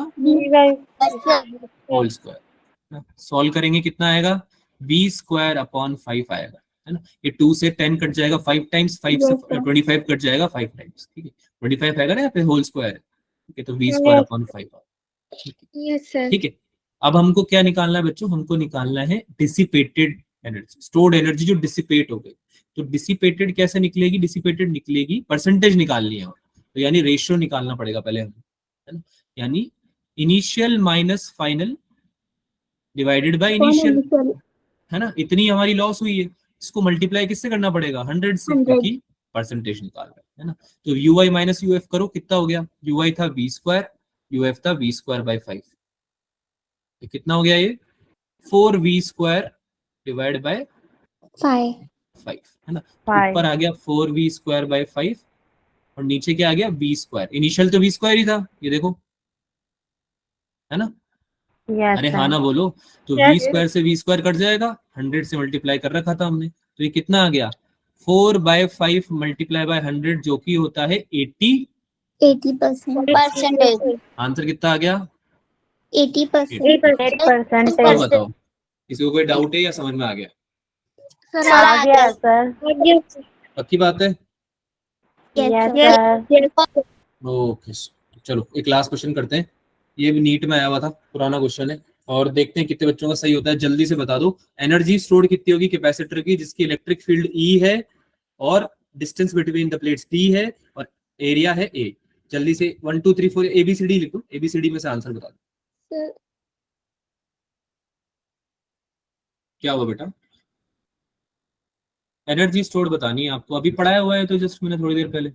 होल स्क्वायर। सॉल्व करेंगे कितना आएगा? V स्क्वायर अपॉन 5 आएगा, है ना? ये 2 से 10 कट जाएगा 5 टाइम्स, 5 से 25 कट जाएगा 5 टाइम्स, ठीक है? 25 आएगा ना यहाँ पे होल स्क्वायर, ठीक है? तो V square upon 5, yes sir ठीक है? अब हमको क्या निकालना है बच्चों? हमको निकालना है डिसिपेटेड एनर्जी, स्टोर्ड एनर्जी जो डिसिपेट हो गई। तो डिसिपेटेड कैसे निकलेगी? डिसिपेटेड निकलेगी, परसेंटेज निकालनी है, तो यानी रेशियो निकालना पड़ेगा पहले हमें, है ना? यानी initial minus final divided by initial, है ना? इतनी हमारी लॉस हुई है, इसको मल्टीप्लाई किससे करना पड़ेगा? 100 से, क्योंकि परसेंटेज निकाल रहा है ना? तो UI माइनस UF करो, कितना हो गया? UI था V स्क्वायर, UF था V स्क्वायर बाय 5, कितना हो गया ये? 4V square divide bye 5. 5 है ना। ऊपर आ गया 4v² बाय 5 और नीचे क्या आ गया v²। इनिशियल तो v² ही था, ये देखो, है ना। अरे हाँ ना बोलो, तो v² से v² कट जाएगा, 100 से मल्टीप्लाई कर रखा था हमने, तो ये कितना आ गया 4/5 मल्टीप्लाई बाय 100 जो कि होता है 80। 80%। आंसर कितना आ गया 80%। 8%। अब बताओ, किसी को कोई डाउट है या समझ में आ गया? सर आ गया सर। पक्की बात है? Yes sir. ओके, चलो एक लास्ट क्वेश्चन करते हैं। ये भी नीट में आया हुआ था, पुराना क्वेश्चन है, और देखते हैं कितने बच्चों का सही होता है। जल्दी से बता दो, एनर्जी स्टोर्ड कितनी होगी कैपेसिटर की जिसकी इलेक्ट्रिक फील्ड ई है और distance between the plates D है और एरिया है ए। जल्दी से 1 2 3 4 ABCD लिखो, ABCD में से आंसर बता दो। सर क्या हुआ बेटा? एनर्जी स्टोर्ड बतानी है आपको, अभी पढ़ाया हुआ है तो जस्ट मैंने थोड़ी देर पहले।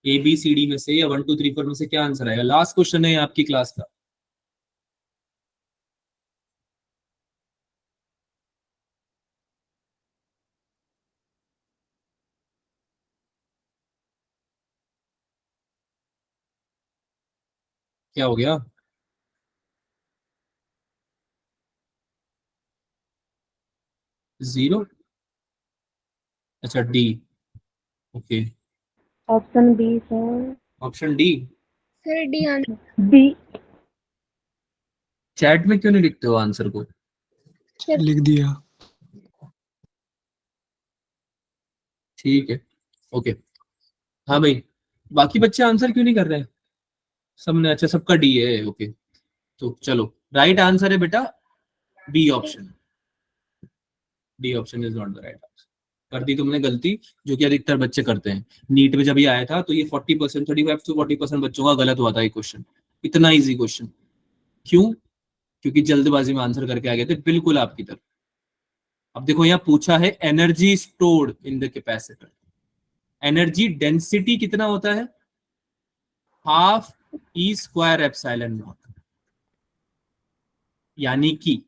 ABCD में से या 1 2 3 4 में से क्या आंसर आएगा? लास्ट क्वेश्चन है आपकी क्लास का। क्या हो गया? जीरो? अच्छा D, okay, option B sir. Option D. Sir D answer. B. Chat में क्यों नहीं लिखते हो आंसर को? लिख दिया। ठीक है, ओके। हाँ भाई, बाकी बच्चे आंसर क्यों नहीं कर रहे हैं? सबने, अच्छा सबका डी है, ओके। तो चलो, राइट आंसर है बेटा B option. D option is not the right answer. कर दी तुमने गलती, जो कि अधिकतर बच्चे करते हैं। नीट में जब ये आया था तो ये 40%, 35 to 40% बच्चों का गलत हुआ था ये क्वेश्चन। इतना इजी क्वेश्चन क्यों? क्योंकि जल्दबाजी में आंसर करके आ गए थे बिल्कुल आपकी तरफ। अब देखो यहाँ पूछा है energy stored in the capacitor, energy density कितना होता है? Half E² epsilon not. यानी कि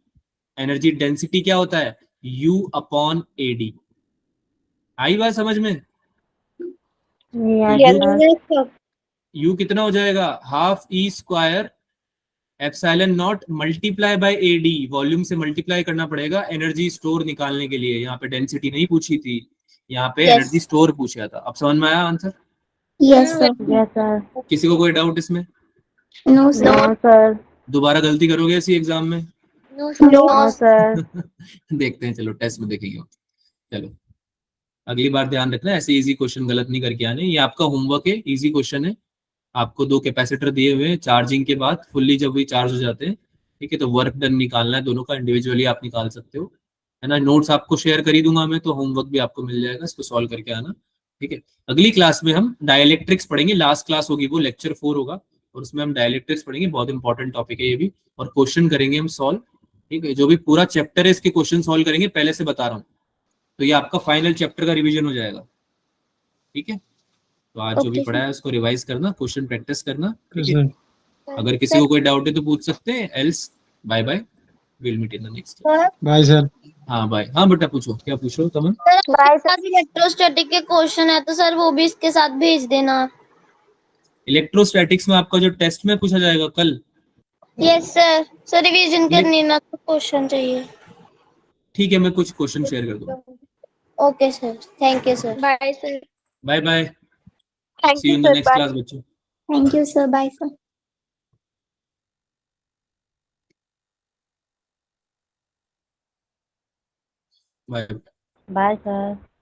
एनर्जी डेंसिटी क्या होता है? U/AD। आई बात समझ में? U कितना हो जाएगा? Half E² epsilon not multiply by AD। Volume से मल्टीप्लाई करना पड़ेगा एनर्जी स्टोर निकालने के लिए। यहाँ पे डेंसिटी नहीं पूछी थी, यहाँ पे Yes. एनर्जी स्टोर पूछा था। अब समझ में आया answer? Yes sir. Yes sir. किसी को कोई डाउट इसमें? No sir. No sir. दोबारा गलती करोगे इसी एग्जाम में? No no sir. देखते हैं, चलो टेस्ट में देखेंगे। चलो अगली बार ध्यान रखना, ऐसे इजी क्वेश्चन गलत नहीं करके आने। ये आपका होमवर्क है, इजी क्वेश्चन है। आपको 2 कैपेसिटर दिए हुए हैं, चार्जिंग के बाद फुल्ली जब भी चार्ज हो जाते हैं, ठीक है, तो वर्क डन निकालना है दोनों का। इंडिविजुअली आप निकाल सकते हो, है ना। नोट्स आपको शेयर कर ही दूंगा मैं, तो होमवर्क भी आपको मिल जाएगा, इसको सॉल्व करके आना, ठीक है। अगली क्लास में हम डायइलेक्ट्रिक्स पढ़ेंगे, लास्ट क्लास होगी वो, लेक्चर 4 होगा, और उसमें हम डायइलेक्ट्रिक्स पढ़ेंगे। बहुत इंपॉर्टेंट टॉपिक है ये भी, और क्वेश्चन करेंगे हम सॉल्व, ठीक है। जो भी पूरा चैप्टर है इसके क्वेश्चन सॉल्व करेंगे, पहले से बता रहा हूँ। तो ये आपका फाइनल चैप्टर का रिवीजन हो जाएगा, ठीक है। तो आज जो भी Okay, पढ़ा है उसको रिवाइज करना, क्वेश्चन प्रैक्टिस करना, ठीक है। सर अगर किसी को कोई डाउट है तो पूछ सकते हैं, else bye bye, will meet in the next. Bye sir. हाँ बाय। हाँ बेटा पूछो, क्या पूछ रहे हो तमन? इलेक्ट्रोस्टैटिक के क्वेश्चन है तो सर वो भी इसके साथ भेज देना। इलेक्ट्रोस्टैटिक्स में आपका जो टेस्ट में पूछा जाएगा कल, यस सर। सर रिवीजन करनी ना तो क्वेश्चन चाहिए। ठीक है, मैं कुछ क्वेश्चन शेयर कर दूंगा। Okay sir, thank you sir. Bye sir. Bye bye, thank see you you in the sir, next bye. Class बच्चों। Thank you sir. Bye sir. Bye. Bye sir.